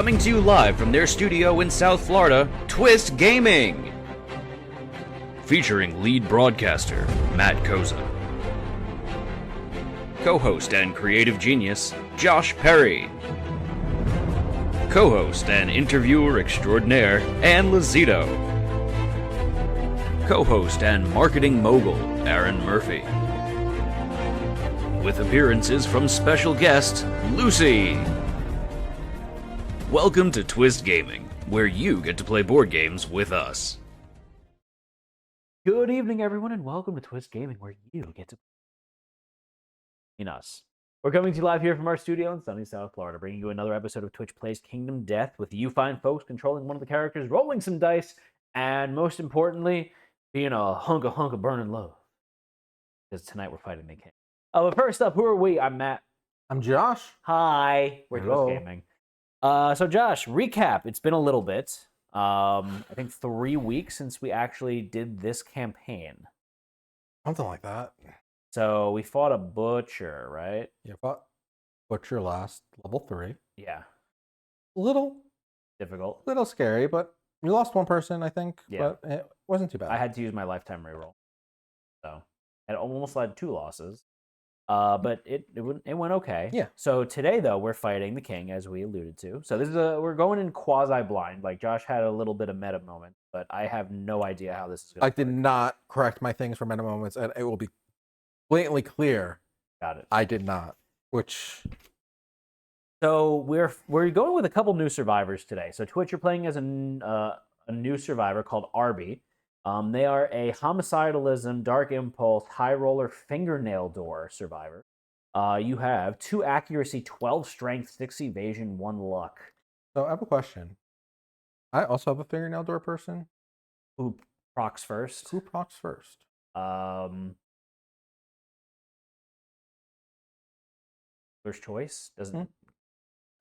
Coming to you live from their studio in South Florida, Twist Gaming. Featuring lead broadcaster, Matt Koza. Co-host and creative genius, Josh Perry. Co-host and interviewer extraordinaire, Ann Lazito. Co-host and marketing mogul, Aaron Murphy. With appearances from special guest, Lucy. Welcome to Twist Gaming, where you get to play board games with us. Good evening, everyone, and welcome to Twist Gaming, where you get to play us. We're coming to you live here from our studio in sunny South Florida, bringing you another episode of Twitch Plays Kingdom Death, with you fine folks controlling one of the characters, rolling some dice, and most importantly, being a hunk of burning love. Because tonight we're fighting the king. But first up, who are we? I'm Matt. I'm Josh. Hi. We're Hello. Twist Gaming. So Josh, recap. It's been a little bit. I think 3 weeks since we actually did this campaign. Something like that. So we fought a butcher, right? Yeah, fought Butcher last, level 3. Yeah. Little Difficult. scary, but we lost one person, I think. Yeah. But it wasn't too bad. I had to use my lifetime reroll. So it almost led 2 losses. But it went okay. Yeah. So today, though, we're fighting the king, as we alluded to. So this is we're going in quasi-blind. Like, Josh had a little bit of meta moment, but I have no idea how this is going to I did not correct my things for meta moments, and it will be blatantly clear. Got it. I did not. Which... So we're going with a couple new survivors today. So Twitch, you're playing as a new survivor called Arby. They are a homicidalism, dark impulse, high roller, fingernail door survivor. You have 2 accuracy, 12 strength, 6 evasion, 1 luck. So I have a question. I also have a fingernail door person. Who procs first? Who procs first? Dealer's choice doesn't.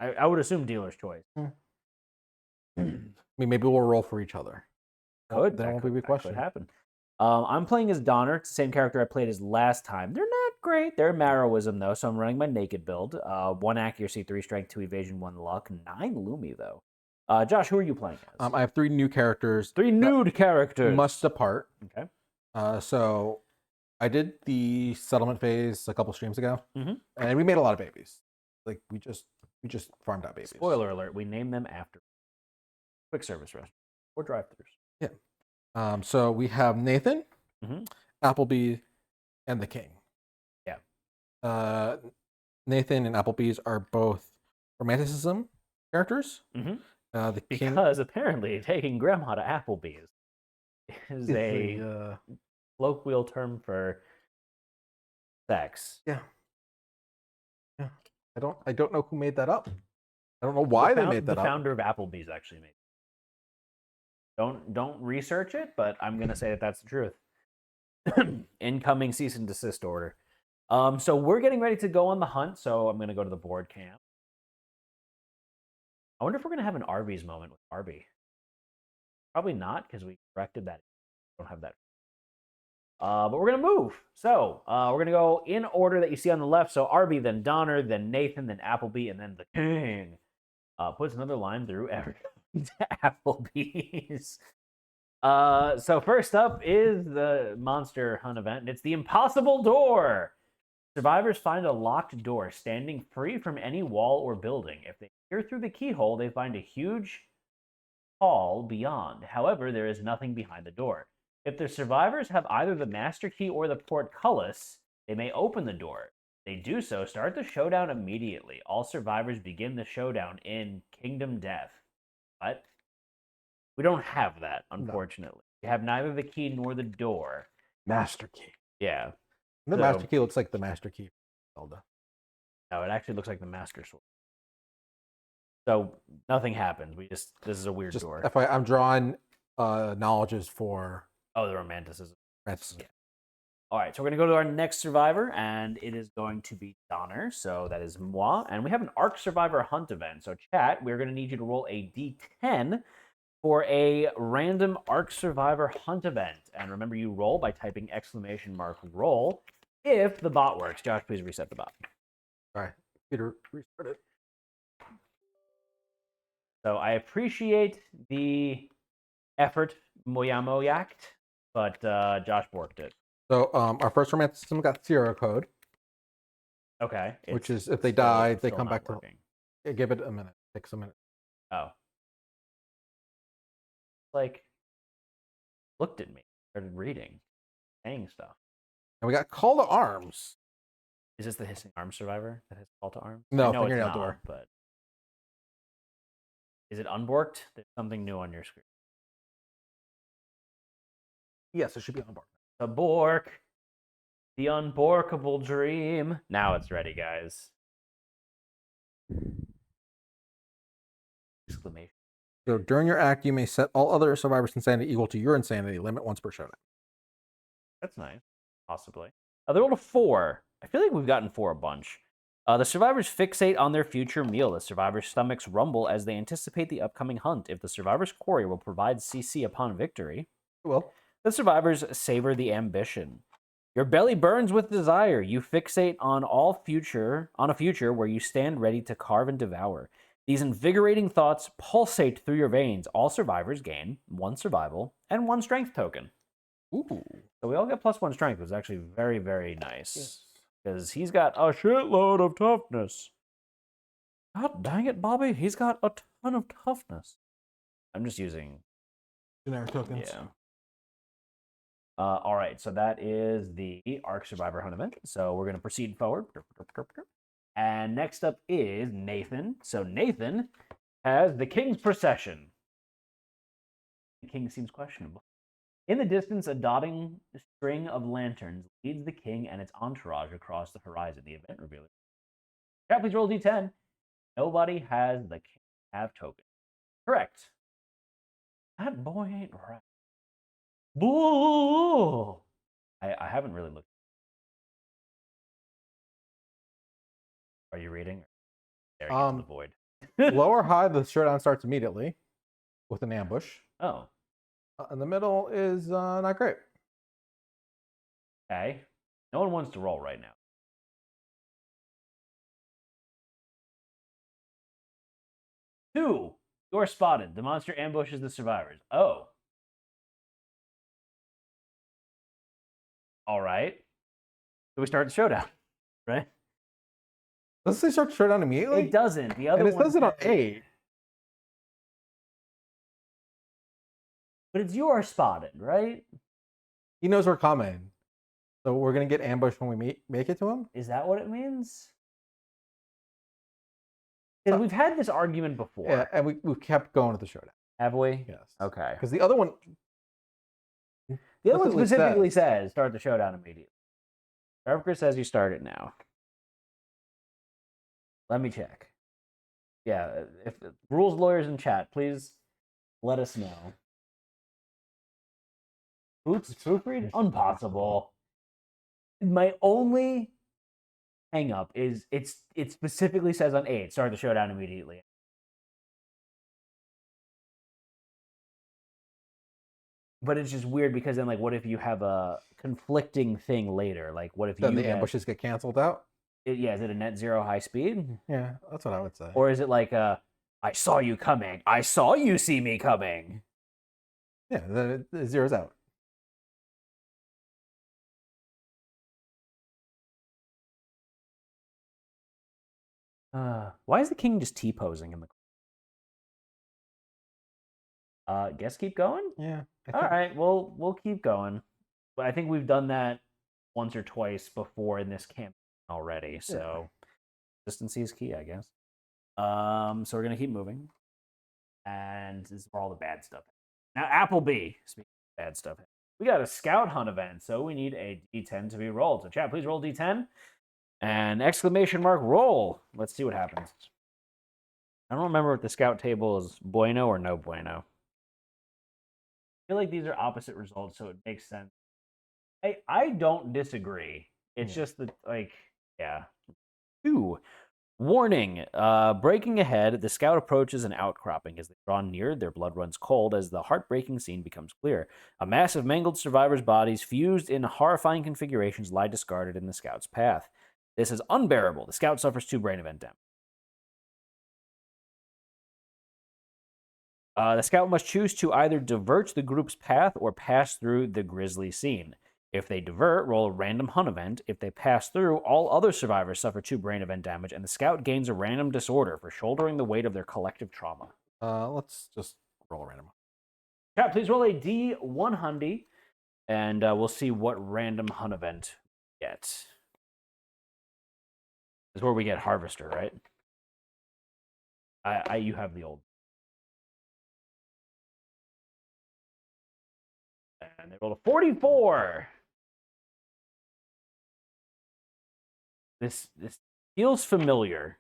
I would assume dealer's choice. I mean, maybe we'll roll for each other. Could That won't be a big question. Could happen. I'm playing as Donner. It's the same character I played as last time. They're not great. They're Marrowism, though, so I'm running my naked build. 1 accuracy, 3 strength, 2 evasion, 1 luck, 9 Lumi, though. Josh, who are you playing as? I have 3 new characters. 3 nude characters. Must depart. Okay. So I did the settlement phase a couple streams ago, Mm-hmm. and we made a lot of babies. Like we just farmed out babies. Spoiler alert: we named them after quick service restaurants or drive-thrus. Yeah. So we have Nathan, Mm-hmm. Applebee, and the King. Yeah. Nathan and Applebee's are both romanticism characters. Mm-hmm. The King Because apparently taking grandma to Applebee's is a colloquial term for sex. Yeah. I don't know who made that up. I don't know why they made that the up. The founder of Applebee's actually made it. Don't research it, but I'm going to say that that's the truth. Incoming cease and desist order. So we're getting ready to go on the hunt, so I'm going to go to the board camp. I wonder if we're going to have an Arby's moment with Arby. Probably not, because we corrected that. We don't have that. But we're going to move. So we're going to go in order that you see on the left. So Arby, then Donner, then Nathan, then Applebee, and then the King. Puts another line through every Applebee's. So first up is the monster hunt event, and it's the impossible door. Survivors find a locked door standing free from any wall or building. If they peer through the keyhole, they find a huge hall beyond. However, there is nothing behind the door. If the survivors have either the master key or the portcullis, they may open the door. If they do so, start the showdown immediately. All survivors begin the showdown in Kingdom Death. What? We don't have that, unfortunately. No. We have neither the key nor the door. Master key. Yeah. The master key looks like the master key. No, it actually looks like the master sword. So nothing happens. This is a weird door. I'm drawing knowledges for... Oh, the romanticism. Yeah. All right, so we're going to go to our next survivor, and it is going to be Donner. So that is moi. And we have an Arc Survivor Hunt event. So chat, we're going to need you to roll a d10 for a random Arc Survivor Hunt event. And remember, you roll by typing !roll if the bot works. Josh, please reset the bot. All right. Peter, restart it. So I appreciate the effort, Moyamoyakt, but Josh borked it. So our first romance system got Sierra code, Okay. which it's is if they still- die, they still come not back working. to. Give it a minute. Takes a minute. Oh. Like, looked at me, started reading, saying stuff. And we got Call to Arms. Is this the Hissing Arms Survivor that has Call to Arms? No, I know it's Fingernail not, Door. but is it unborked? There's something new on your screen. Yes, it should be on board. The Bork. The unborkable dream. Now it's ready, guys. Exclamation. So during your act, you may set all other survivors' insanity equal to your insanity limit once per showdown. That's nice. Possibly. They rolled a 4. I feel like we've gotten 4 a bunch. The survivors fixate on their future meal. The survivors' stomachs rumble as they anticipate the upcoming hunt. If the survivor's quarry will provide CC upon victory, Well, the survivors savor the ambition. Your belly burns with desire. You fixate on a future where you stand ready to carve and devour. These invigorating thoughts pulsate through your veins. All survivors gain 1 survival and 1 strength token. ooh. So we all get +1 strength. It was actually very, very nice. Because he's got a shitload of toughness. God dang it, Bobby. He's got a ton of toughness. I'm just using... Generic tokens. Yeah. All right, so that is the Ark Survivor Hunt event. So we're going to proceed forward. And next up is Nathan. So Nathan has the King's Procession. The king seems questionable. In the distance, a dotting string of lanterns leads the king and its entourage across the horizon. The event revealer. Yeah, please roll D10. Nobody has the king have token. Correct. That boy ain't right. Boo! I haven't really looked. Are you reading? Staring into the void. Low or high, the showdown starts immediately with an ambush. Oh, In the middle is not great. okay. No one wants to roll right now. Two, you're spotted. The monster ambushes the survivors. Oh. All right. So we start the showdown, right? Does it start the showdown immediately? It doesn't. The other And it one says it on 8. But it's you are spotted, right? He knows we're coming. So we're going to get ambushed when we make it to him? Is that what it means? Because we've had this argument before. Yeah, and we kept going to the showdown. Have we? Yes. Okay. Because the other one... The other one explicitly specifically says start the showdown immediately. Trevor says you start it now. Let me check. Yeah, if rules lawyers in chat, please let us know. Oops, proofread? Impossible. My only hang up is it specifically says on 8, start the showdown immediately. But it's just weird because then, like, what if you have a conflicting thing later? Like, what if Then you the ambushes get canceled out? Yeah, is it a net zero high speed? Yeah, that's what I would say. Or is it like I saw you coming. I saw you see me coming. Yeah, then it zeroes out. Why is the king just T-posing in the... guess keep going? Yeah. All right, we'll keep going. But I think we've done that once or twice before in this campaign already, so consistency is key, I guess. So we're gonna keep moving, and this is where all the bad stuff. Now, Applebee. Speaking of bad stuff, we got a scout hunt event, so we need a D10 to be rolled. So, chat, please roll D10 and exclamation mark roll. Let's see what happens. I don't remember if the scout table is bueno or no bueno. I feel like these are opposite results, so it makes sense. I don't disagree. It's just that, like, yeah. 2. Warning. Breaking ahead, the scout approaches an outcropping. As they draw near, their blood runs cold as the heartbreaking scene becomes clear. A mass of mangled survivors' bodies, fused in horrifying configurations, lie discarded in the scout's path. This is unbearable. The scout suffers 2 brain event damage. The scout must choose to either divert the group's path or pass through the grisly scene. If they divert, roll a random hunt event. If they pass through, all other survivors suffer 2 brain event damage, and the scout gains a random disorder for shouldering the weight of their collective trauma. Let's just roll a random. Chat, please roll a D100, and we'll see what random hunt event we get. This is where we get Harvester, right? You have the old. And they rolled a 44. This feels familiar.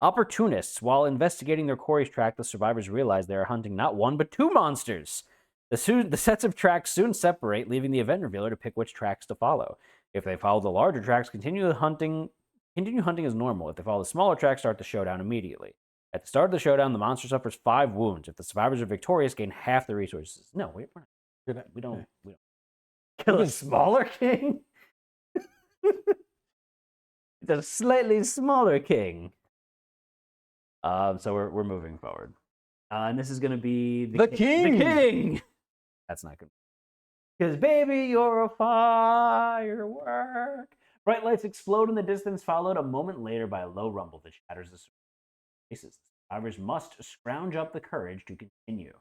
Opportunists. While investigating their quarry's track, the survivors realize they are hunting not 1 but 2 monsters. The sets of tracks soon separate, leaving the event revealer to pick which tracks to follow. If they follow the larger tracks, continue hunting as normal. If they follow the smaller tracks, start the showdown immediately. At the start of the showdown, the monster suffers 5 wounds. If the survivors are victorious, gain half the resources. No, we're not. We don't kill a smaller king. It's a slightly smaller king. So we're moving forward. And this is going to be the king. The king. That's not good. Because, baby, you're a firework. Bright lights explode in the distance, followed a moment later by a low rumble that shatters the spaces. Survivors must scrounge up the courage to continue.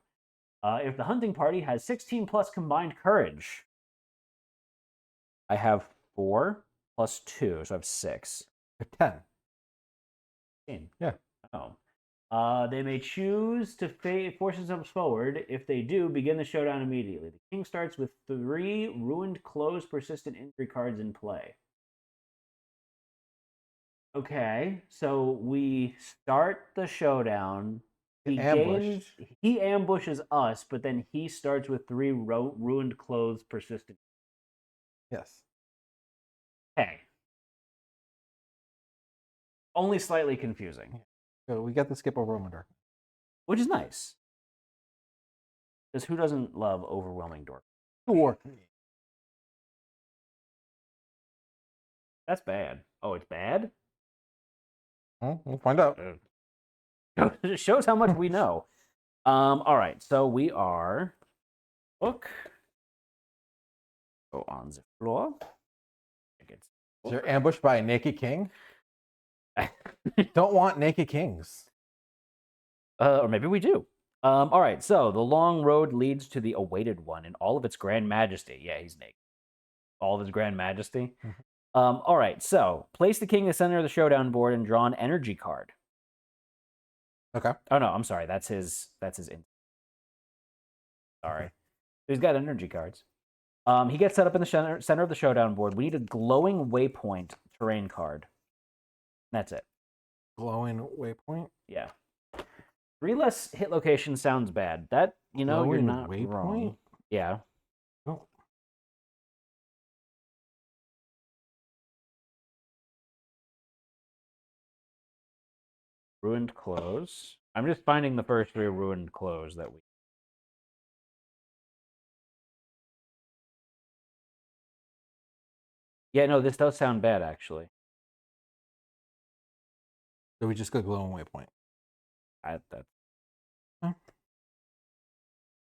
If the hunting party has 16 plus combined courage, I have 4 plus 2, so I have 6. 10. 15. Yeah. Oh. They may choose to force themselves forward. If they do, begin the showdown immediately. The king starts with 3 ruined, closed, persistent injury cards in play. Okay, so we start the showdown. He ambushes us, but then he starts with 3 ruined, closed, persistent. Yes. Okay. Only slightly confusing. So we get the skip overwhelming dark, Which is nice. Because who doesn't love overwhelming dark? Sure. That's bad. Oh, it's bad? Well, we'll find out. It shows how much we know. All right, so we are book. Go on the floor. Is there ambushed by a naked king? Don't want naked kings. Or maybe we do. All right, so the long road leads to the awaited one in all of its grand majesty. Yeah, he's naked. All of his grand majesty. All right, so place the king in the center of the showdown board and draw an energy card. Okay. Oh no, I'm sorry. That's his. Sorry, okay. He's got energy cards. He gets set up in the center of the showdown board. We need a glowing waypoint terrain card. That's it. Glowing waypoint. Yeah. 3 less hit location sounds bad. That glowing you're not waypoint? Wrong. Yeah. Oh. Ruined clothes. I'm just finding the first 3 ruined clothes that we. Yeah, no, this does sound bad actually. So we just go glowing waypoint.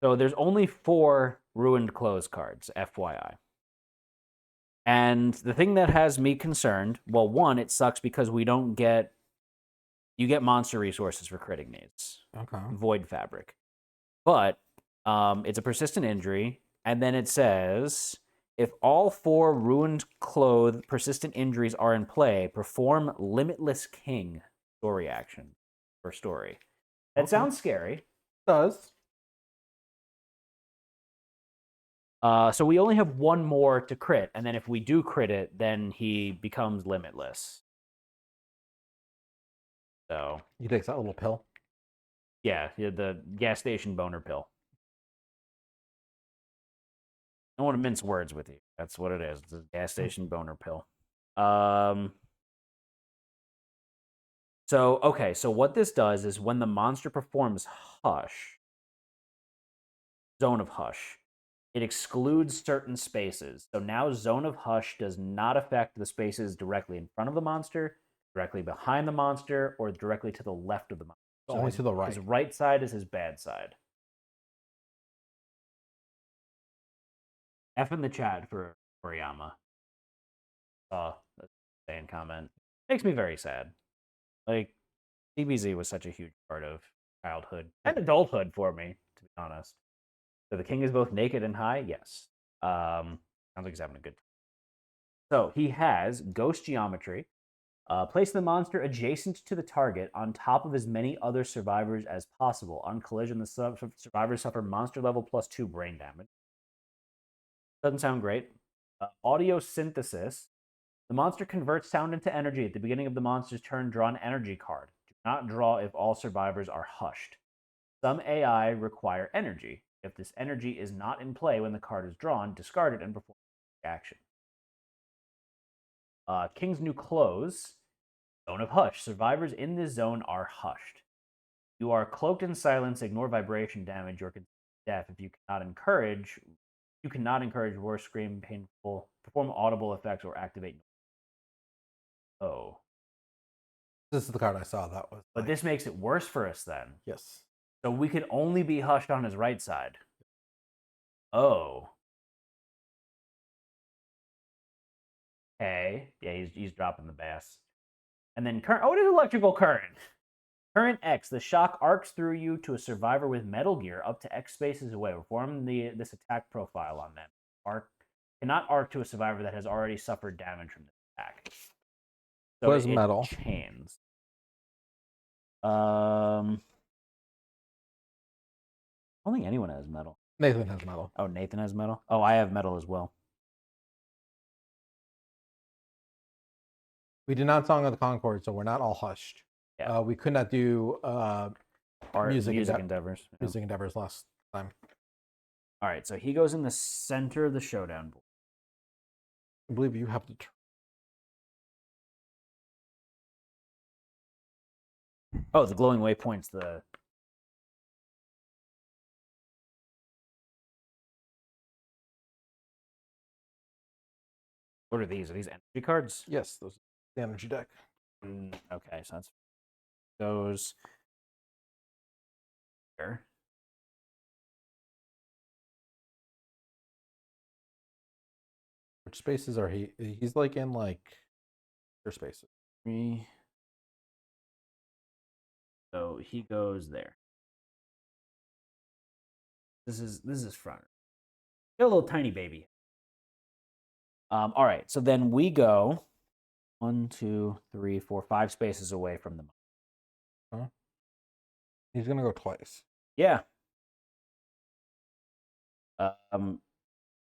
So there's only 4 ruined clothes cards, FYI. And the thing that has me concerned, well, 1, it sucks because we don't get. You get monster resources for critting needs. Okay. Void fabric. But it's a persistent injury, and then it says if all 4 ruined clothes persistent injuries are in play, perform Limitless King story action or story. That sounds scary. It does. So we only have 1 more to crit, and then if we do crit it, then he becomes limitless. So he takes that little pill. Yeah, the gas station boner pill. I don't want to mince words with you. That's what it is. It's a gas station boner pill. So what this does is when the monster performs Hush, Zone of Hush, it excludes certain spaces. So now Zone of Hush does not affect the spaces directly in front of the monster, directly behind the monster, or directly to the left of the monster. Only to the right. His right side is his bad side. F in the chat for Oriyama. Saying comment. Makes me very sad. Like, DBZ was such a huge part of childhood and adulthood for me, to be honest. So the king is both naked and high? Yes. Sounds like he's having a good time. So he has Ghost Geometry. Place the monster adjacent to the target on top of as many other survivors as possible. On collision, the survivors suffer monster level +2 brain damage. Doesn't sound great. Audio synthesis. The monster converts sound into energy. At the beginning of the monster's turn, draw an energy card. Do not draw if all survivors are hushed. Some AI require energy. If this energy is not in play when the card is drawn, discard it and perform the action. King's New Clothes. Zone of Hush. Survivors in this zone are hushed. You are cloaked in silence, ignore vibration damage, or deaf if you cannot encourage roar, scream, painful, perform audible effects, or activate. Oh. This is the card I saw. That was. But this makes it worse for us then. Yes. So we could only be hushed on his right side. Oh. Okay. Yeah, he's dropping the bass. And then current. Oh, it is electrical current. Current X. The shock arcs through you to a survivor with metal gear up to X spaces away. Perform this attack profile on them. Cannot arc to a survivor that has already suffered damage from this attack. So was metal. Chains. I don't think anyone has metal. Nathan has metal. Oh, Nathan has metal? Oh, I have metal as well. We did not Song of the Concord, so we're not all hushed. Yeah. We could not do music endeavors. Music endeavors last time. All right, so he goes in the center of the showdown board. I believe you have to. Oh, the glowing waypoints. What are these? Are these energy cards? Yes, those are the energy deck. Okay, so that's goes there. Which spaces are he? He's like in like your spaces. 3. So he goes there. This is front. Got a little tiny baby. All right, so then we go 1, 2, 3, 4, 5 spaces away from the. Huh? He's gonna go twice. Yeah.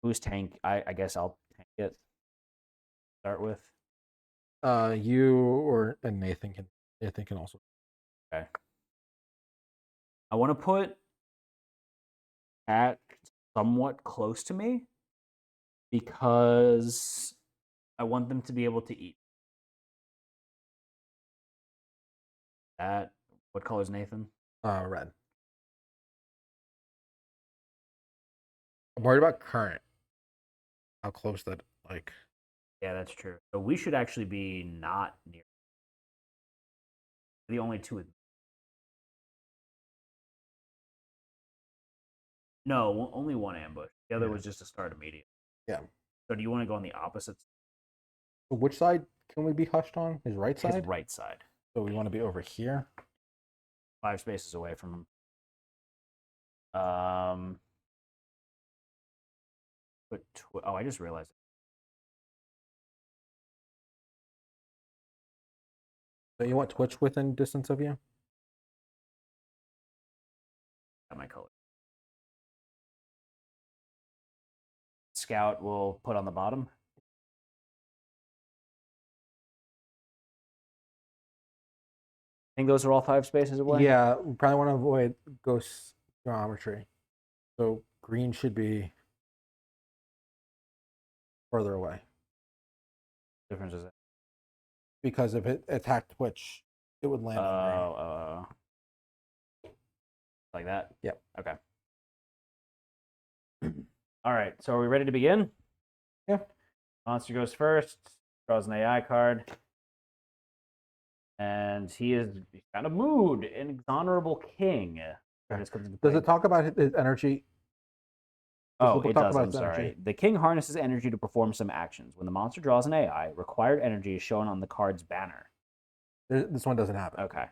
Who's tank? I guess I'll tank it. Start with. You or and Nathan can also. Okay. I want to put Cat somewhat close to me because I want them to be able to eat. That. What color is Nathan? Red. I'm worried about current. How close that like. Yeah, that's true. So we should actually be not near. The only two. No, only one ambush. The other was just to start immediately. Yeah. So do you want to go on the opposite? Which side can we be hushed on? His right side? His right side. So we want to be over here. 5 spaces away from him. I just realized. So you want Twitch within distance of you? Got my color. Scout will put on the bottom. I think those are all 5 spaces away. Yeah, we probably want to avoid ghost geometry. So green should be further away. Difference is it? Because if it attacked Twitch, it would land on green. Like that? Yep. Okay. All right, so are we ready to begin? Yeah. Monster goes first, draws an AI card. And he's got a mood, an exonerable king. Okay. This comes into Does play. it talk about his energy? Does the Oh, book it talk does. about I'm his sorry. energy? The king harnesses energy to perform some actions. When the monster draws an AI, required energy is shown on the card's banner. This one doesn't have it. Okay.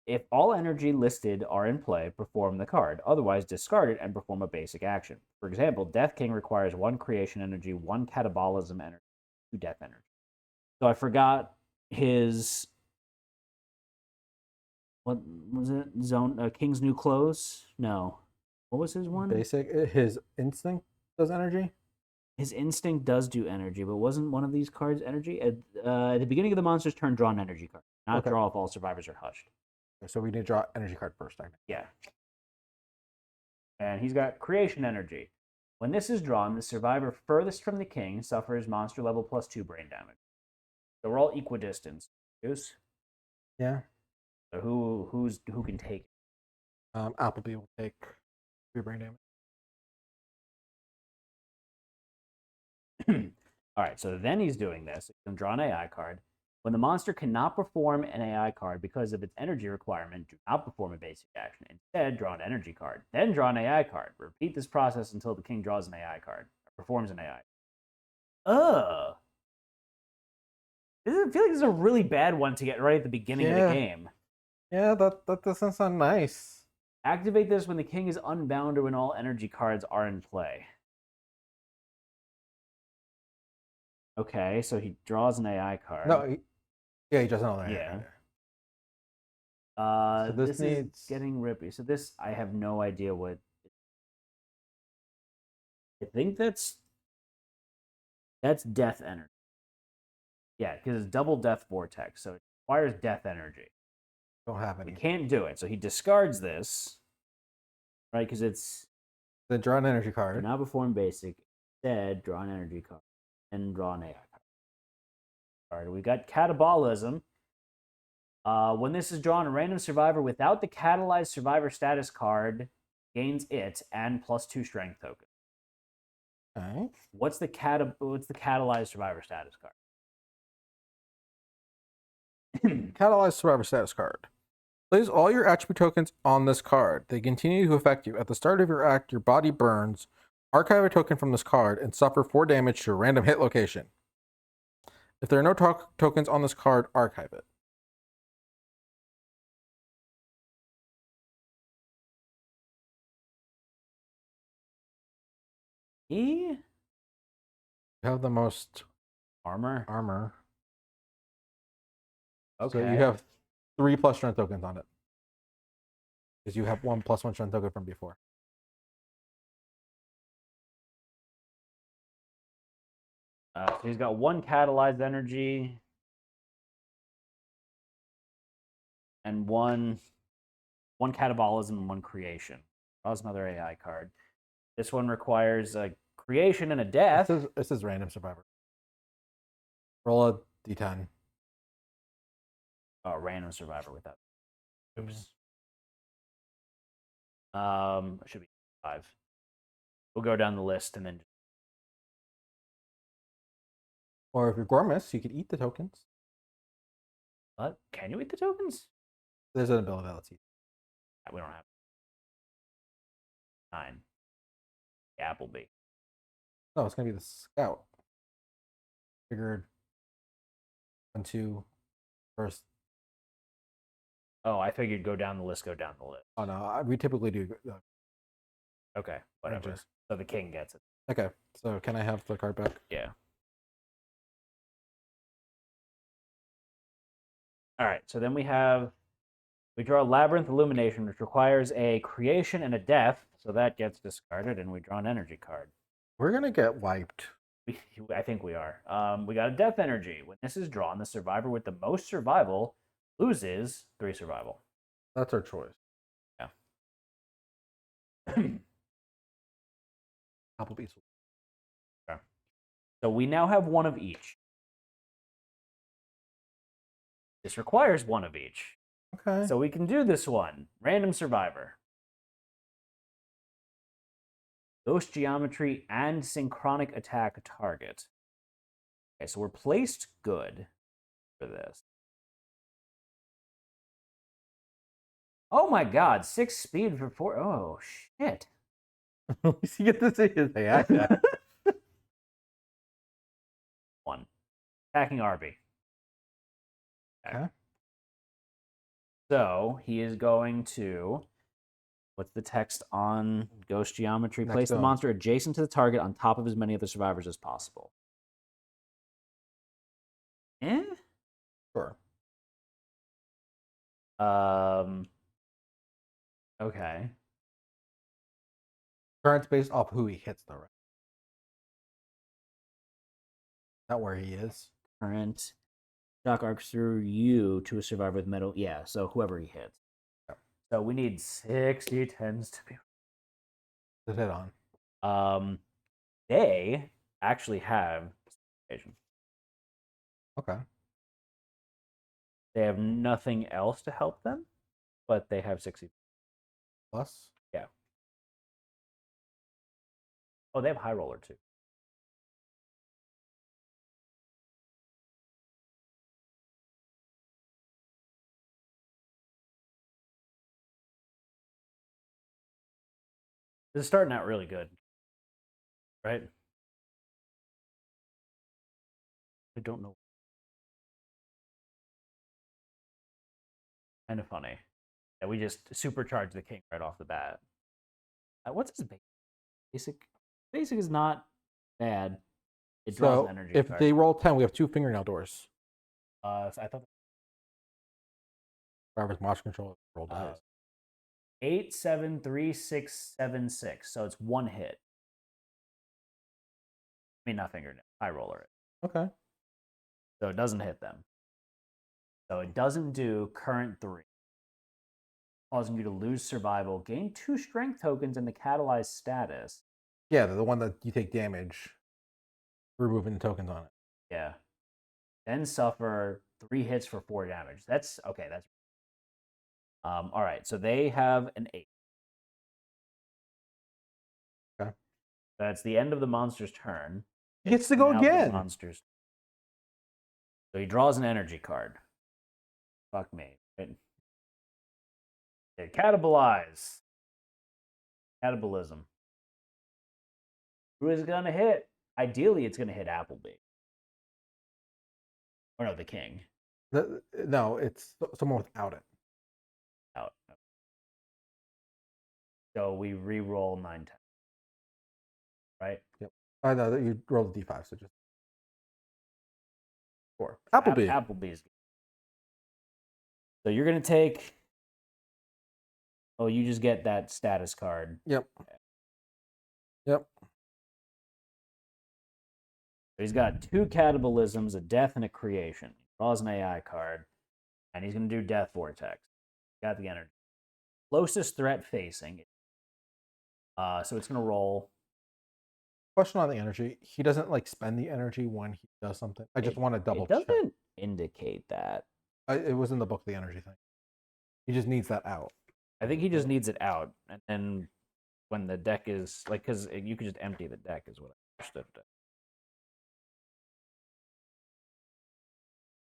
If all energy listed are in play, perform the card. Otherwise, discard it and perform a basic action. For example, Death King requires 1 creation energy, 1 catabolism energy, 2 death energy. So I forgot his. What was it? Zone King's New Clothes? No. What was his one? Basic. His instinct does energy. His instinct does do energy, but wasn't one of these cards energy? At the beginning of the monster's turn, draw an energy card. Not Okay. draw if all survivors are hushed. So we need to draw energy card first. I think. Yeah. And he's got creation energy. When this is drawn, the survivor furthest from the king suffers monster level +2 brain damage. So we're all equidistant. Goose. Yeah. So who can take it? Appleby will take 3 brain damage. All right, so then he's doing this. He can draw an AI card. When the monster cannot perform an AI card because of its energy requirement, do not perform a basic action. Instead, draw an energy card. Then draw an AI card. Repeat this process until the king draws an AI card, or performs an AI. Ugh. I feel like this is a really bad one to get right at the beginning of the game. Yeah, that doesn't sound nice. Activate this when the king is unbound or when all energy cards are in play. Okay, so he draws an AI card. No, he doesn't know that. Yeah. So this is needs- getting rippy. So this, I have no idea what. I think that's death energy. Yeah, because it's double death vortex, so it requires death energy. Don't have He any. can't do it, so he discards this, right? Because it's Then draw an energy do card. not perform basic. Instead, draw an energy card and draw an AI card. We got catabolism. When this is drawn, a random survivor without the catalyzed survivor status card gains it and +2 strength token. Okay. What's the catalyzed survivor status card? Catalyzed survivor status card. Place all your attribute tokens on this card. They continue to affect you. At the start of your act, your body burns. Archive a token from this card and suffer 4 damage to a random hit location. If there are no tokens on this card, archive it. You have the most armor. Okay. So you have 3 plus strength tokens on it. Because you have 1 plus 1 strength token from before. So he's got 1 catalyzed energy and one catabolism and 1 creation. That was another AI card. This one requires a creation and a death. This is random survivor. Roll a d10. Oh, random survivor with that. Oops. It should be 5. We'll go down the list and then. Or if you're Gormus, you could eat the tokens. What? Can you eat the tokens? There's an ability that lets you. We don't have 9. Appleby. No, it's gonna be the scout. Figured 1, 2, first. Oh, I figured go down the list. Oh no, we typically do. Okay, whatever. Ranges. So the king gets it. Okay, so can I have the card back? Yeah. All right, so then we draw Labyrinth Illumination, which requires a creation and a death, so that gets discarded, and we draw an energy card. We're gonna get wiped. I think we are. We got a death energy. When this is drawn, the survivor with the most survival loses 3 survival. That's our choice. Yeah. Applebee's. Okay. So we now have 1 of each. This requires 1 of each. Okay. So we can do this one. Random survivor. Ghost geometry and synchronic attack target. Okay, so we're placed good. for this. Oh my god, 6 speed for 4. Oh shit. At least you get to see his AI check. 1. Attacking Arby. Okay. So he is going to. What's the text on Ghost Geometry? Next Place the up. monster adjacent to the target on top of as many other survivors as possible. Eh? Sure. Okay. Current's based off who he hits, though, right? Not where he is. Current shock arcs through you to a survivor with metal. Yeah, so whoever he hits. Yep. So we need 60 10s to be. To hit on. They actually have. Okay. They have nothing else to help them, but they have 60. Plus. Yeah. Oh, they have High Roller too. This is starting out really good, right? I don't know. Kind of funny. Yeah, we just supercharged the king right off the bat. What's his basic? Basic is not bad. It draws So an energy if card. they roll 10, we have 2 fingernail doors. So I thought Survivor's Mosh Control roll dice. 8, 7, 3, 6, 7, 6. So it's 1 hit. I mean, not fingernail. High roller it. Okay. So it doesn't hit them. So it doesn't do current 3. Causing you to lose survival. Gain 2 strength tokens in the catalyzed status. Yeah, the one that you take damage, removing the tokens on it. Yeah. Then suffer 3 hits for 4 damage. That's okay. That's all right. So they have an 8. Okay. That's the end of the monster's turn. He gets to go Now the again. monster's. So he draws an energy card. Fuck me. Catabolize. Catabolism. Who is it gonna hit? Ideally, it's gonna hit Appleby. Or no, the king. No, it's someone without it. Out. So we re-roll 9, 10. Right? Yep. I know that you roll the d5, so just 4. Appleby. Applebee's. So you're gonna take. Oh, you just get that status card. Yep. Yep. So he's got 2 catabolisms, a death, and a creation. He draws an AI card, and he's going to do Death Vortex. Got the energy. Closest threat facing. So it's going to roll. Question on the energy. He doesn't like spend the energy when he does something. I just want to double check. It doesn't indicate that. It was in the book, the energy thing. He just needs that out. I think he just needs it out. And then when the deck is, like, because you could just empty the deck, is what I understood.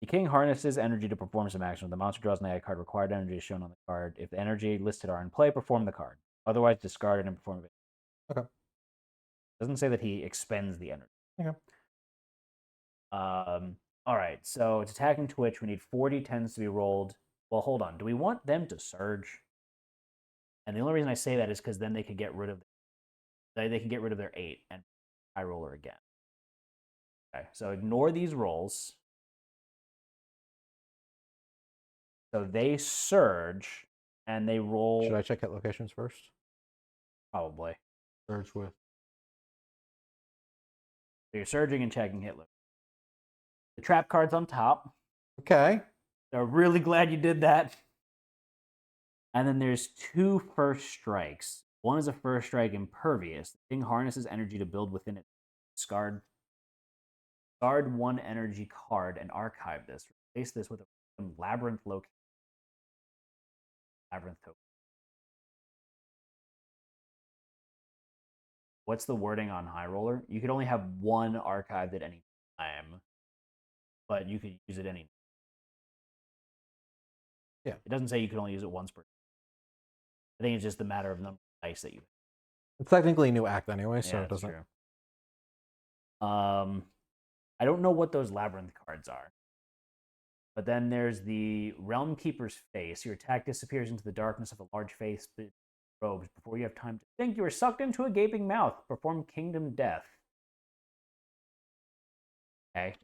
The king harnesses energy to perform some action. When the monster draws an AI card, required energy is shown on the card. If the energy listed are in play, perform the card. Otherwise, discard it and perform it. Okay. Doesn't say that he expends the energy. Okay. All right. So it's attacking Twitch. We need 40 10s to be rolled. Well, hold on. Do we want them to surge? And the only reason I say that is because then they could get rid of they can get rid of their 8 and high roller again. Okay. So ignore these rolls. So they surge and they roll. Should I check hit locations first? Probably. Surge with. So you're surging and checking hit location. The trap card's on top. Okay. So really glad you did that. And then there's 2 first strikes. One is a first strike impervious. The thing harnesses energy to build within it. Discard 1 energy card and archive this. Replace this with a labyrinth location. Labyrinth token. What's the wording on High Roller? You could only have 1 archived at any time, but you could use it any. Yeah. It doesn't say you can only use it once per. I think it's just a matter of number of dice that you. It's technically a new act anyway, so Yeah, it that's doesn't. true. I don't know what those labyrinth cards are. But then there's the Realm Keeper's Face. Your attack disappears into the darkness of a large face robes. Before you have time to think, you are sucked into a gaping mouth. Perform Kingdom Death. Okay.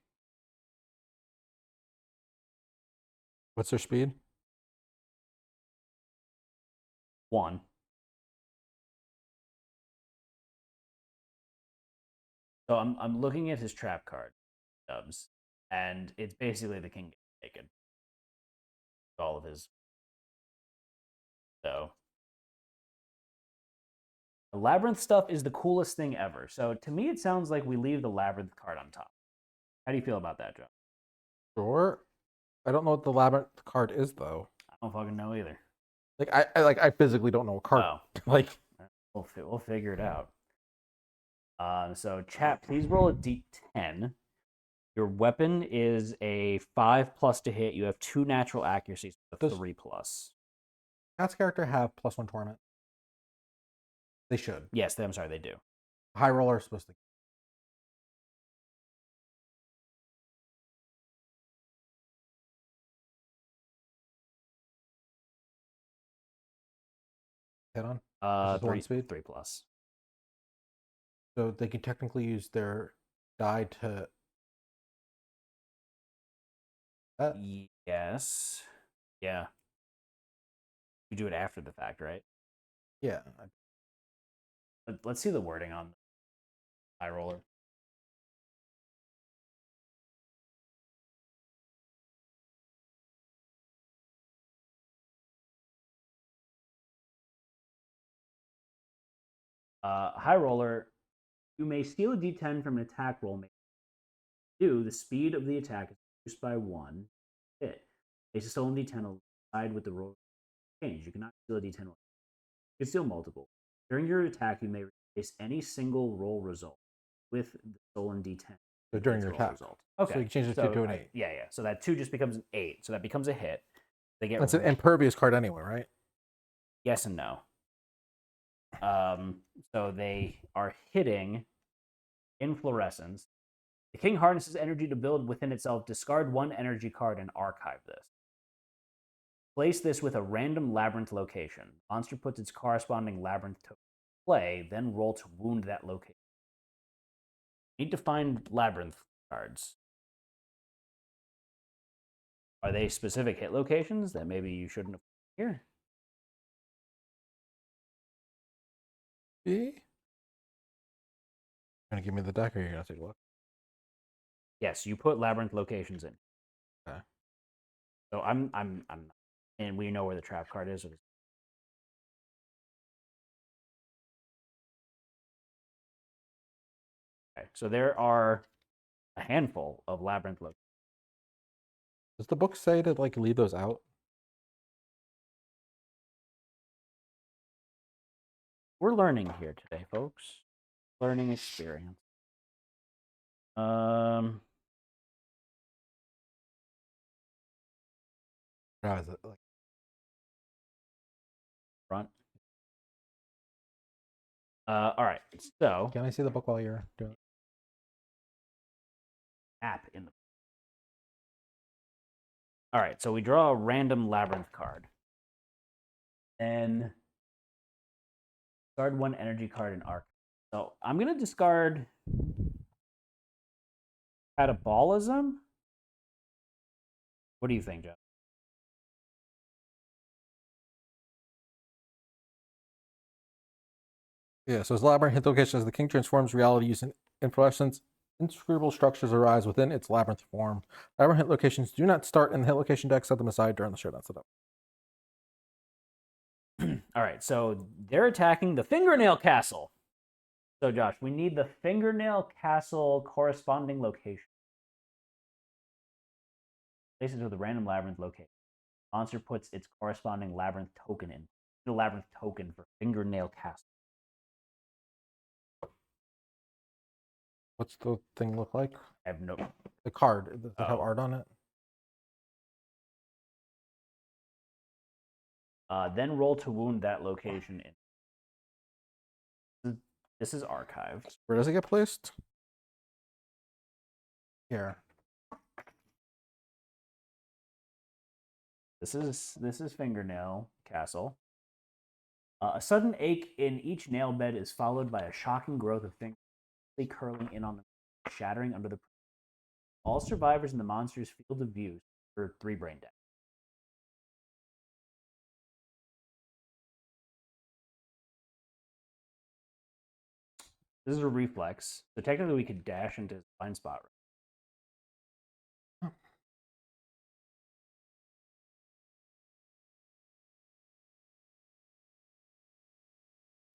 What's their speed? 1. So I'm looking at his trap card, Dubs, and it's basically the king getting taken. All of his. So the labyrinth stuff is the coolest thing ever. So to me, it sounds like we leave the labyrinth card on top. How do you feel about that, Joe? Sure. I don't know what the labyrinth card is though. I don't fucking know either. Like I physically don't know what card. Oh, Like we'll figure it out. So chat, please roll a d10. Your weapon is a 5+ to hit. You have 2 natural accuracies, so Does- 3+. Cat's character have +1 torment. They should. Yes, I'm sorry, they do. High roller is supposed to. Hit on. This is one 3 speed? 3+. So they can technically use their die to. Yes. Yeah. You do it after the fact, right? Yeah. Let's see the wording on the high roller. High roller, you may steal a d10 from an attack roll. The speed of the attack is reduced by 1. Hit. Place a stolen d10 alongside with the roll change. You cannot steal a d10. You can steal multiple. During your attack, you may replace any single roll result with the stolen d10. So during your attack. Result. Okay. So you can change the 2 to an 8. Yeah. So that 2 just becomes an 8. So that becomes a hit. They get That's an impervious card anyway, right? yes and no. So they are hitting inflorescence. The king harnesses energy to build within itself. Discard 1 energy card and archive this. Place this with a random labyrinth location. Monster puts its corresponding labyrinth token in play, then roll to wound that location. Need to find labyrinth cards. Are they specific hit locations that maybe you shouldn't have put here? B? Gonna give me the deck, or you're gonna take a look? Yes, you put labyrinth locations in. Okay. So I'm, and we know where the trap card is. Okay, so there are a handful of labyrinth locations. Does the book say to like leave those out? We're learning here today, folks. Learning experience. How is it like? Front. All right. So Can I see the book while you're doing it? app in the. All right. So we draw a random labyrinth card, and discard 1 energy card in arc. So I'm gonna discard Catabolism. What do you think, Jeff? Yeah, so as labyrinth hit location, as the king transforms reality using inflorescence, inscrutable structures arise within its labyrinth form. Labyrinth hit locations do not start in the hit location deck, set them aside during the showdown setup. All right, so they're attacking the Fingernail Castle. So, Josh, we need the Fingernail Castle corresponding location. Place it with a random labyrinth location. Monster puts its corresponding labyrinth token in. The labyrinth token for Fingernail Castle. What's the thing look like? I have no. The card. Does it have Oh. art on it? Then roll to wound that location. This is archived. Where does it get placed? Here. This is Fingernail Castle. A sudden ache in each nail bed is followed by a shocking growth of fingers curling in on them, shattering under the. All survivors in the monster's field of view for 3 brain damage. This is a reflex, so technically we could dash into his blind spot.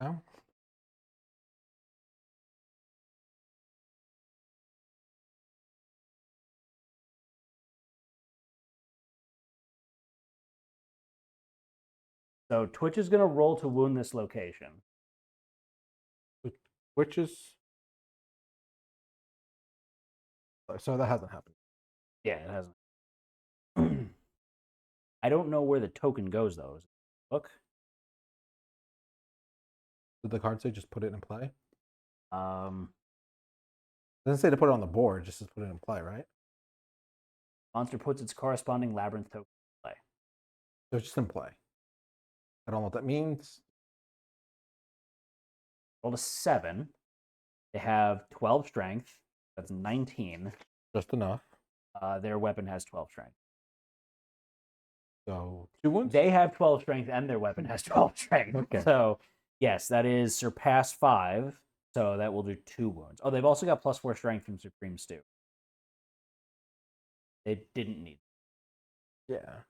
No. So Twitch is going to roll to wound this location. Which is. So that hasn't happened. Yeah, it hasn't. I don't know where the token goes, though. Look. Did the card say just put it in play? Um, It doesn't say to put it on the board, just to put it in play, right? monster puts its corresponding labyrinth token in play. So it's just in play. I don't know what that means. Rolled a 7. They have 12 strength. That's 19. Just enough. Their weapon has 12 strength. So 2 wounds? They have 12 strength and their weapon has 12 strength. Okay. So, yes, that is surpass 5. So that will do 2 wounds. Oh, they've also got +4 strength from Supreme Stew. They didn't need. Yeah.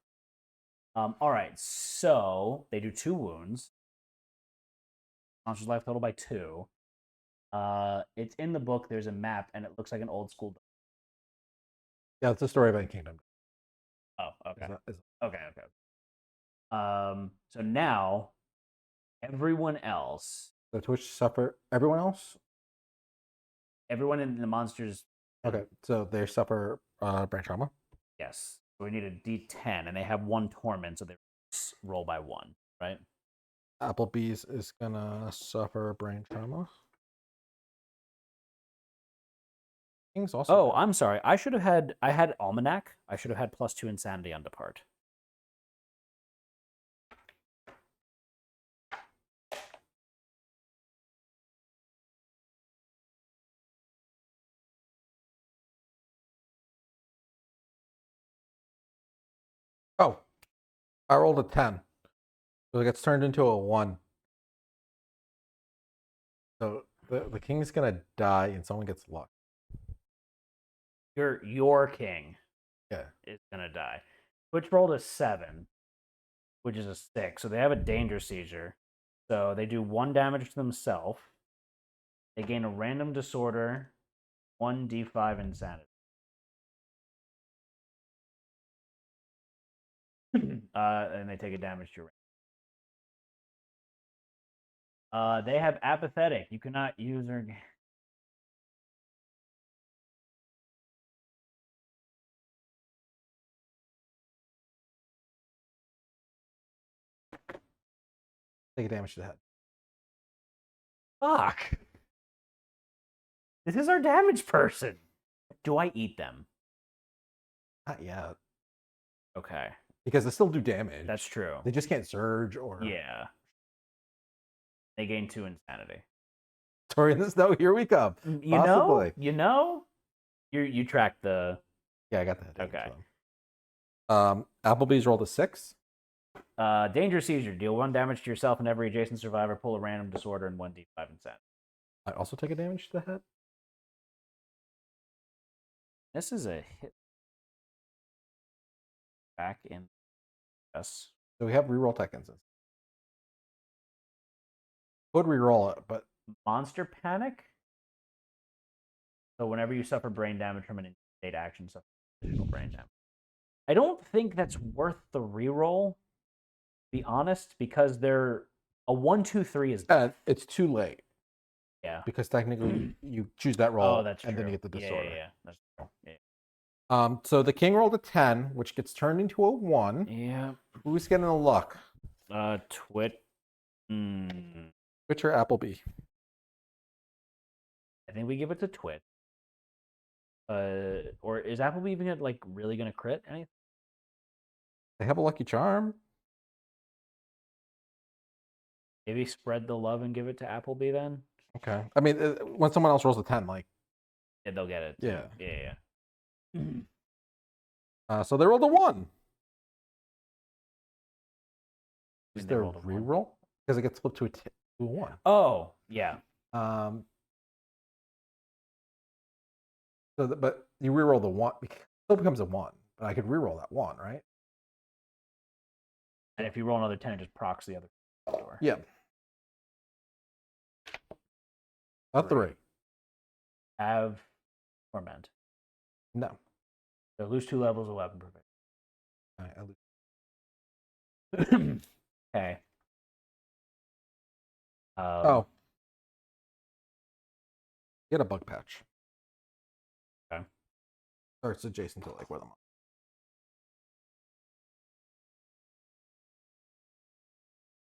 All right, so they do 2 wounds. Monster's life total by 2. It's in the book. There's a map, and it looks like an old school. Yeah, it's a story about Kingdom. Oh, okay. Is Okay. So now, everyone else, the Twitch suffer. Everyone else? everyone in the monsters. Okay, so they suffer brain trauma. Yes. So we need a D10, and they have 1 torment, so they roll by 1, right? Applebee's is gonna suffer brain trauma. King's also. Oh, I'm sorry. I had Almanac. I should have had +2 insanity on depart. Oh, I rolled a 10. So it gets turned into a 1. So the king's gonna die and someone gets luck. Your king Yeah. is gonna die. Twitch rolled a 7, which is a 6. So they have a danger seizure. So they do 1 damage to themselves. They gain a random disorder, 1d5 insanity. And they take a damage to your they have apathetic. You cannot use or. Take a damage to the head. Fuck. This is our damage person. Do I eat them? Not yet. Okay. Because they still do damage. That's true. They just can't surge or. Yeah. They gain 2 insanity. Tori in the snow, here we come. Possibly. You track the. Yeah, I got the head. Okay. Applebee's rolled a 6. Danger seizure. Deal 1 damage to yourself and every adjacent survivor. Pull a random disorder and 1d5 insanity. I also take a damage to the head. This is a hit. Back in. Yes. So we have reroll tech instance. Could reroll it, but Monster panic. So whenever you suffer brain damage from an state action, suffer additional brain damage. I don't think that's worth the reroll. To be honest, because they're a 1, 2, 3 is. it's too late. Yeah. Because technically you choose that roll that's and true. then you get the disorder. Yeah. That's true. Yeah. So the king rolled a 10, which gets turned into a 1. Yeah. Who's getting a luck? Twit. Mm, Twitch or Applebee? I think we give it to Twit. Or is Applebee even gonna, like, really gonna crit anything? They have a lucky charm. Maybe spread the love and give it to Applebee then. Okay. I mean, when someone else rolls a 10, like, Yeah, they'll get it. Yeah. Yeah. So they rolled a 1. Is They there a rolled a 1. reroll? Because it gets flipped to a 1. Oh, yeah. But you reroll the 1. It still becomes a 1. But I could reroll that 1, right? And if you roll another 10, it just procs the other door. Yeah. A 3. Have Torment. No. So lose 2 levels of weapon provision. All right, I lose. Okay. Oh. Get a bug patch. Okay. Or it's adjacent to, like, where the monster.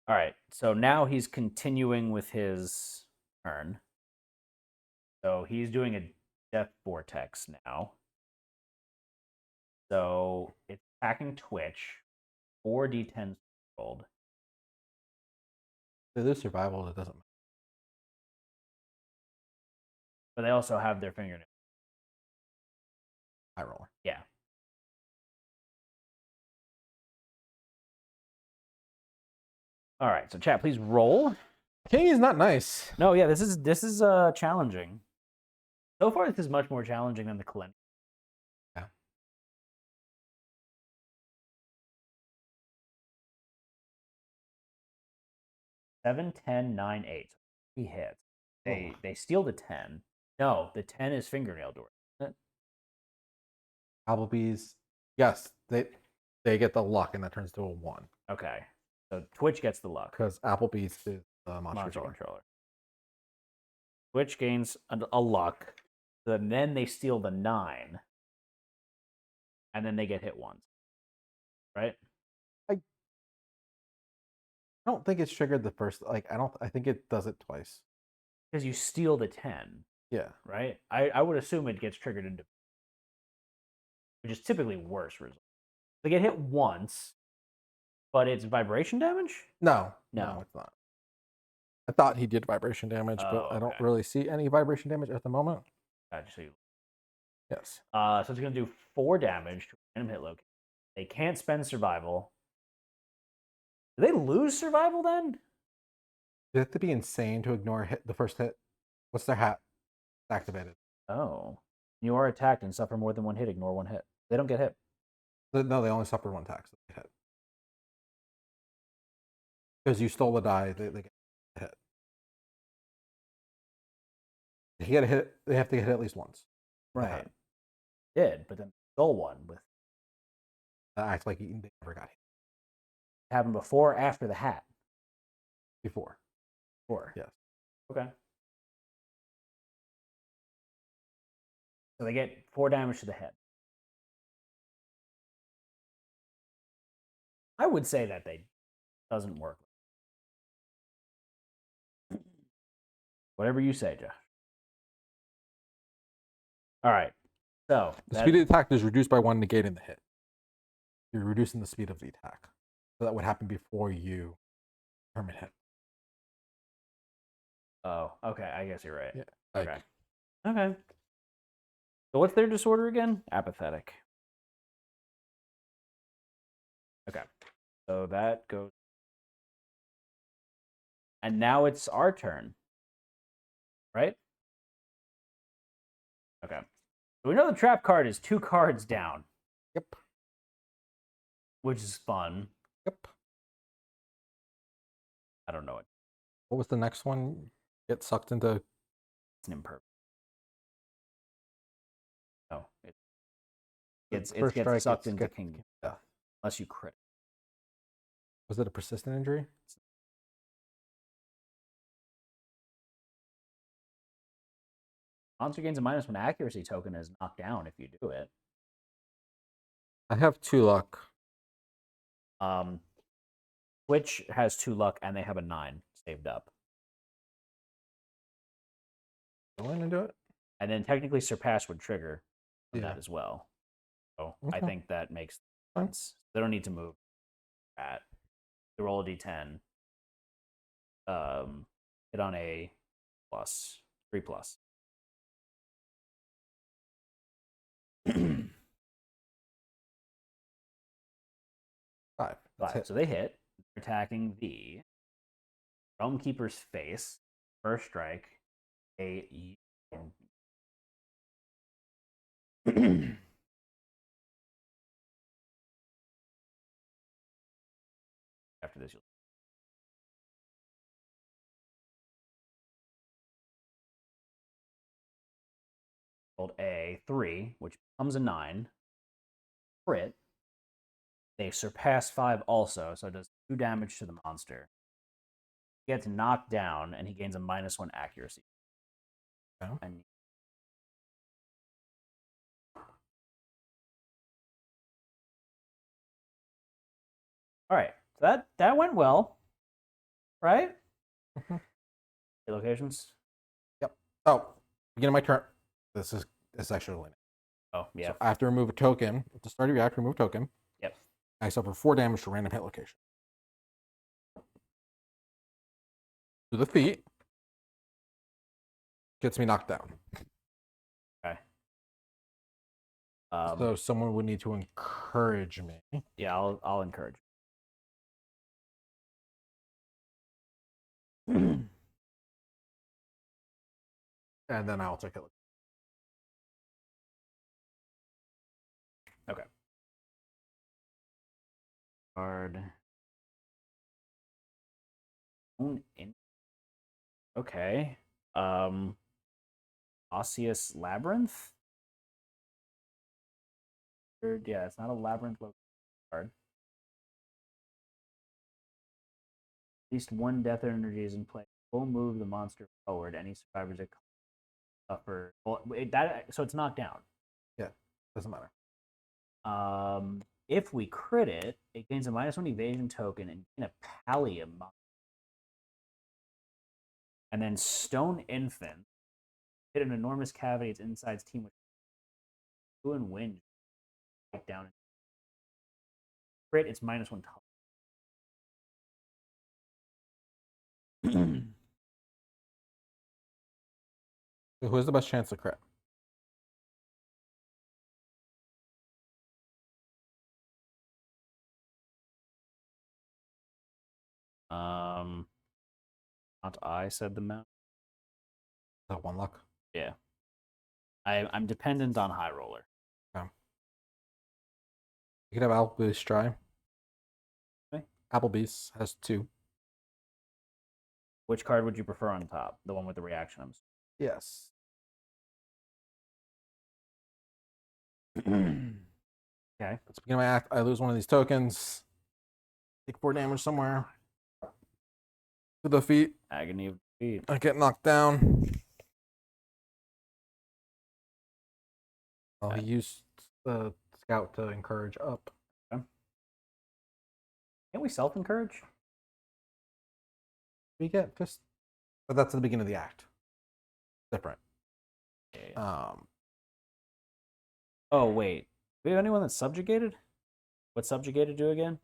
All right. So now he's continuing with his turn. So he's doing a Death Vortex now. So it's attacking Twitch. 4d10 rolled. If there's survival, it doesn't matter. But they also have their fingernail. High roller. Yeah. All right. So chat, please roll. King is not nice. No, yeah, this is challenging. So far, this is much more challenging than the Kalendar. Yeah. Seven, 10, 9, 8. He hits. They steal the 10. No, the 10 is fingernail door. Applebee's. Yes, they get the luck, and that turns to a 1. Okay. So Twitch gets the luck. Because Applebee's is the monster controller. Twitch gains a luck. And then they steal the 9. And then they get hit once. Right? I don't think it's triggered the first. I think it does it twice. Because you steal the 10. Yeah. Right? I would assume it gets triggered into, which is typically worse result. They get hit once, but it's vibration damage? No, No. it's not. I thought he did vibration damage, but I don't really see any vibration damage at the moment. Actually. Yes. So it's going to do 4 damage to a random hit location. They can't spend survival. Do they lose survival then? You have to be insane to ignore the first hit. What's their hat activated? Oh. You are attacked and suffer more than 1 hit. Ignore 1 hit. They don't get hit. No, they only suffer 1 attack. So they hit. Because you stole the die, they get hit. If you get a hit, they have to get hit at least once. Right. Did, but then stole 1 with. Act like they never got hit. Happened before or after the hat? Before. Yes. Okay. So they get 4 damage to the head. I would say that doesn't work. Whatever you say, Josh. All right. So the speed of the attack is reduced by 1, negating the hit. You're reducing the speed of the attack. So that would happen before you determine hit. Oh, okay. I guess you're right. Yeah. Okay. So what's their disorder again? Apathetic. Okay. So that goes. And now it's our turn. Right? Okay. So we know the trap card is 2 cards down. Yep. Which is fun. Yep. I don't know it. What was the next one? Get sucked into. It's an imperfect. No. It gets sucked into Kingdom. Yeah. Unless you crit. Was it a persistent injury? Monster gains a -1 accuracy token is knocked down if you do it. I have 2 luck. Switch has 2 luck, and they have a 9 saved up. Go in and do it. And then technically Surpass would trigger from Yeah. that as well. So I Okay. think that makes Fine. sense. They don't need to move at the roll a d10. Hit on a plus 3+. 5. That's 5. hit. So they hit. They're attacking the Realm Keeper's face. First strike. After this, you'll rolled a 3, which becomes a 9. Crit. They surpass 5 also, so it does 2 damage to the monster. He gets knocked down, and he gains a -1 accuracy. Okay. And all right, so that went well, right? Mhm. Your locations. Yep. Oh, beginning of my turn. This is actually. Oh yeah. So I have to remove a token. At the start of your act, remove token. Yep. I suffer 4 damage to random hit location. To the feet. Gets me knocked down. Okay. So someone would need to encourage me. Yeah, I'll encourage. And then I'll take it. Okay. Card. Okay. Osseous Labyrinth. Yeah, it's not a labyrinth card. At least 1 death energy is in play. We'll move the monster forward. Any survivors that suffer. Well, so it's knocked down. Yeah, doesn't matter. If we crit it, it gains a -1 evasion token and gain a pallium. And then Stone Infant hit an enormous cavity. Its inside's team with 2 and wind. Down. Crit, it's -1 tough. So who has the best chance to crit? Not I, said the mouse. Is that 1 luck? Yeah. I'm dependent on High Roller. Okay. You could have Applebee's try. Okay. Applebee's has 2. Which card would you prefer on top? The one with the reaction. Yes. Okay. At the beginning of my act, I lose one of these tokens. Take 4 damage somewhere. To the feet. Agony of Defeat. I get knocked down. Oh, he used the scout to encourage up. Okay. Can't we self-encourage? We get just, but that's at the beginning of the act. Different. Yeah. Oh wait, do we have anyone that's subjugated? What's subjugated do again?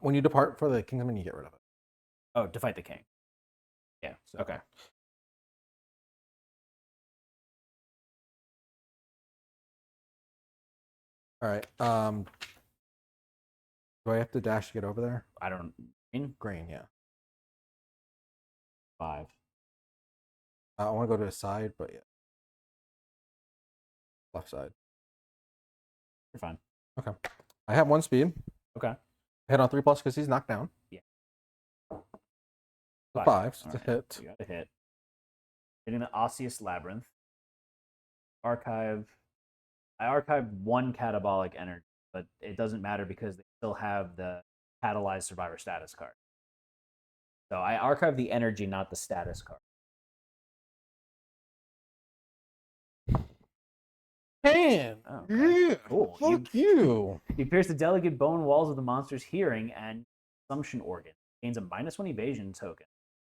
When you depart for the kingdom, and you get rid of it. Oh, to fight the king. Yeah. So. Okay. All right. Do I have to dash to get over there? I don't. Green, yeah. 5. I want to go to the side, but yeah. Left side. You're fine. Okay. I have 1 speed. Okay. Hit on 3+ because he's knocked down. Yeah. 5 All to right. hit. You got to hit. Hitting the Osseous Labyrinth. I archived 1 catabolic energy, but it doesn't matter because they still have the catalyzed survivor status card. So I archived the energy, not the status card. Man, Oh, okay. yeah, Cool. fuck you. You pierce the delicate bone walls of the monster's hearing and consumption organ. Gains a -1 evasion token.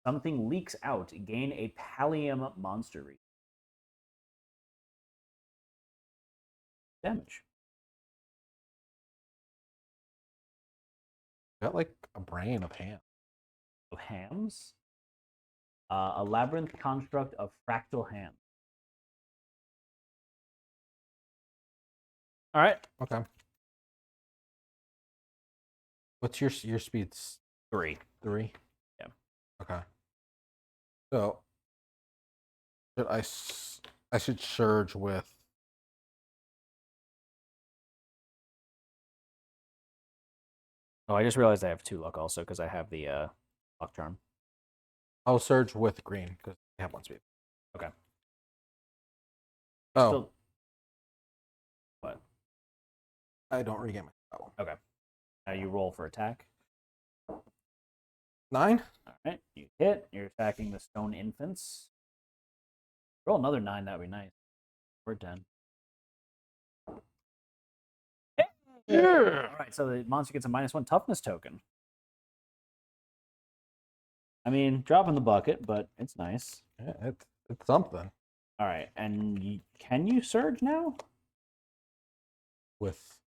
Something leaks out. Gain a Pallium monster reach. Damage. Got like a brain of ham. Of hams. A labyrinth construct of fractal ham. All right. Okay. What's your speeds? 3. 3. Yeah. Okay. So I should surge with. Oh, I just realized I have 2 luck also because I have the luck charm. I'll surge with green because I have 1 speed. Okay. Oh. Still... What? I don't regain my spell. Okay. Now you roll for attack. 9. All right. You hit. You're attacking the stone infants. Roll another 9. That would be nice. Or 10. Yeah. All right. So the monster gets a -1 toughness token. I mean, drop in the bucket, but it's nice. Yeah, it's something. All right. And can you surge now? With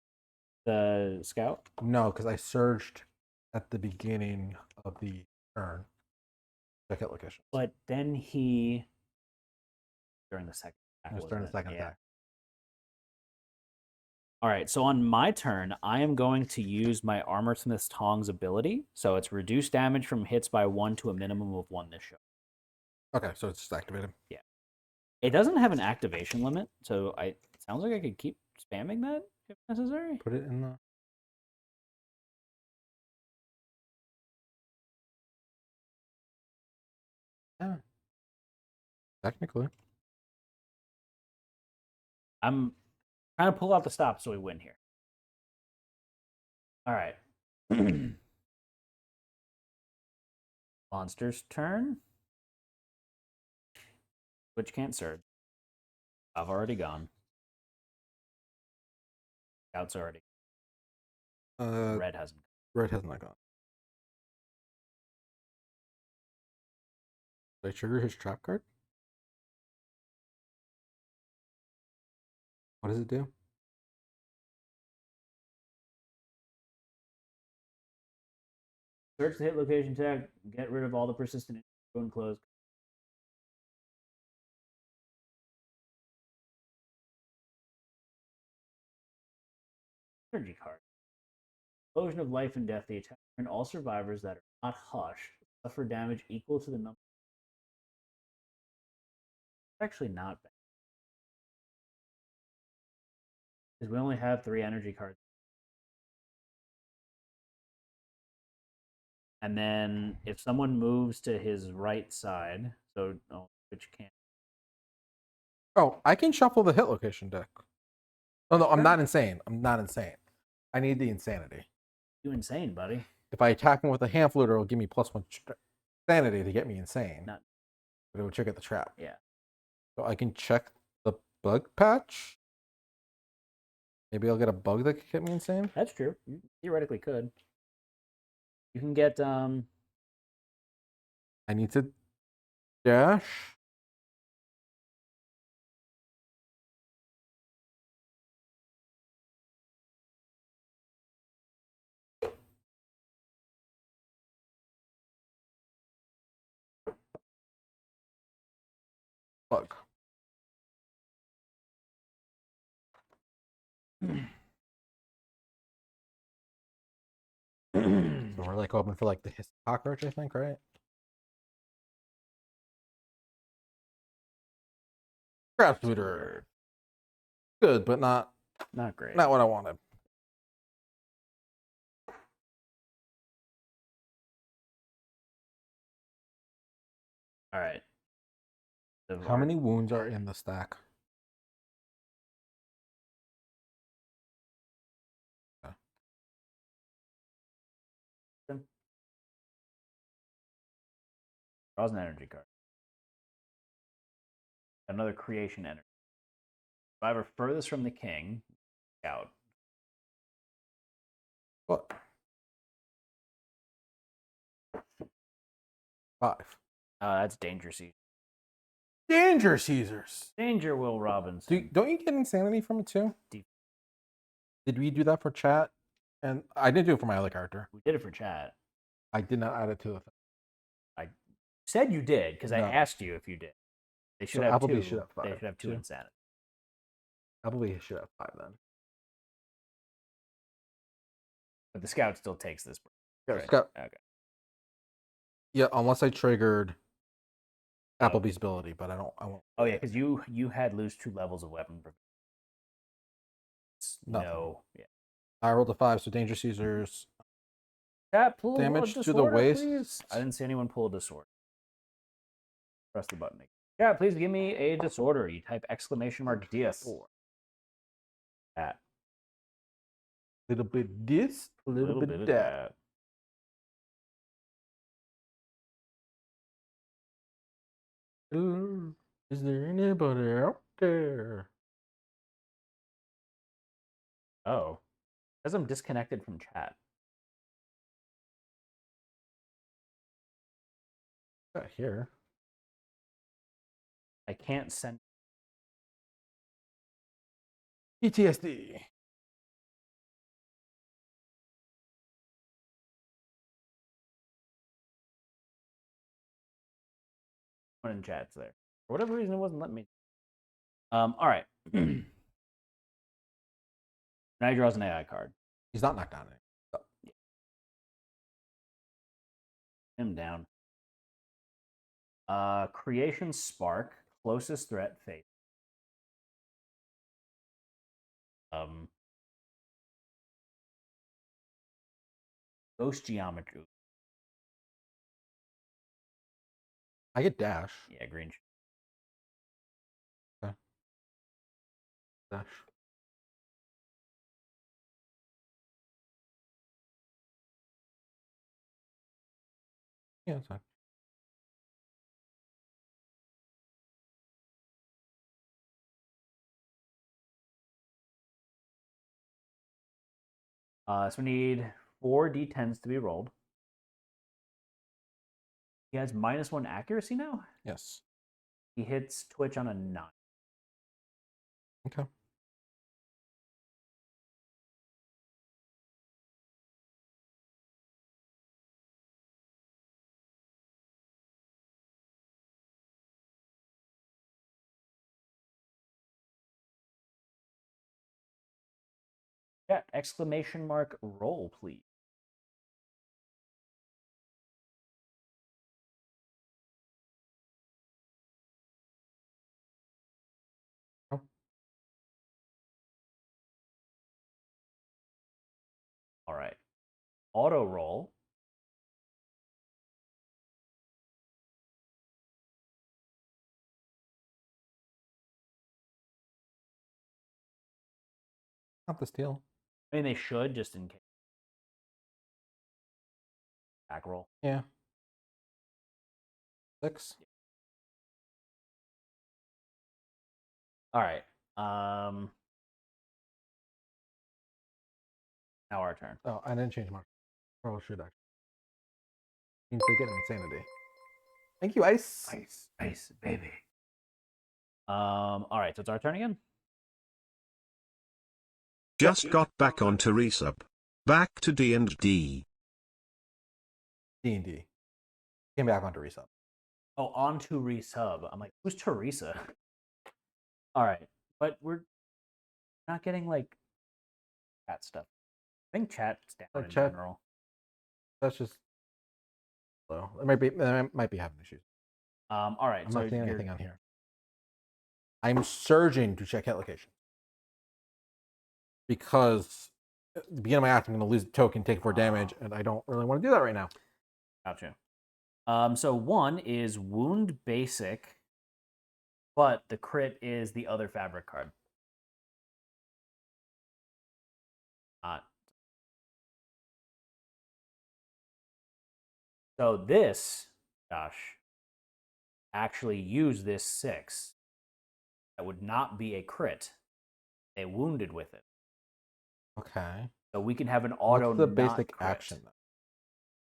The scout? no, because I surged at the beginning of the turn. Check out location. But then he... During the second attack. It was during the second attack. All right, so on my turn, I am going to use my Armorsmith's Tongs ability. So it's reduced damage from hits by 1 to a minimum of 1 this show. Okay, so it's just activated. Yeah. It doesn't have an activation limit, so it sounds like I could keep spamming that if necessary. Put it in the. Yeah. Technically. I'm trying to pull out the stop so we win here. All right. Monster's turn. Which can't surge. I've already gone. Scout's already. Red hasn't. Red has not gone. Did I trigger his trap card? What does it do? Search the hit location tag. Get rid of all the persistent and close. Energy card. Explosion of life and death. The attacker and all survivors that are not hushed suffer damage equal to the number. It's actually not bad. Because we only have 3 energy cards. And then if someone moves to his right side, so which can't. Oh, I can shuffle the hit location deck. Oh no, I'm not insane. I'm not insane. I need the insanity. You insane, buddy. If I attack him with a hand flute, it'll give me +1 sanity to get me insane. Not... But it will trigger the trap. Yeah. So I can check the bug patch. Maybe I'll get a bug that could get me insane. That's true. You theoretically could. You can get I need to dash. Bug. So we're like hoping for like the hiss cockroach, I think, right? Crab shooter. Good, but not great. not what I wanted. All right. How many wounds are in the stack? Draws an energy card. Another creation energy. Survivor furthest from the king. Scout. What? 5. That's Danger Seizure. Danger Caesars. Danger Will Robinson. Don't you get insanity from it too? Deep. Did we do that for chat? And I didn't do it for my other character. We did it for chat. I did not add it to the thing. I said you did because I No. asked you if you did. They should So have Applebee 2. should have 5. They should have 2 Two. insanity. Probably should have 5 then. But the scout still takes this. Yeah, Right. Scott. Okay. Yeah, unless I triggered Applebee's ability, but I won't. Oh yeah, because you had lose 2 levels of weapon. Nothing. No. Yeah. I rolled a 5, so Danger Caesars. Chat, pull Damage a to the disorder, waist. please. I didn't see anyone pull a disorder. Press the button. Yeah, please give me a disorder. You type !DS. That. Little bit this, a little bit of that. Is there anybody out there? Oh. Says I'm disconnected from chat. Not here. I can't send. PTSD. One in chat's there. For whatever reason, it wasn't letting me. All right. Now he draws an AI card. He's not knocked down. Him down. Creation Spark. Closest threat fate. Ghost Geometry. I get dash. Yeah, green. Dash. Yeah, that's fine. So we need 4 d10s to be rolled. He has -1 accuracy now? Yes. He hits Twitch on a 9. Okay. Yeah, !roll, please. Oh. All right. Auto roll. Not the steal. I mean, they should just in case. Back roll. Yeah. 6. All right. Now our turn. Oh, I didn't change my roll. Should actually. Means they get insanity. Thank you, Ice. Ice, baby. All right, so it's our turn again. Just got back on Teresa. Back to D&D. D&D. Came back onto resub. Oh, on to resub. I'm like, who's Teresa? All right, but we're not getting like chat stuff. I think chat's down in Chat. general. That's just slow. They might be having issues. All right, I'm so not seeing anything on here. I'm surging to check hit location. Because at the beginning of my act, I'm going to lose a token, take 4 damage, and I don't really want to do that right now. Gotcha. So 1 is wound basic, but the crit is the other fabric card. So this, Josh, actually use this 6. That would not be a crit. They wounded with it. Okay. So we can have an auto. What's the not basic crit. action, though?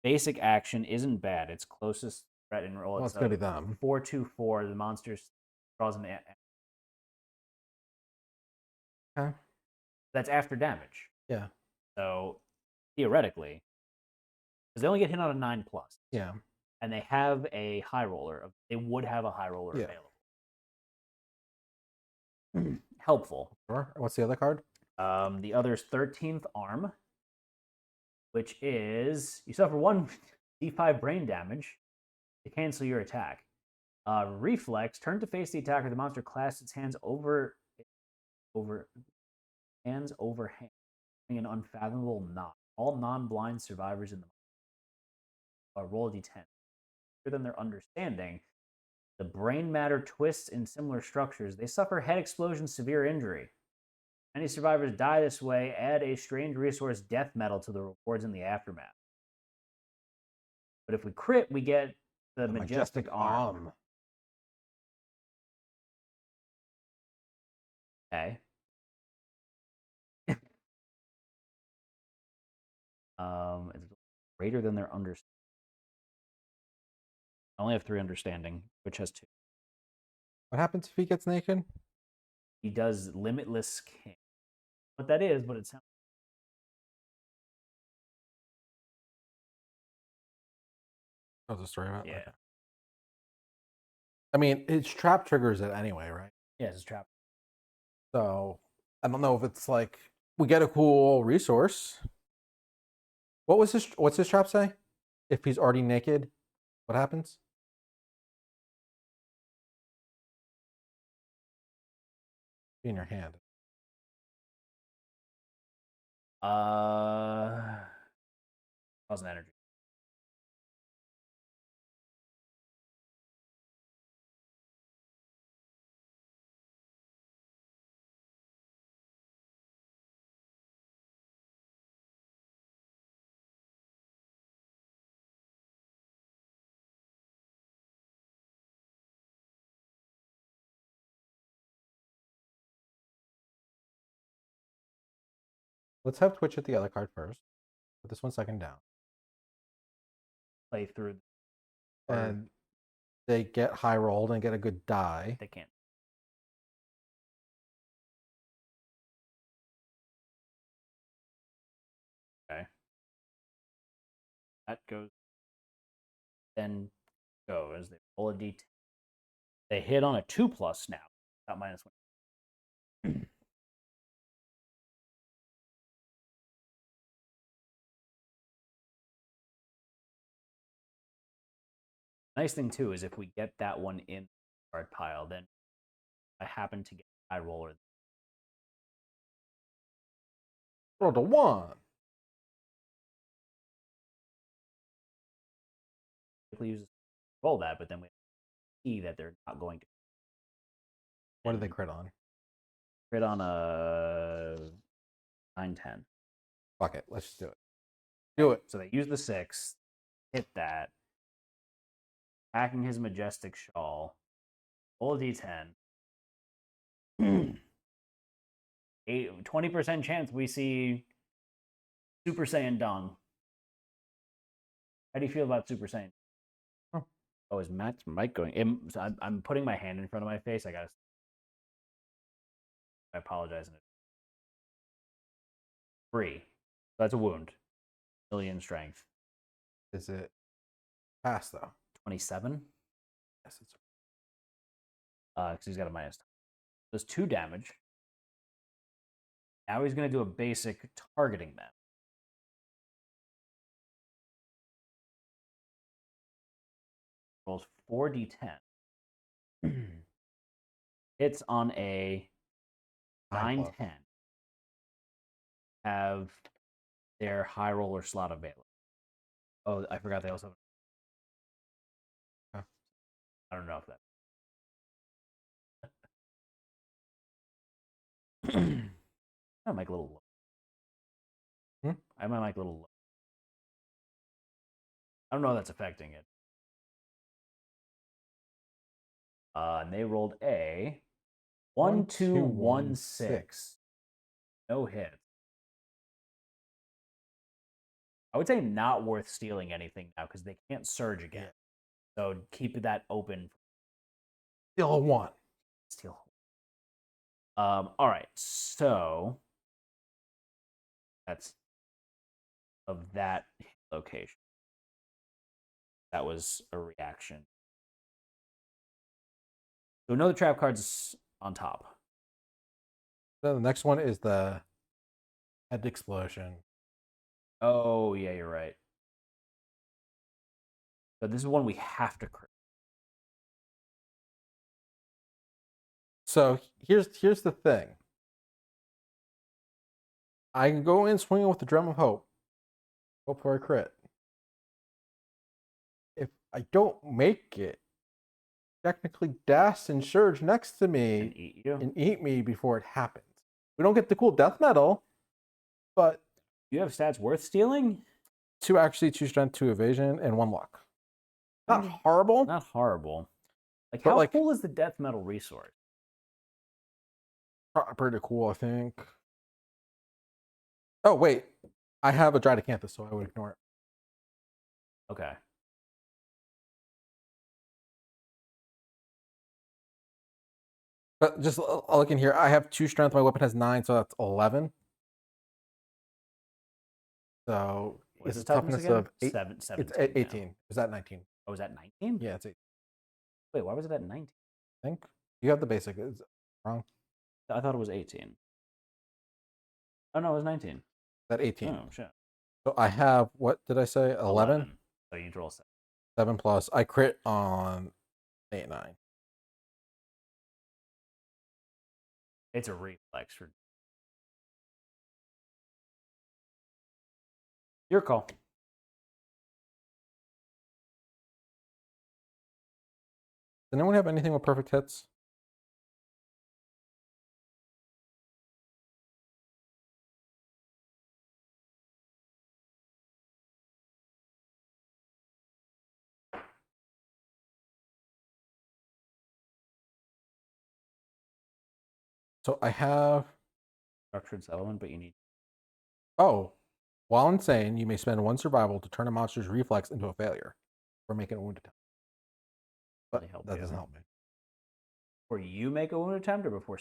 Basic action isn't bad. It's closest threat and roll. Well, it's going to be them. 4/2/4. The monster draws an. Okay. That's after damage. Yeah. So theoretically, because they only get hit on a 9+. Yeah. And they have a high roller. They would have a high roller available. Helpful. Sure. What's the other card? The other's 13th arm, which is you suffer 1 d5 brain damage to cancel your attack. Reflex, turn to face the attacker. The monster clasps its hands over hand, an unfathomable knot. All non-blind survivors in the roll a d10. Greater than their understanding, the brain matter twists in similar structures. They suffer head explosion, severe injury. Many survivors die this way. Add a strange resource death metal to the rewards in the aftermath. But if we crit, we get the majestic arm. Okay. It's greater than their understanding. I only have 3 understanding, which has 2. What happens if he gets naked? He does limitless king. What that is, but it sounds. Oh, the story about Yeah. Okay. I mean, it's trap triggers it anyway, right? Yeah, it's a trap. So I don't know if it's like we get a cool resource. What's his trap say? If he's already naked, what happens? Be in your hand. 1,000 energy. Let's have Twitch hit the other card first. Put this 1 second down. Play through. And they get high rolled and get a good die. They can't. Okay. That goes. Then goes. They roll a d10. They hit on a 2+ now. Not -1. Nice thing too is if we get that one in the card pile, then I happen to get a high roller. Rolled a 1. Typically use roll that, but then we see that they're not going to. What did they crit on? Crit on a 9/10. Fuck it. Let's just do it. Do it. So they use the 6, hit that, hacking his majestic shawl. Roll a d10. 20% chance we see Super Saiyan Dong. How do you feel about Super Saiyan? Oh, is Matt's mic going? I'm putting my hand in front of my face. I apologize. 3. That's a wound. Million strength. Is it pass though? 27. Yes, it's Because he's got a -. Does 2 damage. Now he's going to do a basic targeting map. Rolls 4d10. Hits on a 9/10. Have their high roller slot available. Oh, I forgot they also have. I don't know if that. I might a little low. I might make a little low. I don't know if that's affecting it. And they rolled a 1, 2, 1, 6. No hit. I would say not worth stealing anything now because they can't surge again. So keep that open. Still a 1. Steel. All right. So that's of that location. That was a reaction. So no, the trap card's on top. Then the next one is the head explosion. Oh yeah, you're right. But this is one we have to crit. So here's the thing. I can go in swinging with the drum of hope for a crit. If I don't make it, technically Das and Surge next to me And eat you. and eat me before it happens. We don't get the cool death metal, but You have stats worth stealing? 2 strength, 2 evasion, and 1 luck. Not horrible. Not horrible. Like, But, how like- cool is the death metal resource? Pretty cool, I think. Oh, wait. I have a Dridecanthus, so I would ignore it. Okay. But just I'll look in here. I have 2 strength. My weapon has 9, so that's 11. So What's it's the a toughness again? of 8. 17 It's now. 18. Is that 19? Oh, was that 19? Yeah, it's 8. Wait, why was it at 19? I think you have the basic. It's wrong. I thought it was 18. Oh, no, it was 19. That 18. Oh, shit. So I have, what did I say? 11? So you roll 7. 7 plus. I crit on 8, 9. It's a reflex for your call. Does anyone have anything with perfect hits? So I have. Structured settlement, but you need. Oh, while insane, you may spend 1 survival to turn a monster's reflex into a failure, or make it a wound attempt. But Really help that you. doesn't help me. Before you make a wound attempt, or before.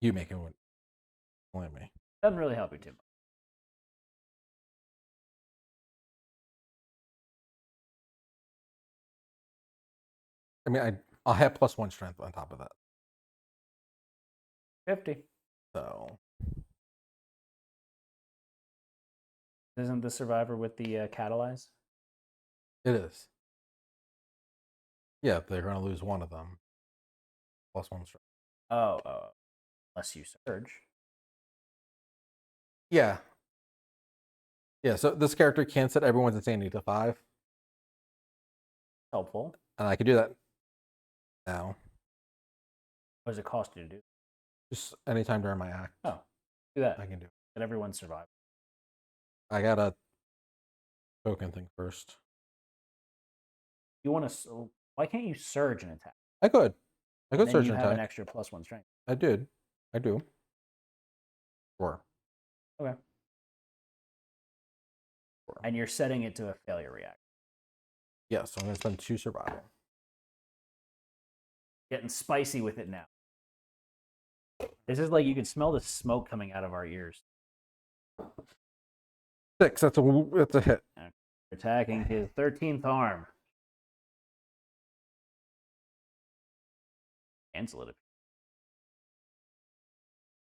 You make it a wound. Only me. Doesn't really help you too much. I mean, I'll have +1 strength on top of that. 50. So Isn't the survivor with the catalyze? it is. Yeah, they're going to lose one of them. +1 strength. Oh, unless you surge. Yeah. Yeah, so this character can set everyone's insanity to 5. Helpful. And I could do that now. What does it cost you to do? Just anytime during my act. Oh, do that. I can do it. Let everyone survive. I got a token thing first. You want to? Why can't you surge an attack? I could. I could Then surge you an have attack. an extra +1 strength. I did. I do. Sure. Okay. And you're setting it to a failure react. Yeah, so I'm going to spend 2 survival. Getting spicy with it now. This is like you can smell the smoke coming out of our ears. 6. That's a hit. Attacking his 13th arm. Cancel it.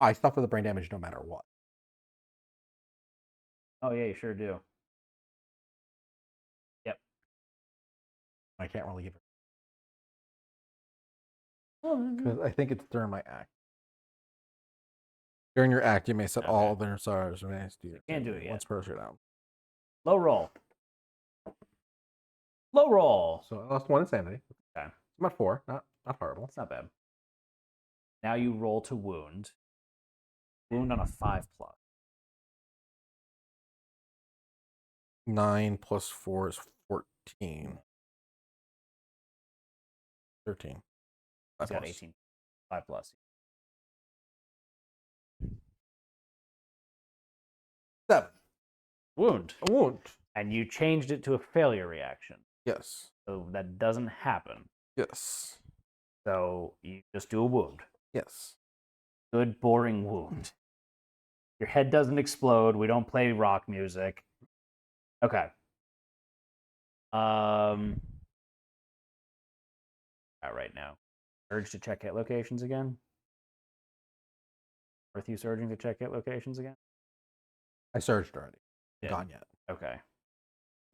I suffer the brain damage no matter what. Oh yeah, you sure do. Yep. I can't really give it. Oh, Because I think it's during my act. During your act, you may set all Okay. other stars. Can't do it yet. Once per down. low roll. Low roll. So I lost 1 insanity. Okay. I'm at 4. Not horrible. That's not bad. Now you roll to wound. Wound on a 5+. 9 plus 4 is 14. 13. He's 5 got plus. 18. 5+. 7. Wound. A wound. And you changed it to a failure reaction. Yes. So that doesn't happen. Yes. So you just do a wound. Yes. Good, boring wound. Your head doesn't explode. We don't play rock music. Okay. All right now. Urge to check hit locations again. Worth you surging to check hit locations again? I surged already. Yeah. Gone yet. Okay.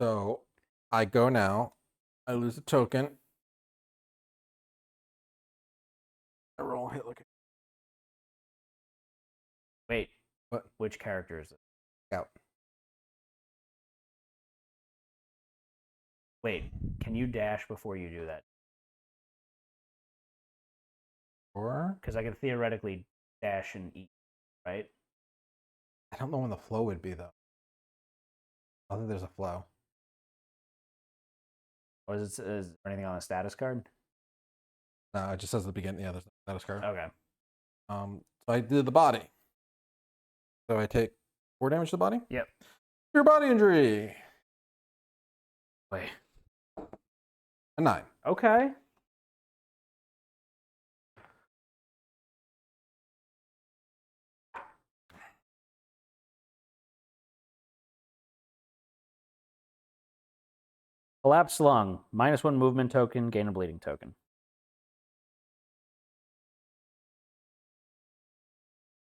So I go now. I lose a token. I roll hit location. Wait. What? Which character is it? Scout. Wait. Can you dash before you do that? Or Because I could theoretically dash and eat, right? I don't know when the flow would be though. I think there's a flow. Or is there anything on the status card? No, it just says at the beginning. Yeah, there's a status card. Okay. So I did the body. So I take 4 damage to the body. Yep. Your body injury. Wait. A 9. Okay. Collapse lung. -1 movement token. Gain a bleeding token.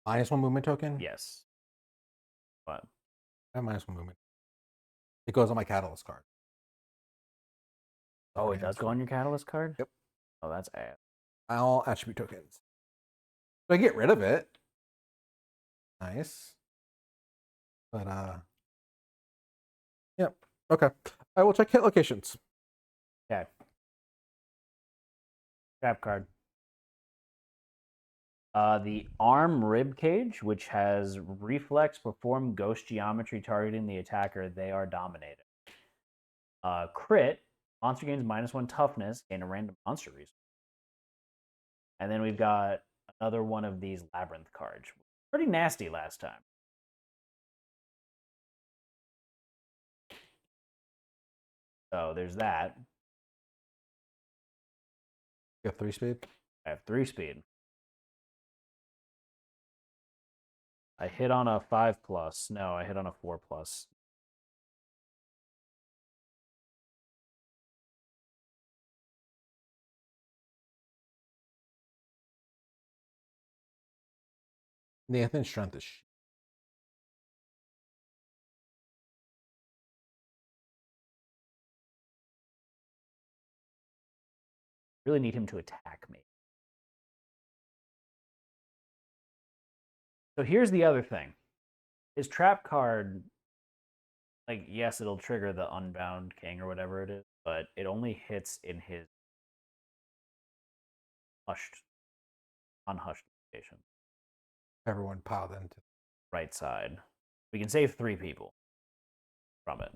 -1 movement token. Yes. What? I have -1 movement. It goes on my catalyst card. Oh, it does go on your catalyst card? Yep. Oh, that's ass. All attribute tokens. So I get rid of it. Nice. But yep. Okay. I will check hit locations. Okay. Trap card. The arm rib cage, which has reflex, perform ghost geometry targeting the attacker. They are dominated. Crit. Monster gains -1 toughness, gain a random monster resource. And then we've got another one of these labyrinth cards. Pretty nasty last time. So there's that. You have 3 speed. I have 3 speed. I hit on a 5+. No, I hit on a 4+. Nathan's strength is Really need him to attack me. So here's the other thing. His trap card, like, yes, it'll trigger the Unbound King or whatever it is, but it only hits in his unhushed location. everyone piled into. Right side. We can save 3 people from it.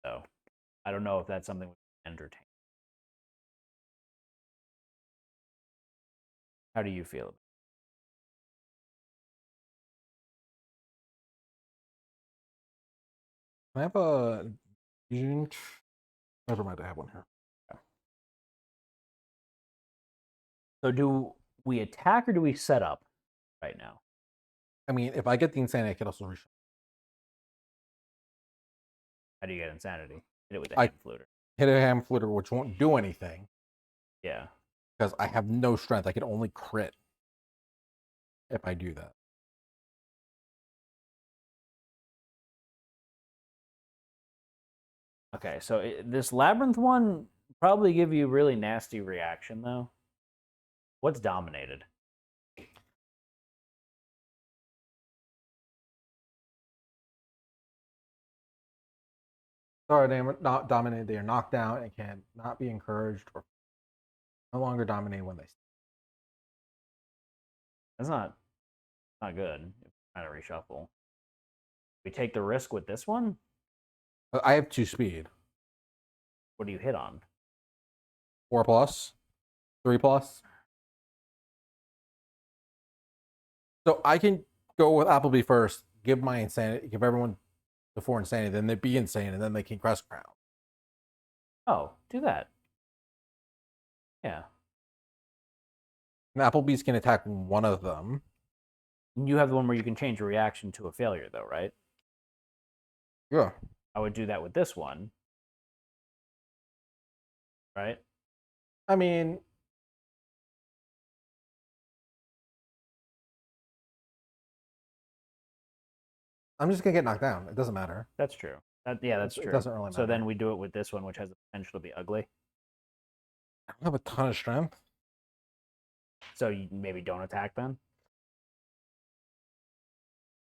So I don't know if that's something we can entertain. How do you feel about it? I have a. Never mind, I have one here. So do we attack or do we set up right now? I mean, if I get the insanity, I could also reshuffle. How do you get insanity? Hit it with a I- hand fluter. Hit a ham fluter, which won't do anything Yeah. because I have no strength. I can only crit if I do that. Okay, so this labyrinth one probably give you really nasty reaction though. What's dominated? Sorry, they are not dominated. They are knocked down and can not be encouraged or no longer dominate when they. That's not good. Trying to reshuffle. We take the risk with this one. I have 2 speed. What do you hit on? 4+, 3+. So I can go with Appleby first. Give my insanity. Give everyone before insanity, then they'd be insane, and then they can crest crown. Oh, do that. Yeah. And Applebee's can attack one of them. You have the one where you can change a reaction to a failure, though, right? Yeah. I would do that with this one. Right? I mean, I'm just gonna get knocked down. It doesn't matter. That's true. That's It true. doesn't really So matter. then we do it with this one, which has the potential to be ugly. I don't have a ton of strength. So you maybe don't attack then.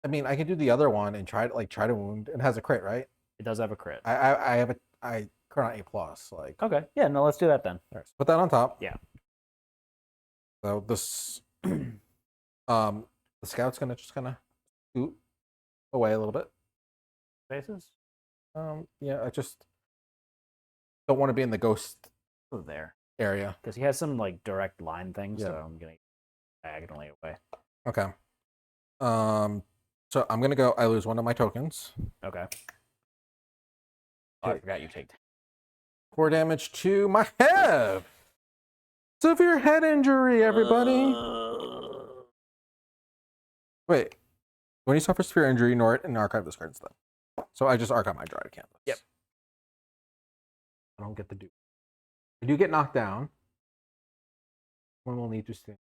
I mean, I can do the other one and try to wound, and it has a crit, right? It does have a crit. I have I crit on A+. Like, Okay. Yeah, no, let's do that then. all right, so put that on top. Yeah. So this, the scout's gonna just kind of scoot away a little bit. Faces? Yeah, I just don't want to be in the ghost Oh, there. area. Because he has some like direct line things, Yeah. so I'm gonna diagonally away. Okay. So I'm gonna go. I lose one of my tokens. Okay. Oh, I Okay. forgot you take. 4 damage to my head. Severe head injury, everybody. Wait. When you suffer severe injury, ignore it and archive this card instead. So I just archive my Dryad Canvas. Yep. I don't get to do. I do get knocked down. One will need to stand.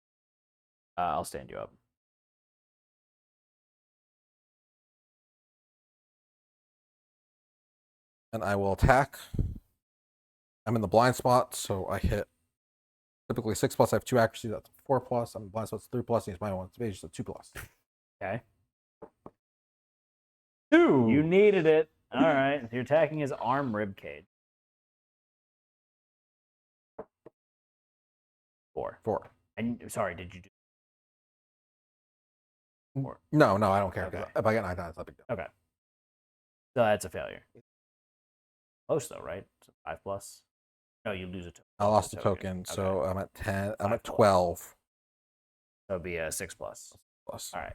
I'll stand you up. And I will attack. I'm in the blind spot, so I hit typically 6+. I have 2 accuracy, that's 4+. I'm in blind spot, 3+. He's my 1 evasion, so 2+. Okay. 2. You needed it. All right. You're attacking his arm rib cage. 4. 4. And sorry, did you do? No, I don't care. Okay. If I get knocked down, it's not a big deal. Okay. So that's a failure. Close though, right? So 5+. No, you lose a token. I lost a token, Okay. so I'm at 10. I'm 5+. at 12. So it'd be a 6+. Plus. All right.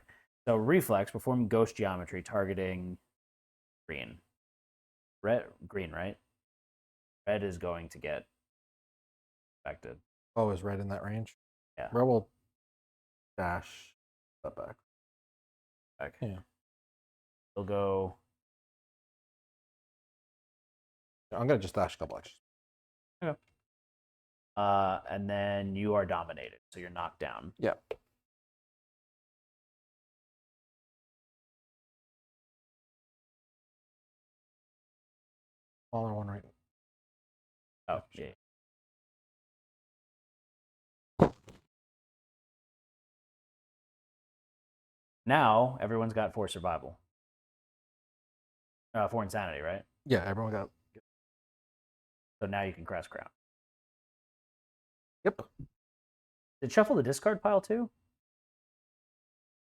So reflex, perform ghost geometry targeting green. Green, right? Red is going to get affected. Oh, is red in that range? Yeah. Red will dash that back. Yeah. He'll go. I'm gonna just dash a couple extras. Okay. And then you are dominated, so you're knocked down. Yeah. Smaller one right. Oh, yeah. Now everyone's got 4 survival. 4 insanity, right? Yeah, everyone got. So now you can crest crown. Yep. Did shuffle the discard pile too?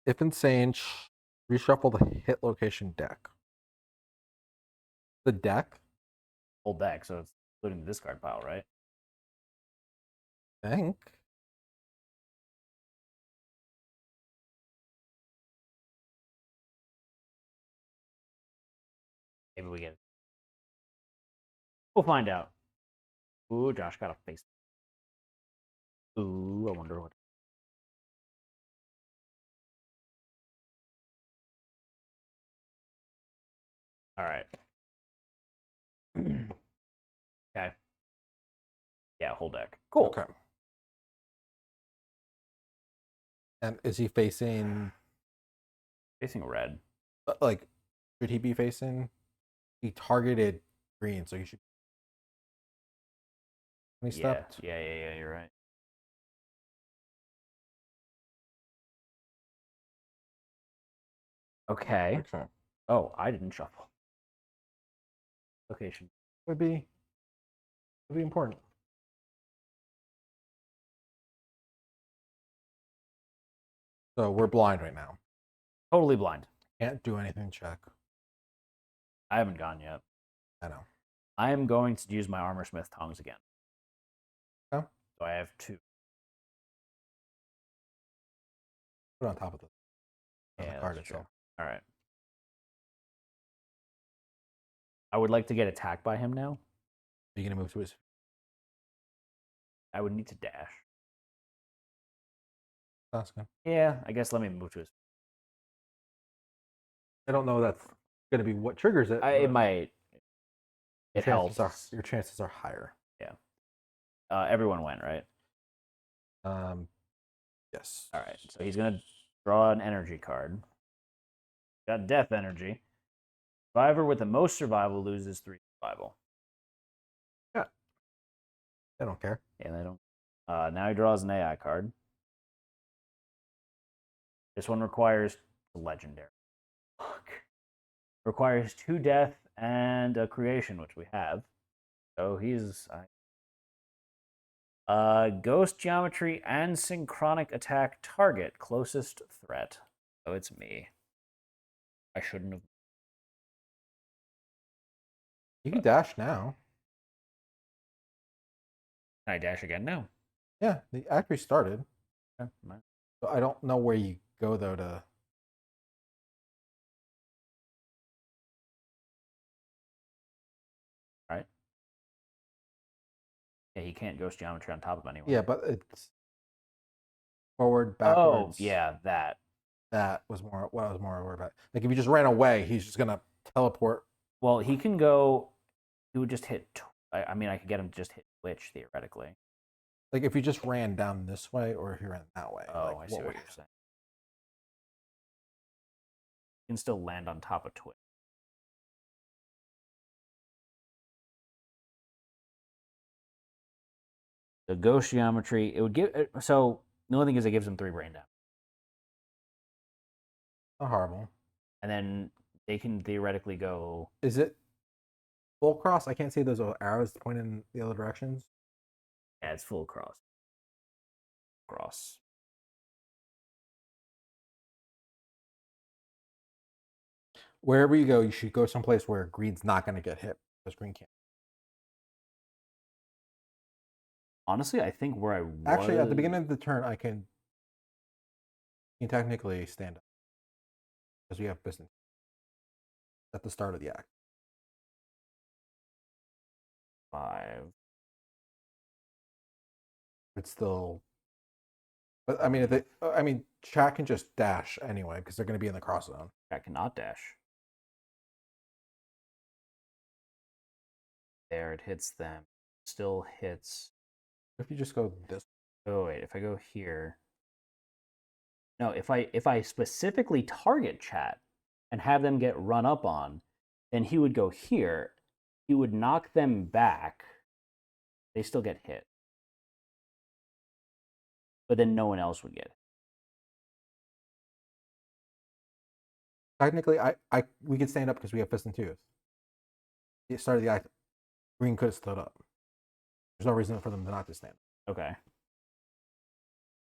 If insane, reshuffle the hit location deck. The deck? Whole deck, so it's including the discard pile, right? I think. Maybe we get it. We'll find out. Ooh, Josh got a face. Ooh, I wonder what. All right. Okay. Yeah, whole deck. Cool. Okay. And is he facing, Facing red. like, should he be facing? He targeted green, so he should. When he Yeah, stepped. yeah, you're right. Okay. Okay. Oh, I didn't shuffle. Location. Would be important. So we're blind right now. Totally blind. Can't do anything. Check. I haven't gone yet. I know. I am going to use my armor smith tongs again. Okay. So I have 2. Put it on top of the Yeah, card that's true. itself. All right. I would like to get attacked by him now. Are you gonna move to his? I would need to dash. That's good. Yeah, I guess let me move to his. I don't know that's gonna be what triggers it. It but might. your It chances helps. your chances are higher. Everyone went, right? Yes. All right. So he's going to draw an energy card. Got death energy. Survivor with the most survival loses 3 survival. I don't care. Yeah, they don't. Now he draws an AI card. This one requires a legendary. Fuck. Requires 2 death and a creation, which we have. So he's ghost geometry and synchronic attack target closest threat. So it's me. I shouldn't have. You can dash now. Can I dash again? No. Yeah, the act restarted. Okay. So I don't know where you go though to. Right. Yeah, he can't ghost geometry on top of anyone. Yeah, but it's forward, backwards. Oh, yeah, that. That was more what I was more worried about. Like if you just ran away, he's just gonna teleport. Well, he can go. He would just hit. I mean, I could get him to just hit Twitch theoretically. Like if you just ran down this way or if you ran that way. Oh, like, I see what would you're saying. You can still land on top of Twitch. The ghost geometry, it would give. So the only thing is, it gives him 3 brain damage, Not horrible. and then they can theoretically go. Is it full cross? I can't see those little arrows pointing in the other directions. Yeah, it's full cross. Cross. Wherever you go, you should go someplace where green's not gonna get hit because green can't. Honestly, I think where I was. Actually, at the beginning of the turn, I can technically stand up because we have business at the start of the act. 5. It's still, but I mean, if they, I mean, chat can just dash anyway because they're going to be in the cross zone. I cannot dash. There, it hits them. Still hits. If you just go this, Oh wait, if I go here. No, if I specifically target chat and have them get run up on, then he would go here. He would knock them back. They still get hit. But then no one else would get it. technically, we could stand up because we have fist and tooth. At the start of the act, green could have stood up. There's no reason for them to not just stand. Okay.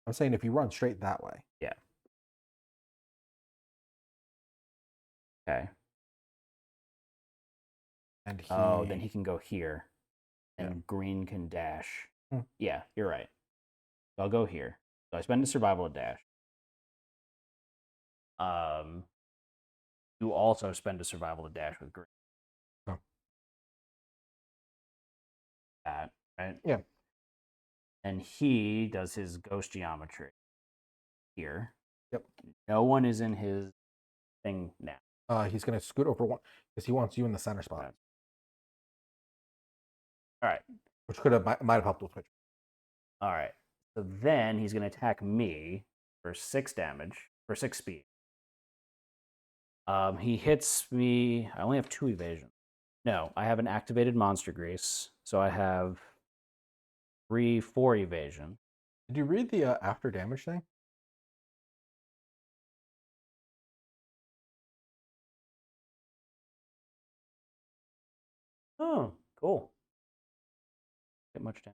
I'm saying if you run straight that way. Yeah. Okay. And Oh, then he can go here. And Yeah. green can dash. Hmm. Yeah, you're right. So I'll go here. So I spend a survival to dash. You also spend a survival to dash with green. Oh. That, right? Yeah. And he does his ghost geometry here. Yep. No one is in his thing now. He's going to scoot over one because he wants you in the center spot. Okay. All right. Which might have helped with Twitch. All right. So then he's going to attack me for 6 damage, for 6 speed. He hits me. I only have 2 evasion. No, I have an activated monster grease. So I have 4 evasion. Did you read the after damage thing? Oh, cool. Get much damage.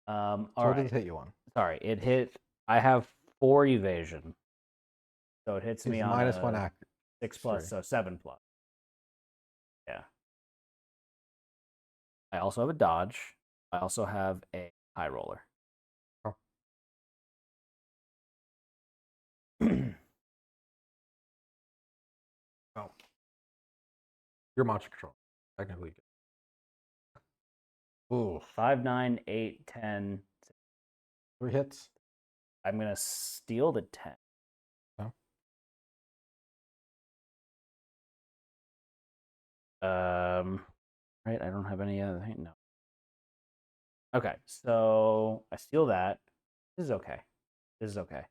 All So what right. does it hit you on? Sorry, it hit. I have 4 evasion, so it hits me It's on minus 1 act. 6 plus, so 7 plus. Yeah. I also have a dodge. I also have a high roller. Oh. Oh. Your monster control. Technically. Ooh. 5, 9, 8, 10. 3 hits. I'm going to steal the 10. Okay. Right, I don't have any other thing. No. Okay, so I steal that. This is okay. This is okay.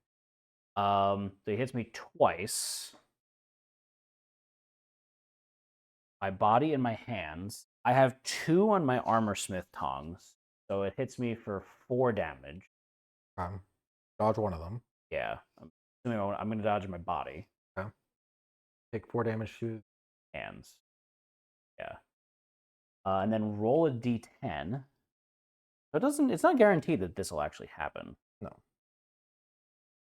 So he hits me twice. My body and my hands. I have 2 on my armor smith tongs, so it hits me for 4 damage. Dodge one of them. Yeah, I'm going to dodge my body. Okay. Take 4 damage to Hands. Yeah. And then roll a d10. So it's not guaranteed that this will actually happen. No.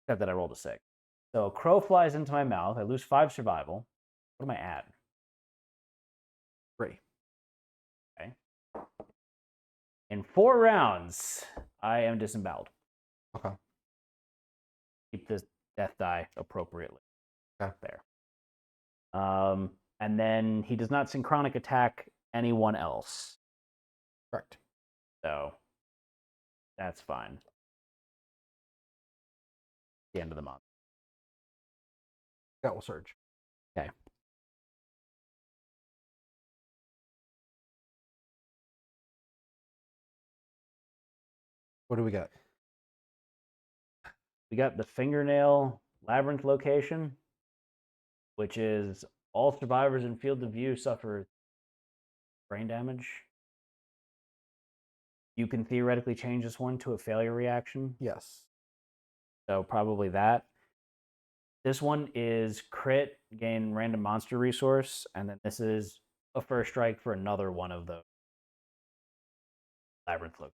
Except that I rolled a 6. So a crow flies into my mouth. I lose 5 survival. What am I at? 3. Okay. In 4 rounds, I am disemboweled. Okay. Keep this death die appropriately. Okay. There. And then he does not synchronic attack anyone else. Correct. So that's fine. The end of the month. That will surge. Okay. What do we got? We got the fingernail labyrinth location, which is all survivors in field of view suffer brain damage. You can theoretically change this one to a failure reaction. Yes. So probably that. This one is crit, gain random monster resource, and then this is a first strike for another one of the labyrinth locations.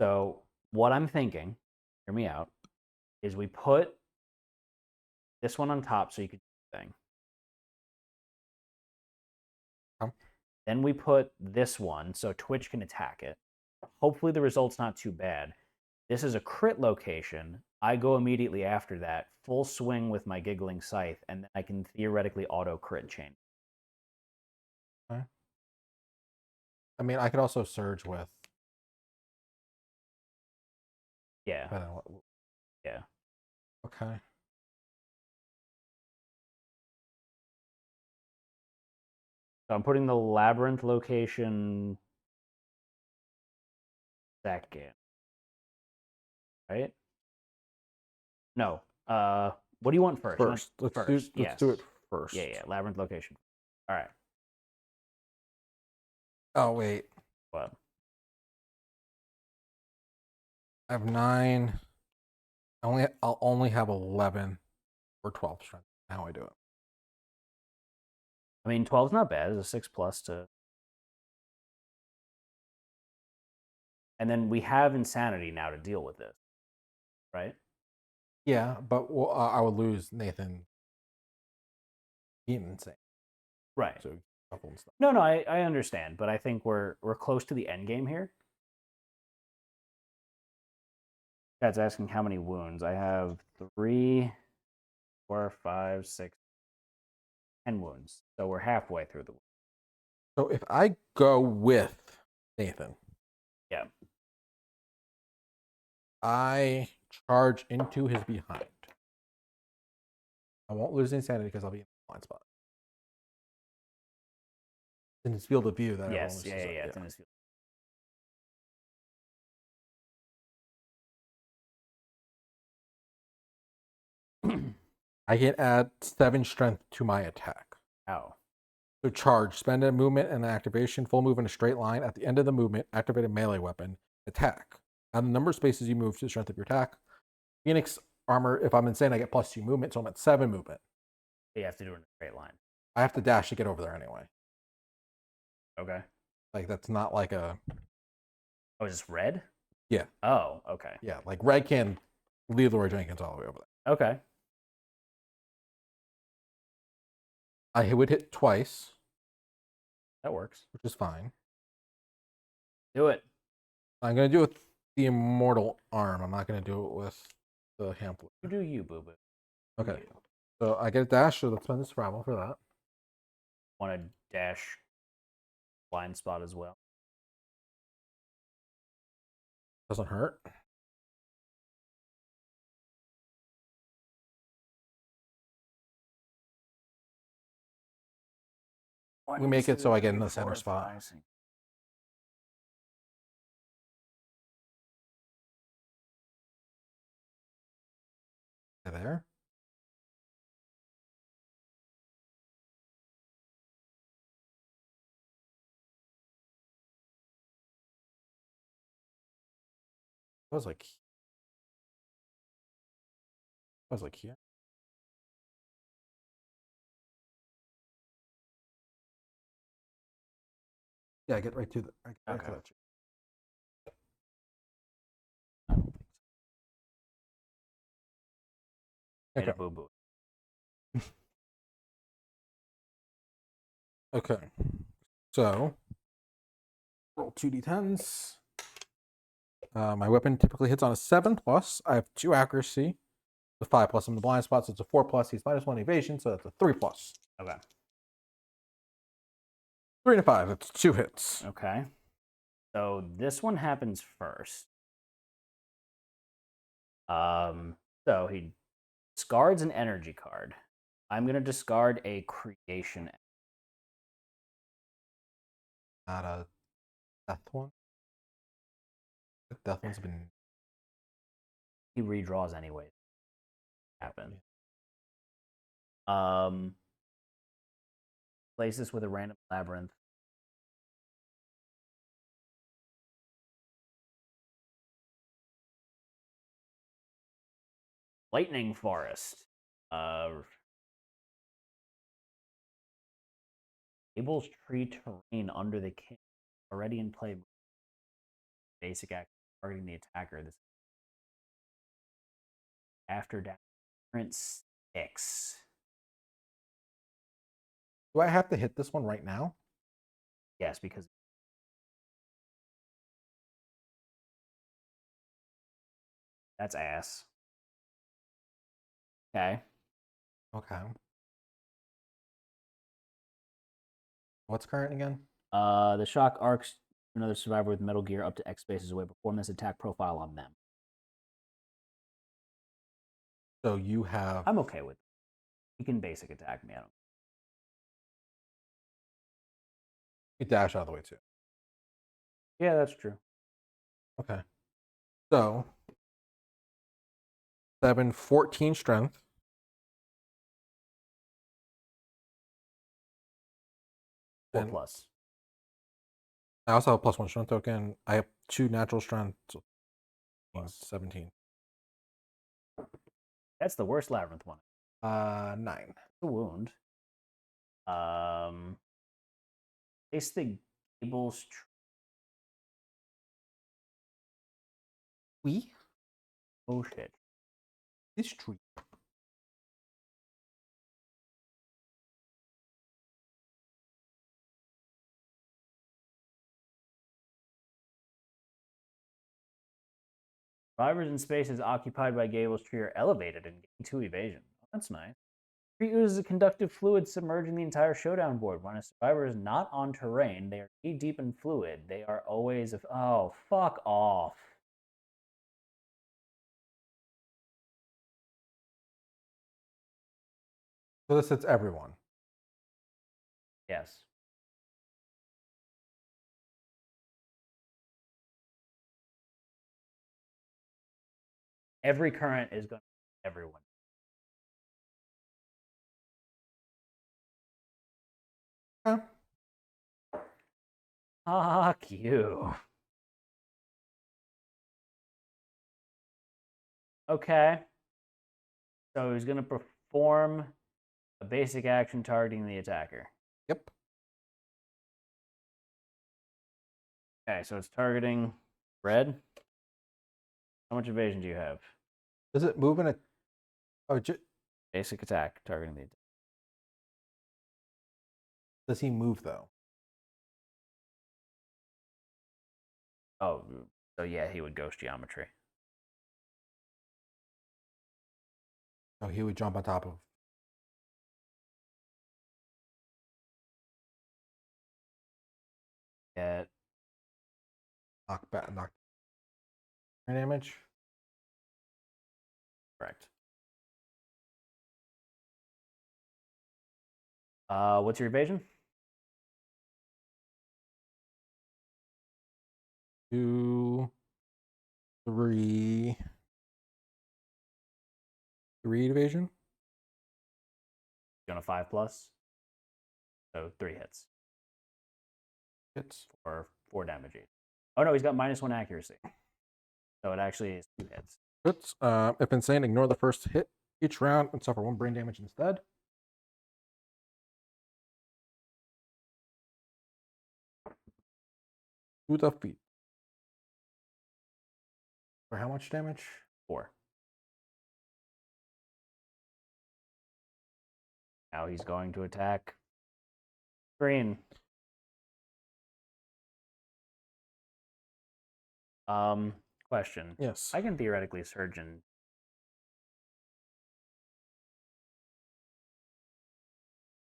So what I'm thinking, hear me out, is we put this one on top so you can do the thing. Then we put this one so Twitch can attack it. Hopefully the result's not too bad. This is a crit location. I go immediately after that, full swing with my giggling scythe, and then I can theoretically auto crit chain. Okay. I mean, I could also surge with. Yeah. What, Yeah. okay. So I'm putting the labyrinth location second. Right? No. What do you want first? First. Let's do it first. Yeah. Labyrinth location. All right. Oh, wait. What? I have 9. I'll only have 11 or 12 strength. How I do it. I mean, 12's not bad. It's a 6+ to. And then we have insanity now to deal with this, right? Yeah, but I would lose Nathan. He's insane. Right. So couple and stuff. No, I understand, but I think we're close to the end game here. That's asking how many wounds. I have 3, 4, 5, 6, 10 wounds. So we're halfway through the wound. So if I go with Nathan, Yeah. I charge into his behind. I won't lose insanity because I'll be in the blind spot. In his field of view, that Yes, yeah, it's in his field. I can add 7 strength to my attack. Oh. So charge, spend a movement and an activation, full move in a straight line. At the end of the movement, activate a melee weapon, attack. Add the number of spaces you move to the strength of your attack. Phoenix armor, if I'm insane, I get +2 movement, so I'm at 7 movement. You have to do it in a straight line. I have to dash to get over there anyway. Okay. Like, that's not like a... Oh, is this red? Yeah. Oh, okay. Yeah, like red can lead Leroy Jenkins all the way over there. Okay. I would hit twice. That works. Which is fine. Do it. I'm going to do it with the Immortal Arm. I'm not going to do it with the Hamlet. You do you, boo-boo. Okay. So I get a dash, so let's spend the survival for that. Want to dash blind spot as well. Doesn't hurt. We make it so I get in the center spot. There. I was like here. Yeah, I get right to the. I get right to that. Made a Okay. boo boo. Okay. So roll 2d10s. My weapon typically hits on a 7+. I have 2 accuracy. The 5+. I'm in the blind spot, so it's a 4+. He's -1 evasion, so that's a 3+. Okay. 3 and a 5. It's 2 hits. Okay. So this one happens first. So he discards an energy card. I'm gonna discard a creation. Not a death one. The death one's been. He redraws anyway. Happen. Place this with a random labyrinth. Lightning Forest. Abel's tree terrain under the king. Already in play. Basic action targeting the attacker. This after down. Current 6. Do I have to hit this one right now? Yes, because that's ass. Okay. Okay. What's current again? The shock arcs another survivor with Metal Gear up to X spaces away. Perform this attack profile on them. So you have. I'm okay with it. He can basic attack me. I don't. You dash out of the way too. Yeah, that's true. Okay. So 7, 14 strength. Four And plus. I also have a +1 strength token. I have 2 natural strength. So Plus. 17. That's the worst labyrinth one. 9. The wound. It's the Gable's We? oh shit. This tree. Survivors in spaces occupied by Gable's tree are elevated and gain 2 evasion. Oh, that's nice. Tree oozes a conductive fluid submerging the entire showdown board. When a survivor is not on terrain, they are knee deep in fluid. They are always oh, fuck off. So this hits everyone. Yes. Every current is going to hit everyone. Okay. Fuck you. Okay. So he's going to perform a basic action targeting the attacker. Yep. Okay, so it's targeting red. How much evasion do you have? Does it move in a. Oh, Basic attack targeting the attacker. does he move though? Oh, so yeah, he would ghost geometry. So he would jump on top of. Get Knock damage. correct. What's your evasion? 2, 3. 3 evasion. You on a 5+? So 3 hits. Hits. Or 4 damage each. Oh no, he's got -1 accuracy. So it actually is 2 hits. Hits. If insane, ignore the first hit each round and suffer 1 brain damage instead. To the feet. For how much damage? 4. Now he's going to attack green. Question. Yes. I can theoretically surge in.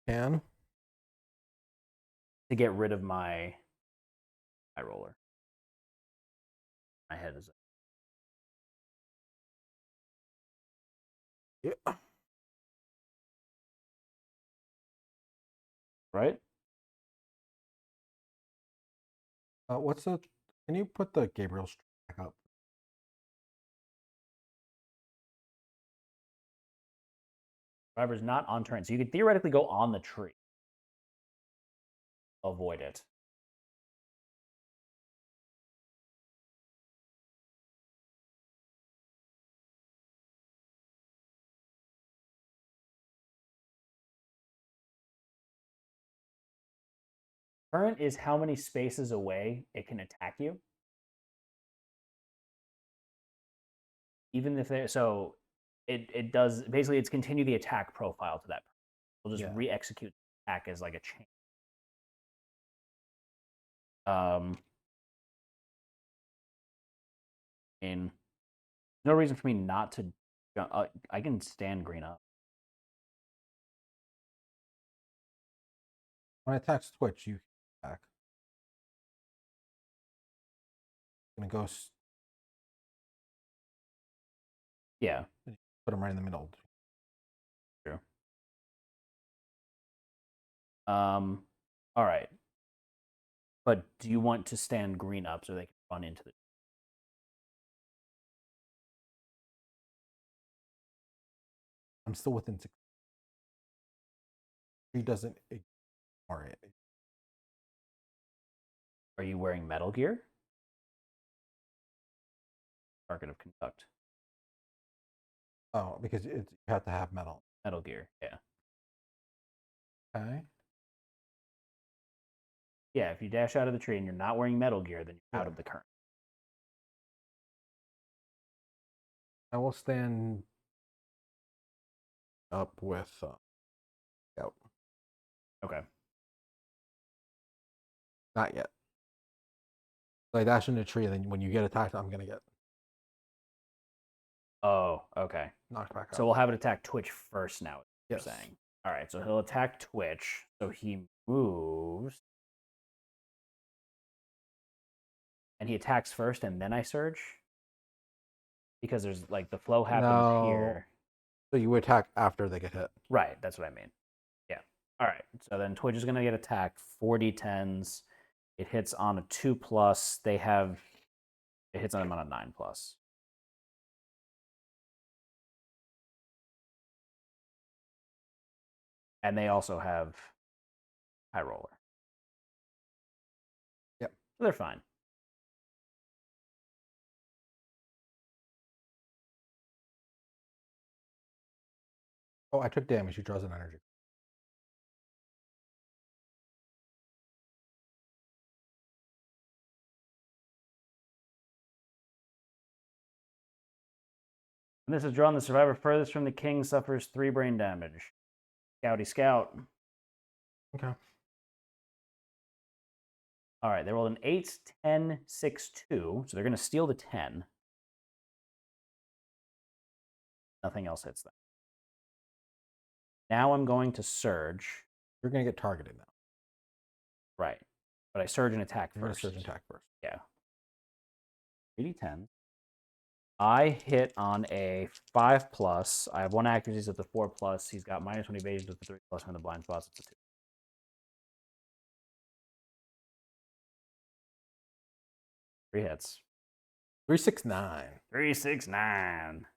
Can. To get rid of my high roller. My head is. Yeah. Right? What's the? Can you put the Gabriel back up? Survivor's not on turn, so you could theoretically go on the tree. Avoid it. Current is how many spaces away it can attack you. Even if they so it does basically it's continue the attack profile to that. We'll just re-execute the attack as like a chain. And no reason for me not to. I can stand green up. When it attacks Twitch, you attack. Gonna go. Yeah. Put him right in the middle. True. All right. But do you want to stand green up so they can run into the? I'm still within 6. He doesn't ignore it. Are you wearing metal gear? Target of conduct. Oh, because you have to have metal. Metal gear, yeah. Okay. Yeah, if you dash out of the tree and you're not wearing metal gear, then you're out of the current. I will stand up with Scout. Okay. Not yet. So I dash into the tree, and then when you get attacked, I'm gonna get Oh, okay. knocked back up. So we'll have it attack Twitch first now, you're Yes. saying. All right, so he'll attack Twitch. So he moves. And he attacks first and then I surge? Because there's like the flow happens here. So you attack after they get hit. Right, that's what I mean. Yeah. All right. So then Twitch is going to get attacked 4d10s. It hits on a 2+. It hits on him on a 9+. And they also have high roller. Yep. So they're fine. Oh, I took damage. He draws an energy. And this is drawn. The survivor furthest from the king suffers 3 brain damage. Scouty scout. Okay. All right, they rolled an 8, 10, 6, 2. So they're going to steal the 10. Nothing else hits them. Now I'm going to surge. You're gonna get targeted now. Right. But I surge and attack You're gonna first. surge and attack first. Yeah. 3d10. I hit on a 5+. I have 1 accuracy at the 4+. He's got -1 evasion with the 3+. And the blind spots at the 2. 3 hits. 369. 369.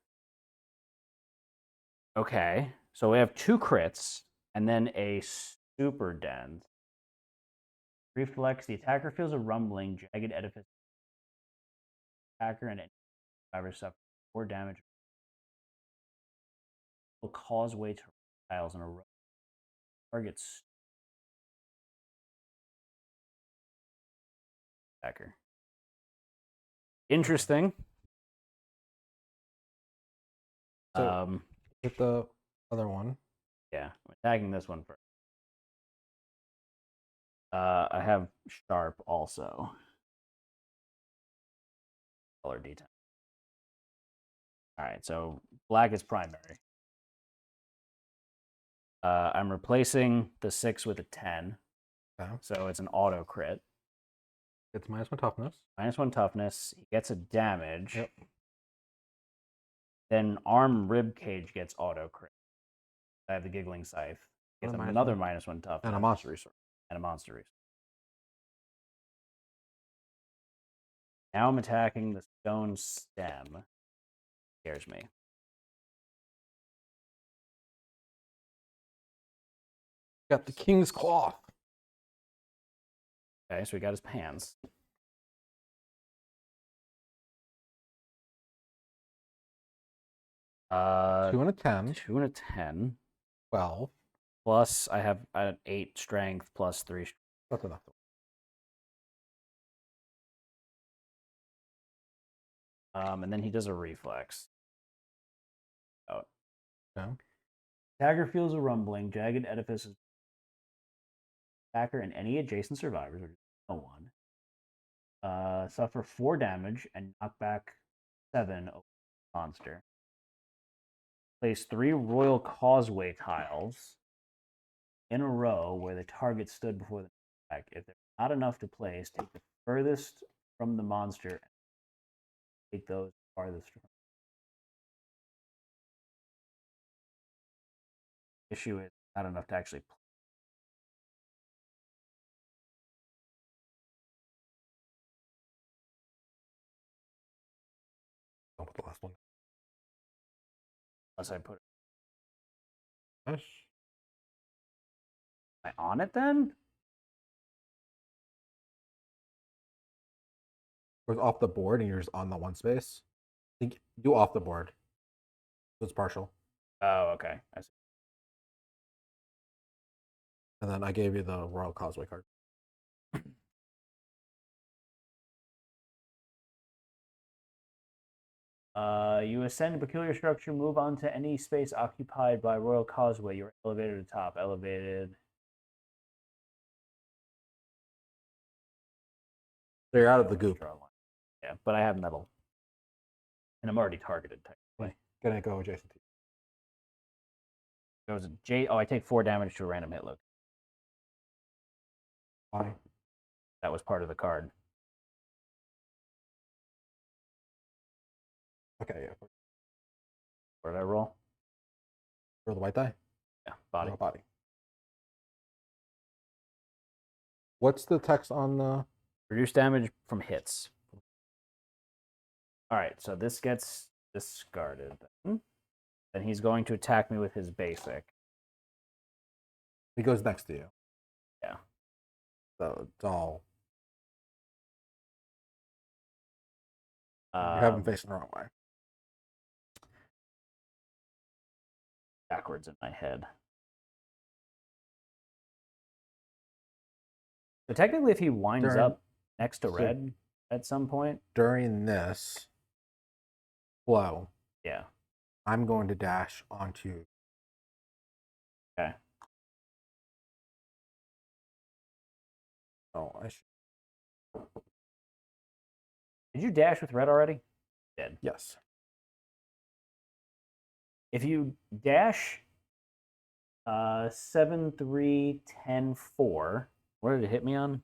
Okay. So we have 2 crits and then a super dent. Reflex. The attacker feels a rumbling, jagged edifice. Attacker and any survivor suffer 4 damage. Will cause way to tiles in a row. Targets attacker. Interesting. So, hit the other one. Yeah, I'm attacking this one first. I have sharp also. Color D10. All right, so black is primary. I'm replacing the 6 with a 10. Okay. So it's an auto crit. It's -1 toughness. -1 toughness. He gets a damage. Yep. Then arm rib cage gets auto crit. I have the giggling scythe. Gets another -1 toughness. And a monster resource. And a monster resource. Now I'm attacking the stone stem. Scares me. Got the king's cloth. Okay, so we got his pants. Uh, 2 and a 10. 2 and a 10. 12. Plus, I have an 8 strength plus 3. That's enough. And then he does a reflex. Oh. Okay. Attacker feels a rumbling, jagged edifice. Attacker and any adjacent survivors, or no one, suffer 4 damage and knock back 7 over the monster. Place 3 Royal Causeway tiles in a row where the target stood before the attack. If there's not enough to place, take the furthest from the monster and take those farthest from. Issue is not enough to actually play. I'll put the last one. Unless I put it. Nice. Am I on it then? It was off the board and you're just on the one space. I think you off the board. So it's partial. Oh, okay. I see. And then I gave you the Royal Causeway card. You ascend a peculiar structure, move on to any space occupied by Royal Causeway. You're elevated to the top. Elevated. So you're out of the goop. Yeah, but I have metal. And I'm already targeted, technically. Gonna go adjacent to you. Goes J. Oh, I take 4 damage to a random hit look. Why? That was part of the card. Okay, yeah. Where did I roll? For the white die? Yeah, body. Body. What's the text on the... Reduce damage from hits. All right, so this gets discarded. Then he's going to attack me with his basic. He goes next to you. Yeah. So it's all... you have him facing the wrong way. Backwards in my head. So technically, if he winds up next to red at some point. During this flow, Yeah. I'm going to dash onto... Okay. Oh, I should... Did you dash with red already? Did. Yes. If you dash 7, 3, 10, 4. What did it hit me on?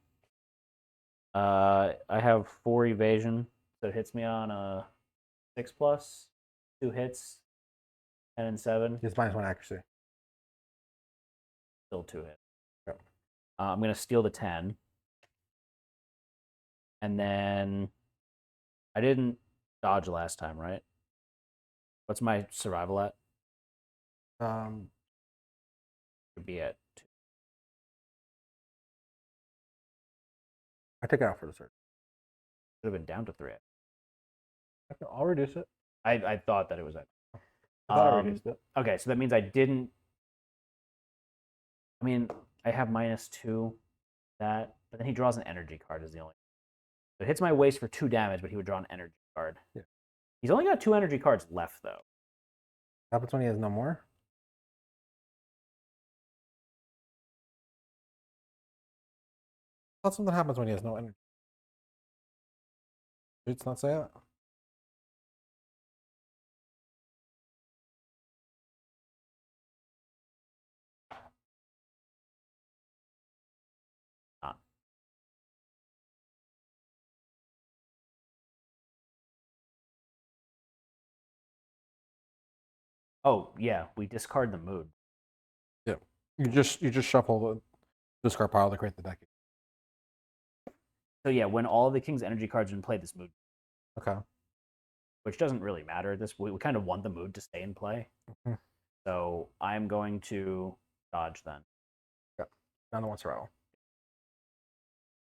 I have 4 evasion, so it hits me on a 6 plus, 2 hits, 10 and 7. It's -1 accuracy. Still 2 hits. Yep. I'm gonna steal the 10, and then I didn't dodge last time, right? What's my survival at? Should be at 2. I take it out for the search. Should have been down to 3. I'll reduce it. I thought that it was at. I thought I reduced it. Okay, so that means I didn't. I mean, I have -2 that, but then he draws an energy card is the only. So it hits my waist for 2 damage, but he would draw an energy card. Yeah. He's only got 2 energy cards left, though. Happens when he has no more. I thought something happens when he has no energy. Did it not say that? Not. Oh yeah, we discard the mood. Yeah. You just shuffle the discard pile to create the deck. So yeah, when all the king's energy cards are in play, this mood, Okay. which doesn't really matter. We kind of want the mood to stay in play. Mhm. So I'm going to dodge then. Yep. None one survival.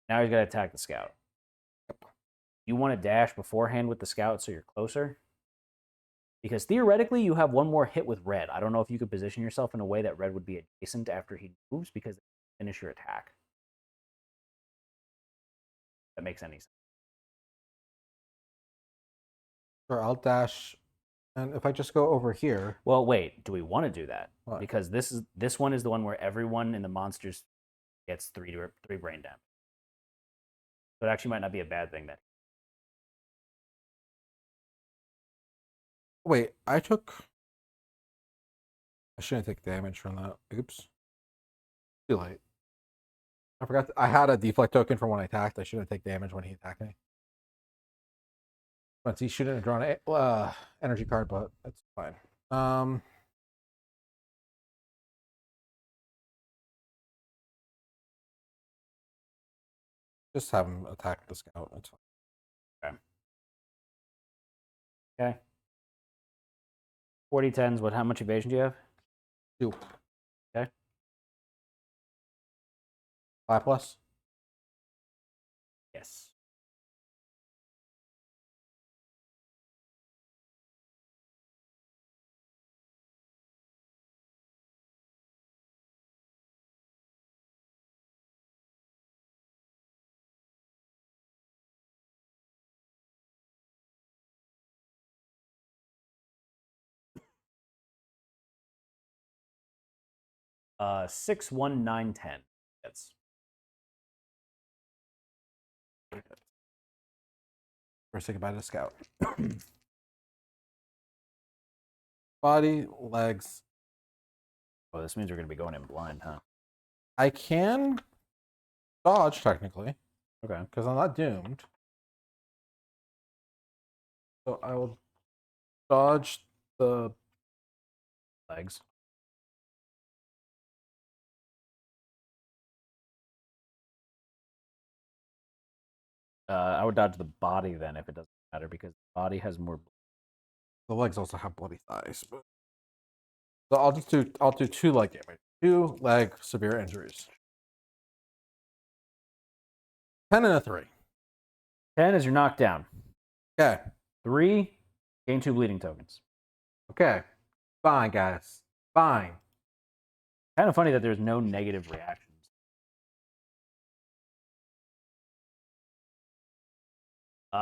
Now he's got to attack the scout. Yep. You want to dash beforehand with the scout so you're closer? Because theoretically, you have one more hit with red. I don't know if you could position yourself in a way that red would be adjacent after he moves because they finish your attack. That makes any sense. Sure, I'll dash. And if I just go over here. Well, wait. Do we want to do that? What? Because this one is the one where everyone in the monsters gets 3 brain damage. So it actually might not be a bad thing that. Wait, I shouldn't take damage from that. Oops. Too late. I forgot. I had a deflect token from when I attacked. I shouldn't take damage when he attacked me. But he shouldn't have drawn an energy card, but that's fine. Just have him attack the scout. That's fine. Okay. 40 10s. How much evasion do you have? 2. Okay. 5+. Yes. Uh, 6, 1, 9, 10. That's First, say goodbye to the scout. Body, legs. oh, this means we're gonna be going in blind, huh? I can dodge technically Okay. because I'm not doomed. So I will dodge the Legs. I would dodge the body then if it doesn't matter because the body has more. the legs also have bloody thighs. But... So I'll do 2 leg damage. 2 leg severe injuries. 10 and a 3. 10 is your knockdown. Okay. 3, gain 2 bleeding tokens. Okay. Fine, guys. Fine. Kind of funny that there's no negative reactions.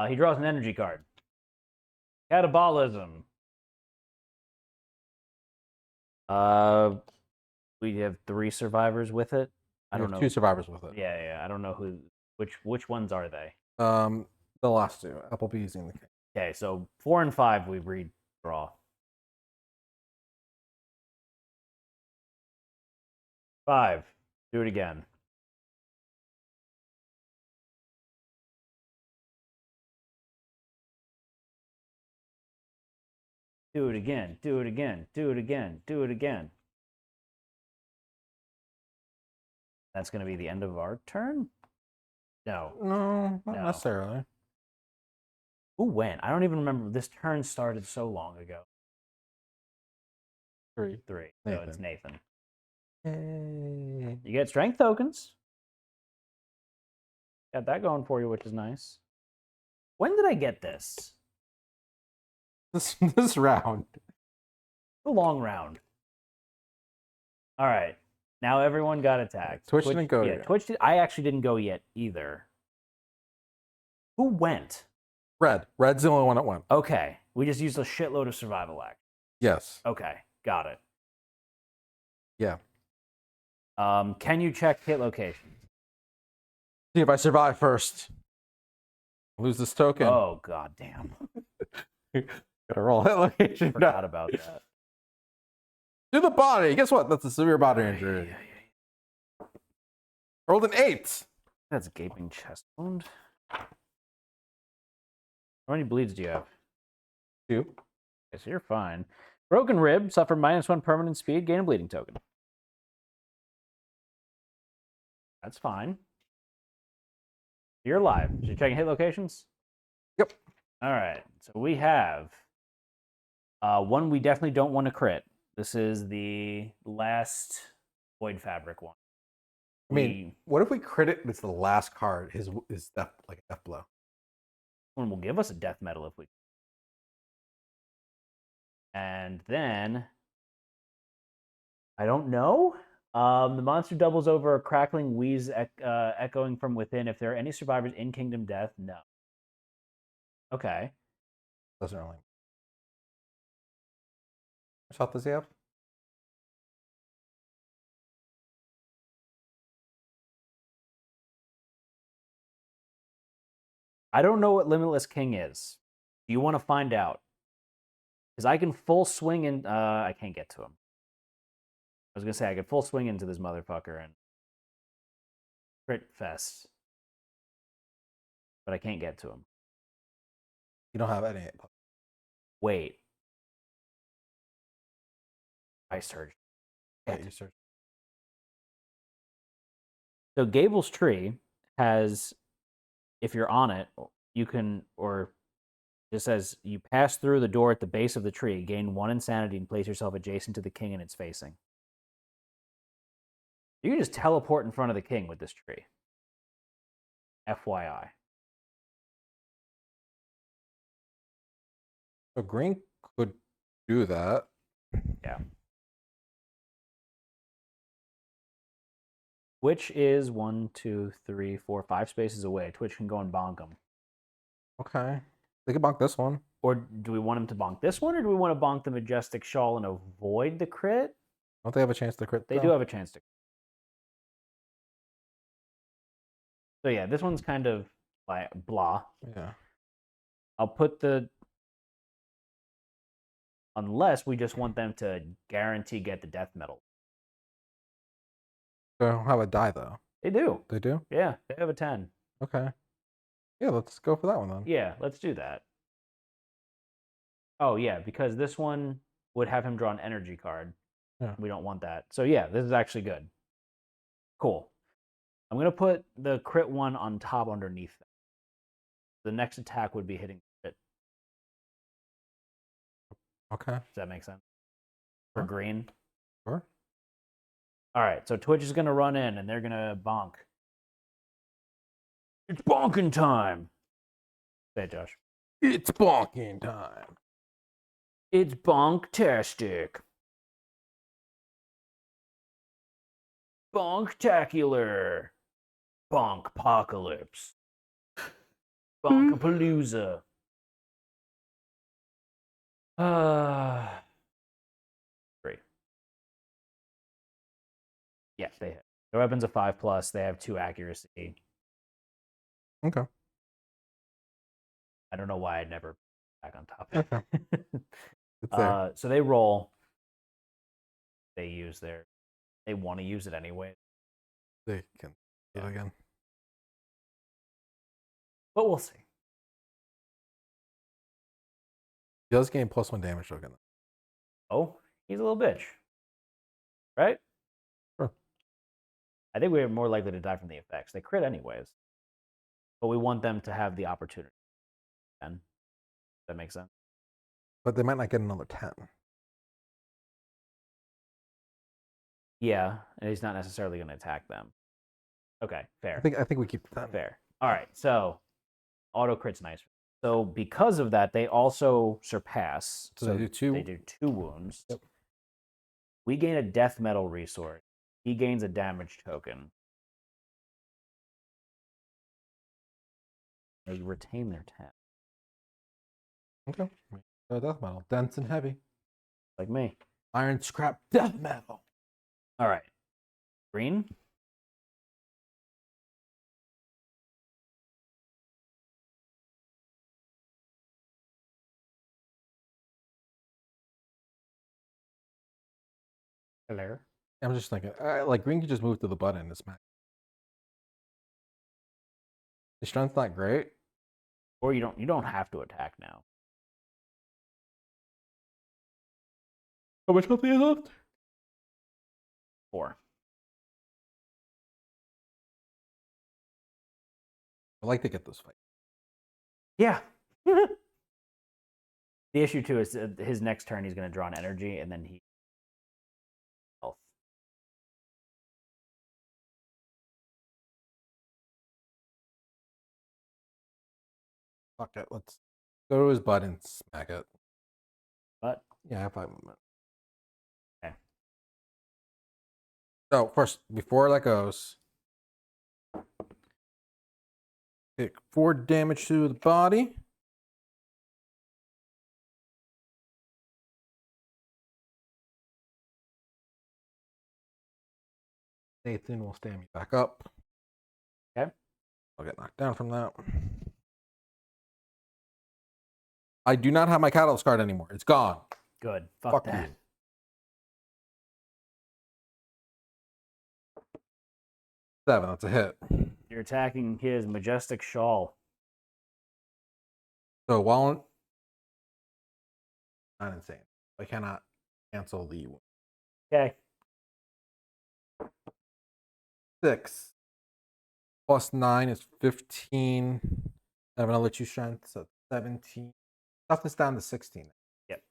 He draws an energy card. Catabolism. We have 3 survivors with it. I don't know. 2 survivors with it. Yeah. I don't know which ones are they. The last 2. Applebee's and the king. Okay, so 4 and 5 we redraw. 5. Do it again. Do it again. Do it again. Do it again. Do it again. That's going to be the end of our turn? No. No, not No. necessarily. Who went? I don't even remember. This turn started so long ago. 3. 3. So Nathan. it's Nathan. Yay. You get strength tokens. Got that going for you, which is nice. When did I get this? This round. The long round. All right. Now everyone got attacked. Twitch didn't go Yeah, yet. Twitch did. I actually didn't go yet either. Who went? Red. Red's the only one that went. Okay. We just used a shitload of survival act. Yes. Okay. Got it. Yeah. Can you check hit location? See if I survive first. Lose this token. Oh, goddamn. Gotta roll hit location. Forgot about that. To the body. Guess what? That's a severe body injury. Rolled an 8. That's a gaping chest wound. How many bleeds do you have? 2. Okay, so you're fine. Broken rib, suffer -1 permanent speed, gain a bleeding token. That's fine. You're alive. So you're checking hit locations? Yep. All right. So we have one we definitely don't want to crit. This is the last Void Fabric one. I mean, what if we crit it? It's the last card. His death, like a death blow. One will give us a death medal if we. And then I don't know. The monster doubles over a crackling wheeze echoing from within. If there are any survivors in Kingdom Death, no. Okay. Doesn't really. What shot does he have? I don't know what Limitless King is. Do you want to find out? Because I can full swing in. I can't get to him. I was gonna say I could full swing into this motherfucker and crit fest, but I can't get to him. You don't have any. Wait. I surged. Yeah, you search. So Gable's Tree has, if you're on it, you can, or it says you pass through the door at the base of the tree, gain 1 insanity, and place yourself adjacent to the king and its facing. You can just teleport in front of the king with this tree. FYI. So green could do that. Yeah. Which is 1, 2, 3, 4, 5 spaces away. Twitch can go and bonk him. Okay. They could bonk this one. Or do we want him to bonk this one, or do we want to bonk the Majestic Shawl and avoid the crit? Don't they have a chance to crit? They do have a chance to. So yeah, this one's kind of like blah. Yeah. I'll put the. Unless we just want them to guarantee get the death medal. They don't have a die though. They do. They do? Yeah, they have a 10. Okay. Yeah, let's go for that one then. Yeah, let's do that. Oh yeah, because this one would have him draw an energy card. Yeah. We don't want that. So yeah, this is actually good. Cool. I'm gonna put the crit one on top underneath that. The next attack would be hitting crit. Okay. Does that make sense? For Sure. green. Sure. All right, so Twitch is gonna run in and they're gonna bonk. It's bonking time. Say it, Josh. It's bonking time. It's bonktastic. Bonktacular. Bonkpocalypse. Bonkapalooza. Three. Yeah, they hit. Their weapon's a 5+. They have 2 accuracy. Okay. I don't know why I'd never back on top. Okay. It's there. So they roll. They use their they want to use it anyway. They can do it again. But we'll see. He does gain +1 damage token. Oh, he's a little bitch. Right? Sure. I think we're more likely to die from the effects. They crit anyways. But we want them to have the opportunity. Then. That makes sense. But they might not get another 10. Yeah, and he's not necessarily going to attack them. Okay, fair. I think we keep the 10. Fair. All right, so auto crit's nice. So because of that, they also surpass. So they do 2. They do 2 wounds. Yep. We gain a death metal resource. He gains a damage token. They retain their 10. Okay. Death metal. Dense and heavy. Like me. Iron scrap death metal. All right. Green. Hello. I'm just thinking, like green could just move to the button and smack. The strength's not great. Or you don't have to attack now. How much health do you have left? 4. I like to get this fight. Yeah. The issue too is his next turn he's going to draw an energy and then he health. Fuck it. Let's go to his butt and smack it. But Yeah, I have 5 movement. okay. So first, before that goes, take 4 damage to the body. Nathan will stand me back up. Okay. I'll get knocked down from that. I do not have my catalyst card anymore. It's gone. Good. Fuck Fuck that. you. 7. That's a hit. You're attacking his majestic shawl. So while not insane, I cannot cancel the Okay. 6 plus 9 is 15. I have another 2 strength, so 17. Toughness down to 16. Yep.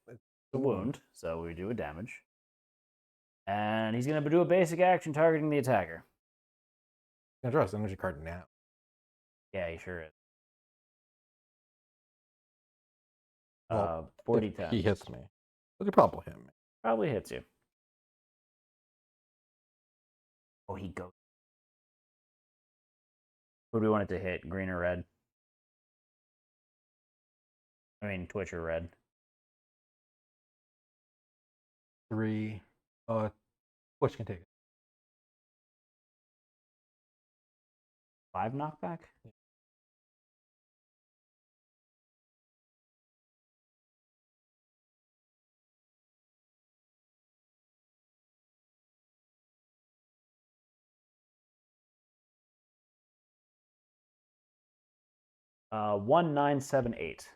The wound, so we do a damage. And he's going to do a basic action targeting the attacker. Can draw his energy card now. Yeah, he sure is. Well, 40 if 10. he hits me. But he probably hit me. Probably hits you. Oh, he goes. Who do we want it to hit? Green or red? I mean, Twitch or red. 3. Which can take it? 5 knockback? Uh, 1978.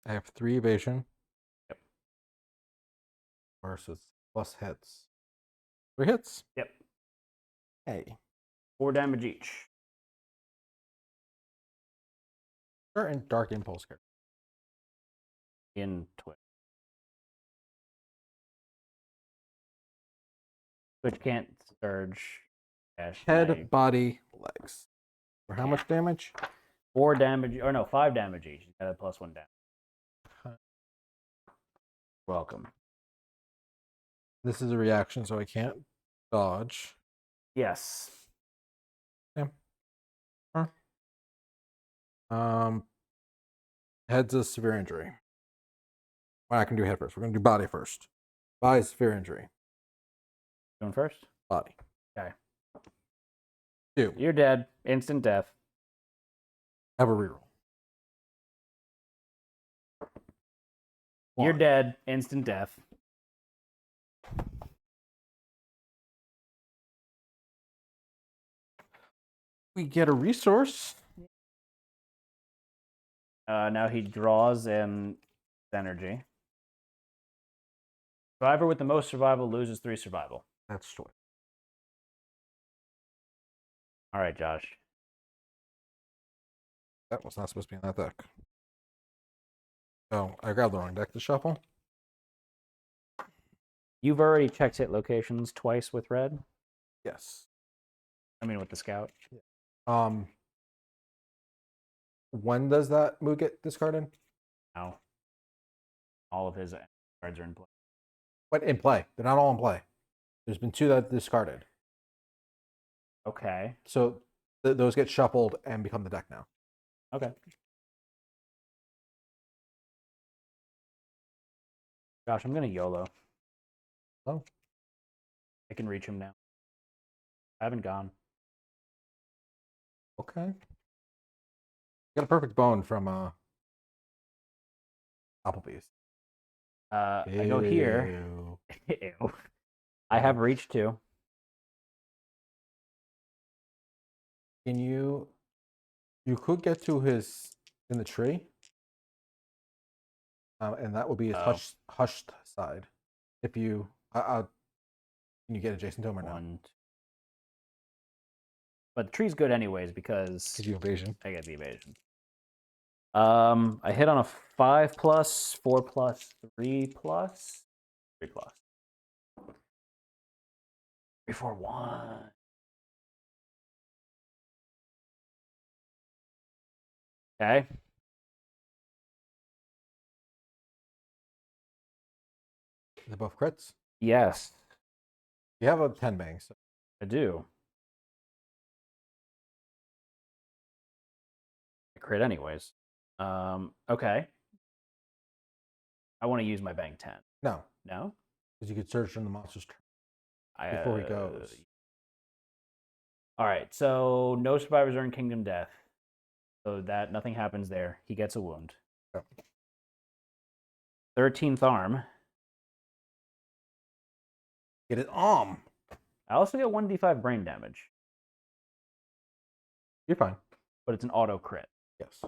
I have 3 evasion. Yep. Versus plus hits. 3 hits. Yep. Hey. 4 damage each. Certain dark impulse card. In Twitch. Twitch can't surge. Head, body, legs. For how much damage? 4 damage, or no, 5 damage each. You got a +1 damage. Welcome. This is a reaction, so I can't dodge. Yes. Yeah. Head's a severe injury. Well, I can do head first. We're going to do body first. Body is severe injury. Going first? Body. Okay. 2. You're dead. Instant death. Have a reroll. You're 1. dead. Instant death. We get a resource. Now he draws in energy. Survivor with the most survival loses 3 survival. That's choice. All right, Josh. That was not supposed to be in that deck. Oh, I grabbed the wrong deck to shuffle. You've already checked hit locations twice with red. Yes. I mean, with the scout. When does that move get discarded? Now, all of his cards are in play. What in play? They're not all in play. There's been 2 that discarded. Okay. So those get shuffled and become the deck now. Okay. Josh, I'm gonna YOLO. Oh. I can reach him now. I haven't gone. Okay. Got a perfect bone from Applebee's. I go here. Ew. I have reach too. Can you could get to his in the tree. And that would be his hushed side. If you can you get adjacent to him or not? But the tree's good anyways because Gives you evasion. I get the evasion. I hit on a 5+, 4+, 3+, 3+. 3, 4, 1. Okay. They're both crits. Yes, You have a 10 bang, so I do. I crit anyways. Okay. I want to use my bang 10. no, No? because you could search on the monster's turn before he goes. All right, so no survivors earn kingdom death. So that nothing happens there. He gets a wound. Yep. 13th arm. Get it I also get 1d5 brain damage, You're fine. but it's an auto crit. Yes.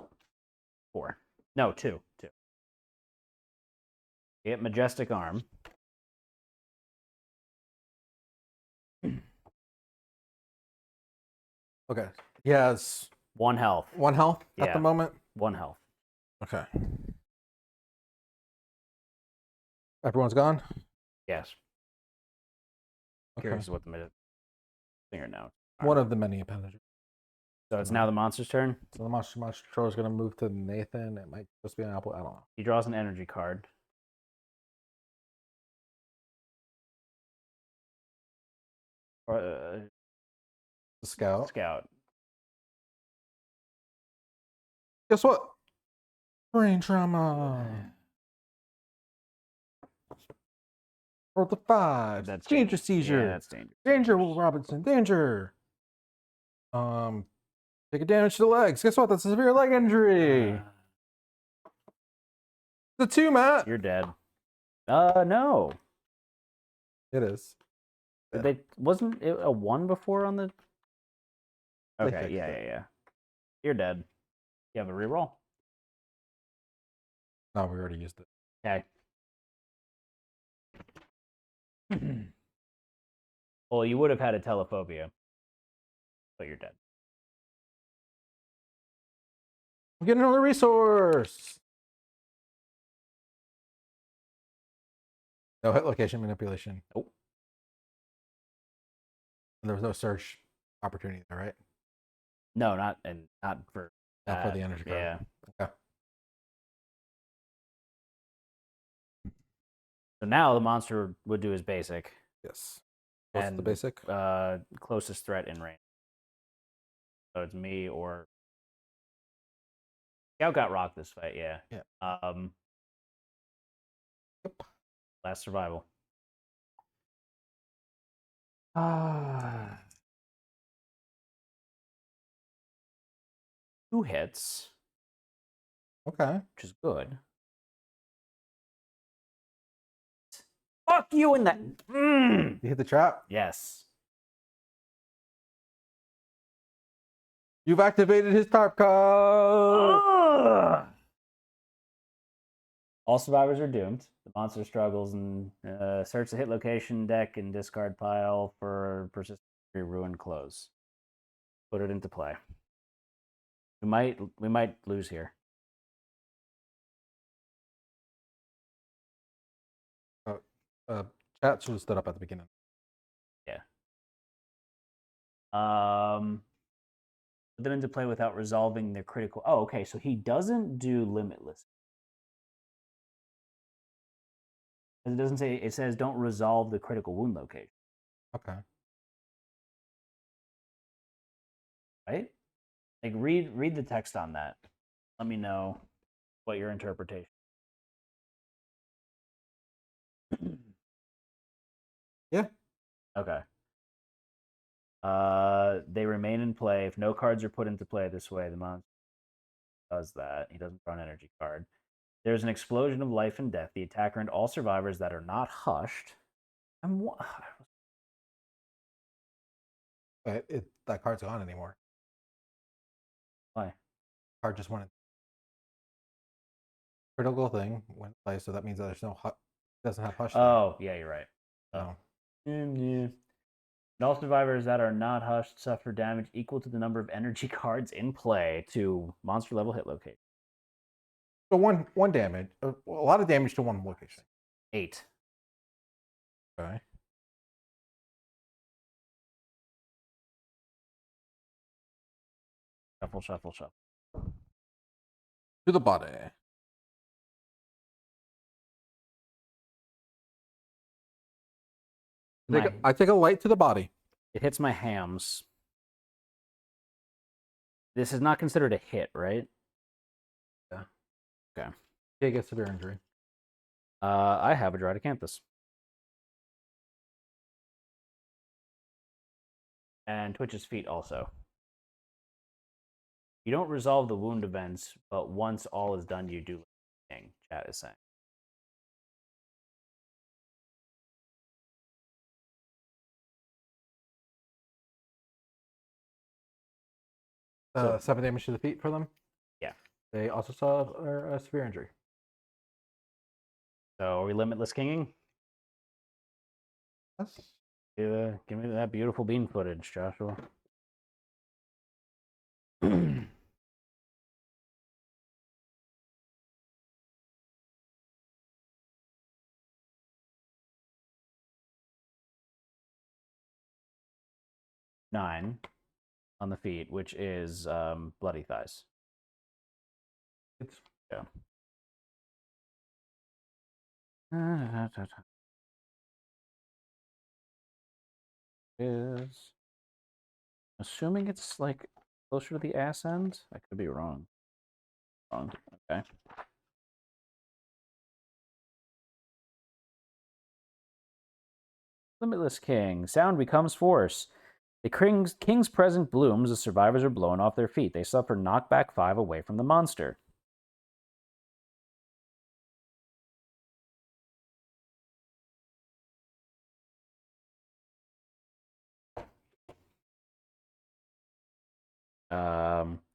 4. No, 2. 2. Get majestic arm. Okay. He has 1 health. 1 health at Yeah. the moment. 1 health. Okay. Everyone's gone? Yes. Okay. Curious what the thing now. One of the many appendages. So it's now the monster's turn. So the monster control is going to move to Nathan. It might just be an apple. I don't know. He draws an energy card. Or The scout. scout. Guess what? Brain trauma. Roll the 5. That's danger dangerous. seizure. Yeah, that's dangerous. Danger, Will Robinson. Danger. Take a damage to the legs. Guess what? That's a severe leg injury. The 2, Matt. You're dead. No. It is. Wasn't it a 1 before on the? They Okay, fixed yeah. it. You're dead. You have a reroll. No, we already used it. Okay. Well, you would have had a telephobia, but you're dead. We get another resource. No hit location manipulation. Nope. And there was no search opportunity there, right? No, not for Not for the energy card. Yeah. Okay. So now the monster would do his basic. Yes. What's the and, basic? Closest threat in range. So it's me or Scout got rocked this fight. Yeah. Yeah. Yep. Last survival. Two hits, Okay. which is good. Fuck you in that. You hit the trap? Yes. You've activated his tarp card. Ugh. All survivors are doomed. The monster struggles and search the hit location deck and discard pile for persistent ruin close. Put it into play. We might lose here. Chat should have stood up at the beginning. Yeah. Put them into play without resolving their critical. Oh, okay. So he doesn't do limitless. It doesn't say. It says don't resolve the critical wound location. Okay. Right? Like read the text on that. Let me know what your interpretation. Yeah. Okay. They remain in play. If no cards are put into play this way, the monster does that. He doesn't draw an energy card. There's an explosion of life and death. The attacker and all survivors that are not hushed. That card's gone anymore. Why? Card just went in. Critical thing went in play, so that means that there's no doesn't have hush. Oh, yeah, you're right. Oh. Yeah. And all survivors that are not hushed suffer damage equal to the number of energy cards in play to monster level hit location. So one damage, a lot of damage to one location. 8. Okay. Shuffle, shuffle, shuffle. To the body. I take a light to the body. It hits my hams. This is not considered a hit, right? Yeah. Okay. Take a severe injury. I have a Drydocanthus. And Twitch's feet also. You don't resolve the wound events, but once all is done, you do. Chat is saying. So, 7 damage to the feet for them. Yeah. They also saw a severe injury. So are we limitless kinging? Yes. Give me that beautiful bean footage, Joshua. Nine on the feet, which is bloody thighs. It's yeah. Is assuming it's like closer to the ass end. I could be wrong. Okay. Limitless King. Sound becomes force. The king's present blooms. The survivors are blown off their feet. They suffer knockback 5 away from the monster.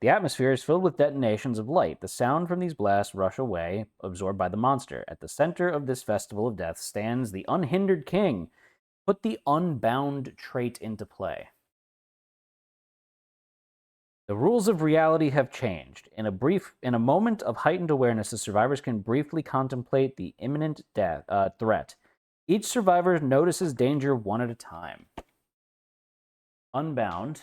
The atmosphere is filled with detonations of light. The sound from these blasts rush away, absorbed by the monster. At the center of this festival of death stands the unhindered king. Put the unbound trait into play. The rules of reality have changed. In a moment of heightened awareness, the survivors can briefly contemplate the imminent threat. Each survivor notices danger one at a time. Unbound.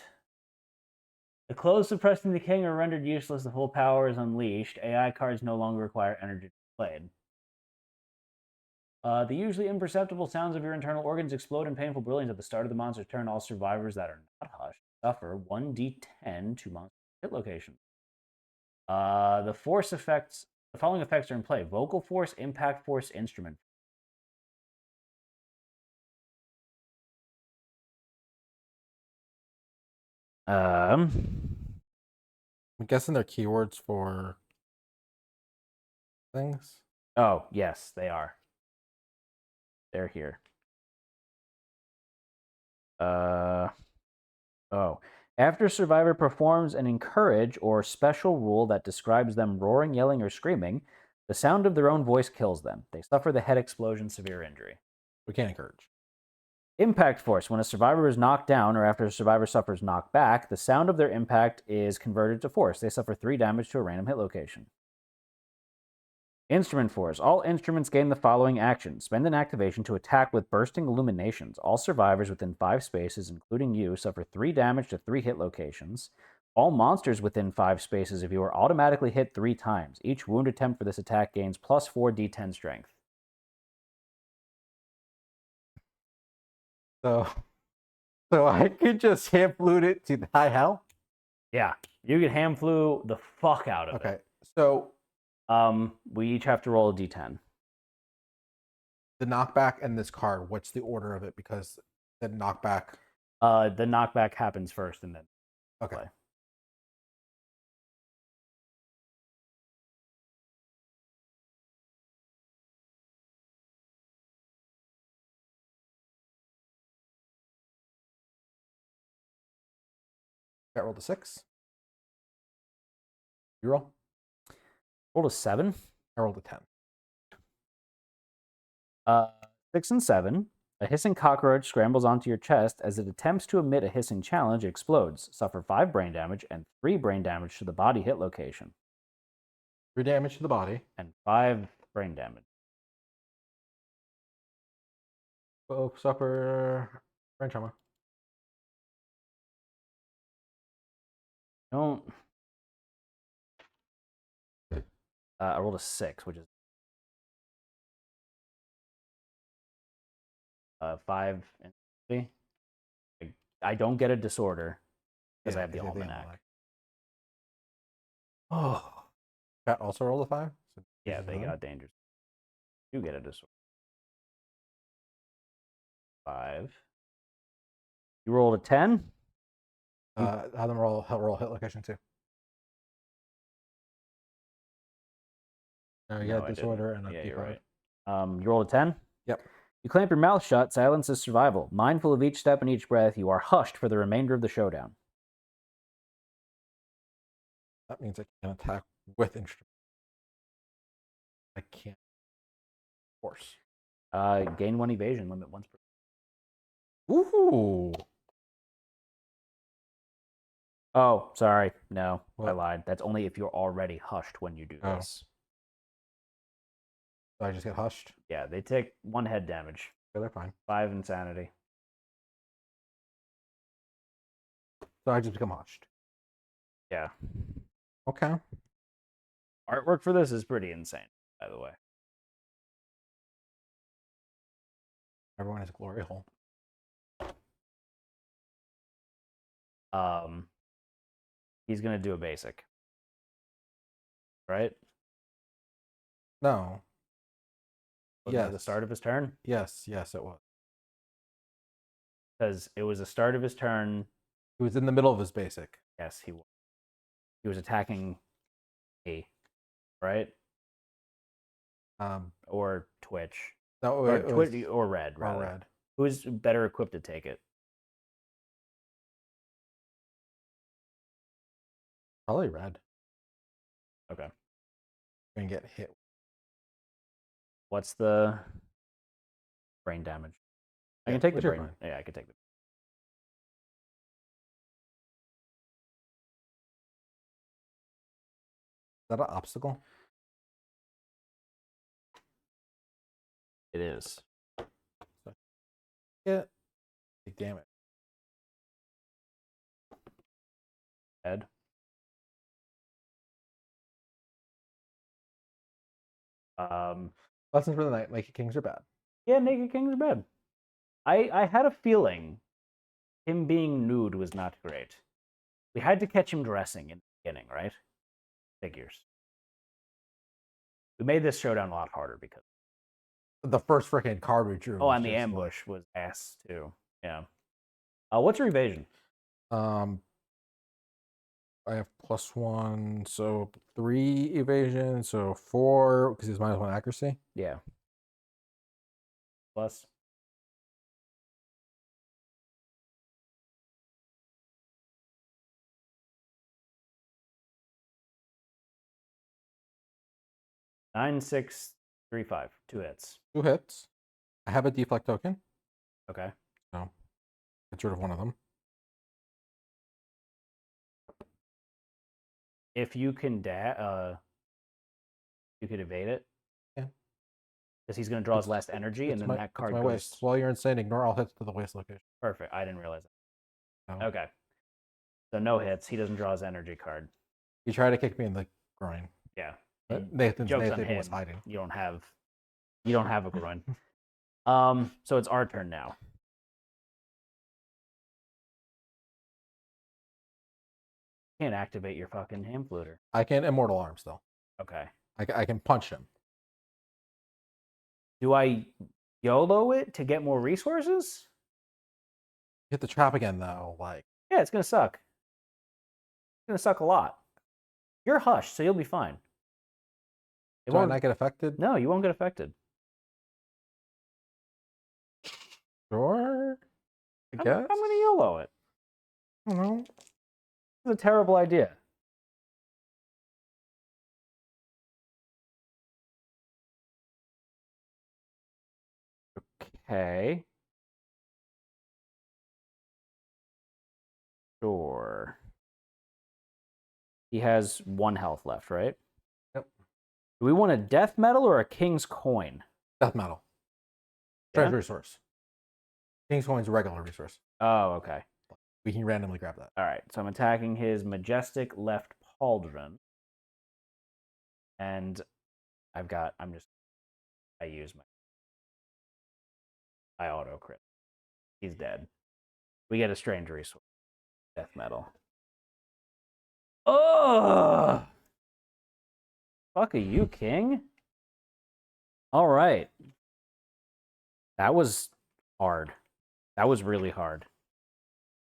The clothes suppressing the king are rendered useless. The full power is unleashed. AI cards no longer require energy to be played. The usually imperceptible sounds of your internal organs explode in painful brilliance at the start of the monster's turn. All survivors that are not hushed suffer 1d10 to monster hit location. The following effects are in play: vocal force, impact force, instrument. I'm guessing they're keywords for things. Oh, yes, they are. They're here. Oh. After a survivor performs an encourage or special rule that describes them roaring, yelling, or screaming, the sound of their own voice kills them. They suffer the head explosion, severe injury. We can't encourage. Impact force. When a survivor is knocked down or after a survivor suffers knockback, the sound of their impact is converted to force. They suffer 3 damage to a random hit location. Instrument force. All instruments gain the following action. Spend an activation to attack with bursting illuminations. All survivors within 5 spaces, including you, suffer 3 damage to 3 hit locations. All monsters within 5 spaces of you are automatically hit 3 times. Each wound attempt for this attack gains plus 4 d10 strength. So I could just hand flute it to the high hell? Yeah, you can ham flu the fuck out of it. Okay, so We each have to roll a d10. the knockback and this card, what's the order of it? Because the knockback... The knockback happens first and then Okay. play. I rolled a 6. You roll? Rolled a 7. I rolled a 10. 6 and 7. A hissing cockroach scrambles onto your chest. As it attempts to emit a hissing challenge, it explodes. Suffer 5 brain damage and 3 brain damage to the body hit location. 3 damage to the body. And 5 brain damage. Both suffer brain trauma. Don't. I rolled a 6, which is 5 and 3. I don't get a disorder because I have the almanac. Oh. Cat also rolled a 5? So Yeah, they got dangerous. You get a disorder. 5. You rolled a 10. Have them roll hit location too. You No, got I a disorder didn't. and a Yeah, D5. you're right. You rolled a 10? Yep. You clamp your mouth shut. Silence is survival. Mindful of each step and each breath, you are hushed for the remainder of the showdown. That means I can attack with instrument. I can't force. Gain 1 evasion, limit once per. Ooh. Oh, sorry. No, I What? lied. That's only if you're already hushed when you do Oh. this. So I just get hushed. Yeah, they take 1 head damage, Okay, they're fine. 5 insanity. So I just become hushed. Yeah. Okay. Artwork for this is pretty insane, by the way. Everyone has a glory hole. He's gonna do a basic. Right? No. Wasn't it Yes. the start of his turn? Yes, it was. Because it was the start of his turn. He was in the middle of his basic. Yes, he was. He was attacking me, right? Or Twitch. No, Or it Twitch was, or Red, or rather. red. Who's better equipped to take it? Probably red. Okay. And get hit. What's the brain damage? I Yeah, can take the which you're brain. fine. Yeah, I can take the. Is that an obstacle? It is. Yeah. Take damage. Ed. Lessons for the night. Naked kings are bad. Yeah, Naked Kings are bad. I had a feeling him being nude was not great. We had to catch him dressing in the beginning, right? Figures. We made this showdown a lot harder because. The first freaking card we drew. Oh, was and the just ambush was ass too. Yeah. What's your evasion? I have +1, so 3 evasion, so 4 because he's -1 accuracy. Yeah. Plus. 9, 6, 3, 5. 2 hits. 2 hits. I have a deflect token, Okay. so get rid of one of them. If you can you could evade it. Yeah. Because he's going to draw his last energy, and then that card my goes. waste. While you're insane, ignore all hits to the waste location. Perfect. I didn't realize that. No. Okay. So no hits. He doesn't draw his energy card. He tried to kick me in the groin. Yeah. But Nathan Joke's on was him. hiding. You don't have a groin. So it's our turn now. Can't activate your fucking hand fluter. I can Immortal Arm still. Okay. I can punch him. Do I YOLO it to get more resources? Hit the trap again though. Like, Yeah, it's gonna suck. It's gonna suck a lot. You're hushed, so you'll be fine. It do I won't not get affected? No, you won't get affected. Sure. I I'm guess. gonna YOLO it. I don't know. It's a terrible idea. Okay. Sure. He has 1 health left, right? Yep. Do we want a death metal or a king's coin? Death metal. Yeah? Treasure resource. King's coin's a regular resource. Oh, okay. We can randomly grab that. All right. So I'm attacking his majestic left pauldron. And I use I auto crit. He's dead. We get a strange resource. Death metal. Oh! Fuck are you, king? All right. That was hard. That was really hard.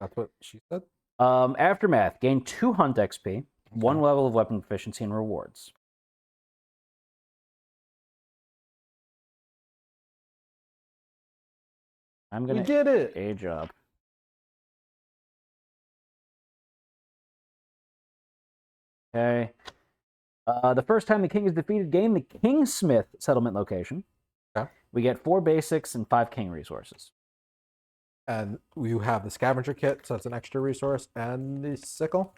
That's what she said? Aftermath. Gain 2 hunt XP, 1 level of weapon proficiency, and rewards. I'm going to did it! age up. Okay. The first time the king is defeated, gain the Kingsmith settlement location. Okay. We get 4 basics and 5 king resources. And you have the scavenger kit, so that's an extra resource, and the sickle.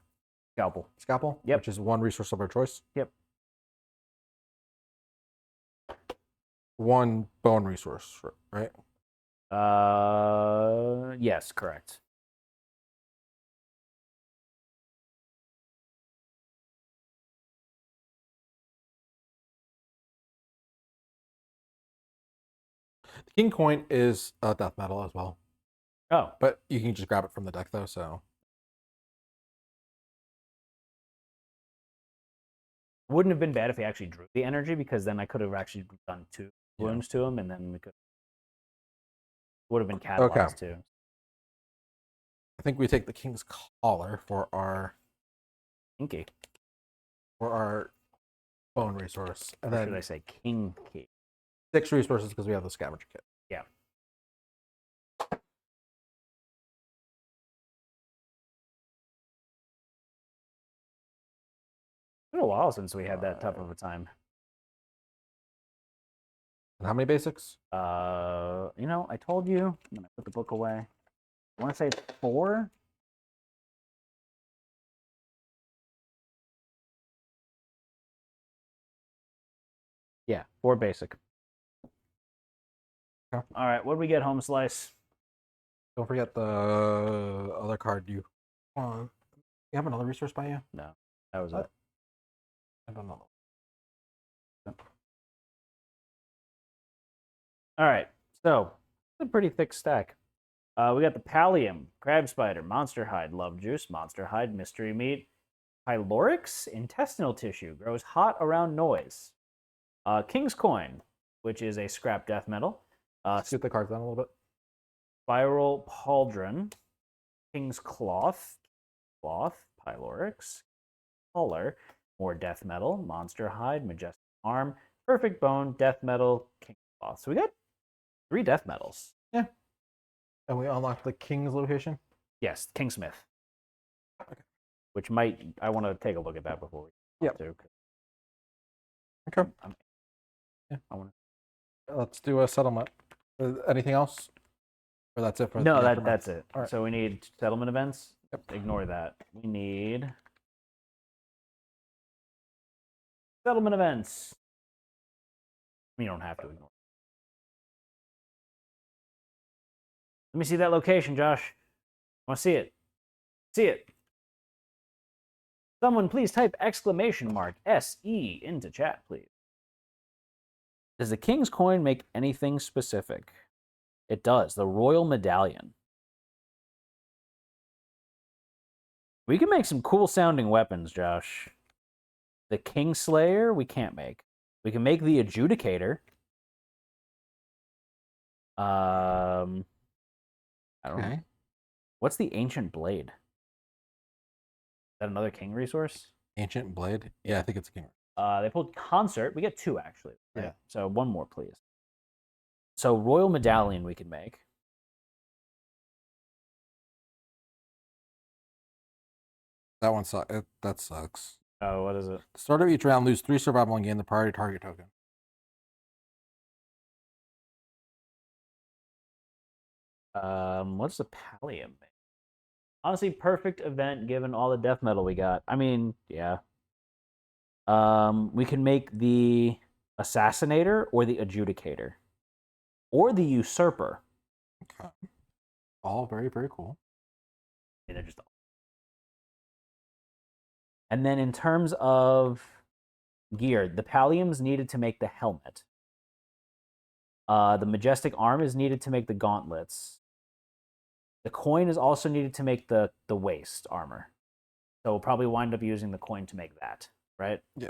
Scalpel. Yep. Which is 1 resource of our choice. Yep. 1 bone resource, right? Yes, correct. The king coin is death metal as well. Oh, But you can just grab it from the deck though, so. wouldn't have been bad if he actually drew the energy, because then I could have actually done 2 wounds to him, and then we could would have been catalyzed too. I think we take the king's collar for our Kinky. bone resource. And Or then should I say king key? 6 resources because we have the scavenger kit. Yeah. It's been a while since we had that tough of a time. And how many basics? I told you when I put the book away. I want to say it's 4. Yeah, 4 basic. Okay. All right, what do we get, Home Slice? Don't forget the other card you want. You have another resource by you? No, that was What? it. I don't know. All right, so it's a pretty thick stack. We got the Pallium, Crab Spider, Monster Hide, Love Juice, Monster Hide, Mystery Meat, Pylorix, Intestinal Tissue, grows hot around noise. King's Coin, which is a scrap death metal. Scoot the cards down a little bit. Spiral Pauldron, King's Cloth, Pylorix, Color, more death metal, Monster Hide, Majestic Arm, Perfect Bone, death metal, King's Cloth. So we got 3 death metals. Yeah. And we unlock the king's location? Yes, Kingsmith. Okay. Which I want to take a look at that before we Yep. do. Okay. I'm Yeah. I want Let's do a settlement. Anything else? Or that's it for No, the aftermath? that's it. All right. So we need settlement events. Yep. Ignore that. We need settlement events. You don't have to ignore. Let me see that location, Josh. I want to see it. See it. Someone please type exclamation mark SE into chat, please. Does the King's coin make anything specific? It does. The Royal Medallion. We can make some cool sounding weapons, Josh. The Kingslayer, we can't make. We can make the Adjudicator. I don't know. What's the Ancient Blade? Is that another King resource? Ancient Blade? Yeah, I think it's a king. They pulled Concert. We get 2, actually. Right? Yeah. So one more, please. So Royal Medallion we can make. That one sucks. That sucks. Oh, what is it? The start of each round, lose 3 survival and gain the priority target token. What's the Pallium make? Honestly, perfect event given all the death metal we got. I mean, yeah. We can make the Assassinator or the Adjudicator. Or the Usurper. Okay. All very, very cool. Yeah, they're just... And then in terms of gear, the Pallium's needed to make the helmet. The Majestic Arm is needed to make the gauntlets. The coin is also needed to make the waist armor. So we'll probably wind up using the coin to make that, right? Yeah.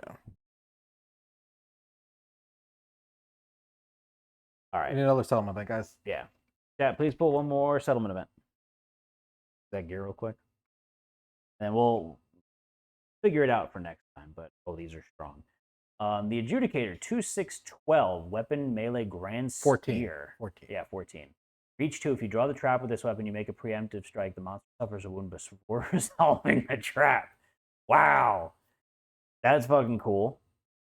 All right. We need another settlement event, guys. Yeah. Yeah, please pull one more settlement event. That gear real quick. And we'll figure it out for next time, but these are strong. The Adjudicator, 2/6/12, weapon melee grand 14. spear. 14. Yeah, 14. Reach 2. If you draw the trap with this weapon, you make a preemptive strike. The monster suffers a wound before resolving the trap. Wow. That's fucking cool.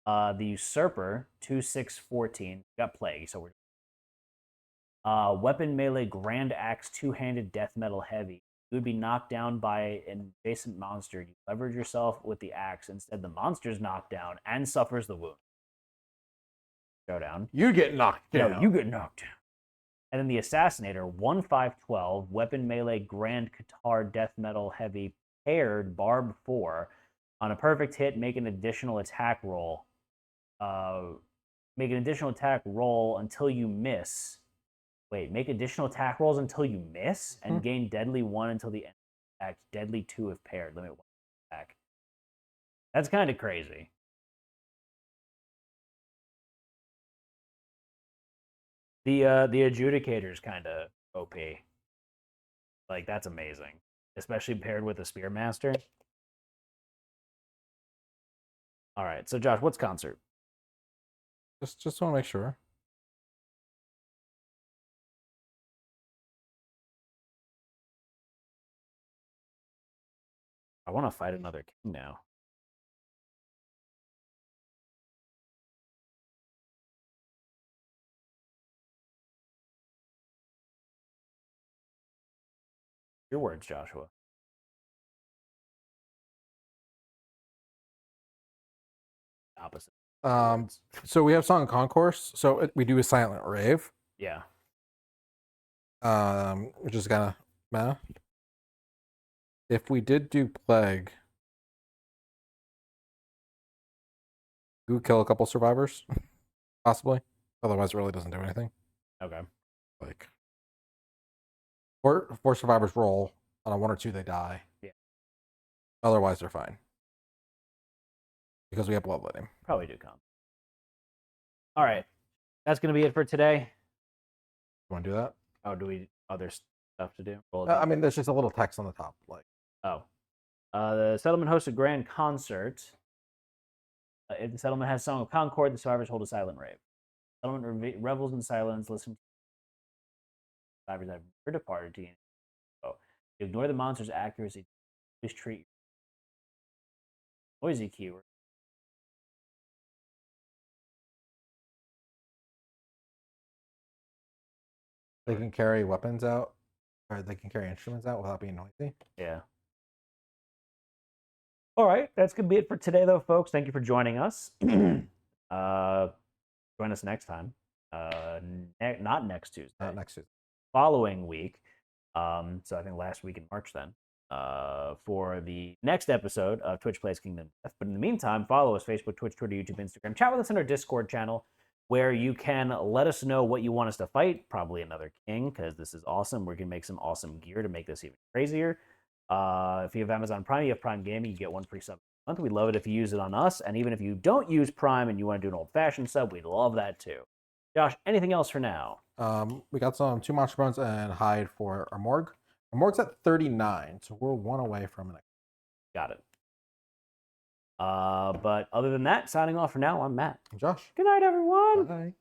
The Usurper, 2/6/14. Got Plague, so we're... weapon melee grand axe, 2-handed death metal heavy. You would be knocked down by an adjacent monster. You leverage yourself with the axe. Instead, the monster's knocked down and suffers the wound. Showdown. You get knocked down. No, you get knocked down. And then the Assassinator, 1/5/12, weapon melee grand Qatar death metal heavy paired barb 4. On a perfect hit, make an additional attack roll. Make an additional attack roll until you miss. Wait, make additional attack rolls until you miss and gain deadly 1 until the end of the attack. Deadly 2 if paired. Limit 1 attack. That's kind of crazy. The Adjudicator's kind of OP. Like, that's amazing. Especially paired with a Spearmaster. All right, so Josh, what's Concert? Just want to make sure. I want to fight another king now. Your words, Joshua. Opposite. So we have Song of Concourse. So we do a Silent Rave. Yeah. Which is kind of meh. If we did do Plague, we would kill a couple survivors, possibly. Otherwise, it really doesn't do anything. Okay. Like, four survivors roll. On a 1 or 2, they die. Yeah. Otherwise, they're fine. Because we have Bloodletting. Probably do come. All right. That's going to be it for today. You want to do that? Oh, do we other stuff to do? I mean, there's just a little text on the top. Like, the settlement hosts a grand concert. If the settlement has Song of Concord, the survivors hold a silent rave. Settlement revels in silence, listen to survivors that have never departed to you. So, you ignore the monster's accuracy. Just treat noisy keyword. They can carry weapons out, or they can carry instruments out without being noisy. Yeah. All right, that's gonna be it for today, though, folks. Thank you for joining us. Join us next time. Not next Tuesday. Not next Tuesday. Following week. So I think last week in March then. For the next episode of Twitch Plays Kingdom Death. But in the meantime, follow us: Facebook, Twitch, Twitter, YouTube, Instagram. Chat with us in our Discord channel, where you can let us know what you want us to fight. Probably another king, because this is awesome. We're gonna make some awesome gear to make this even crazier. If you have Amazon Prime, you have Prime Gaming, you get 1 free sub a month. We'd love it if you use it on us. And even if you don't use Prime and you want to do an old-fashioned sub, we'd love that too. Josh, anything else for now? We got some 2 monster bones and hide for our morgue. Our morgue's at 39, so we're 1 away from it. Got it. But other than that, signing off for now, I'm Matt. I'm Josh. Good night, everyone. Bye.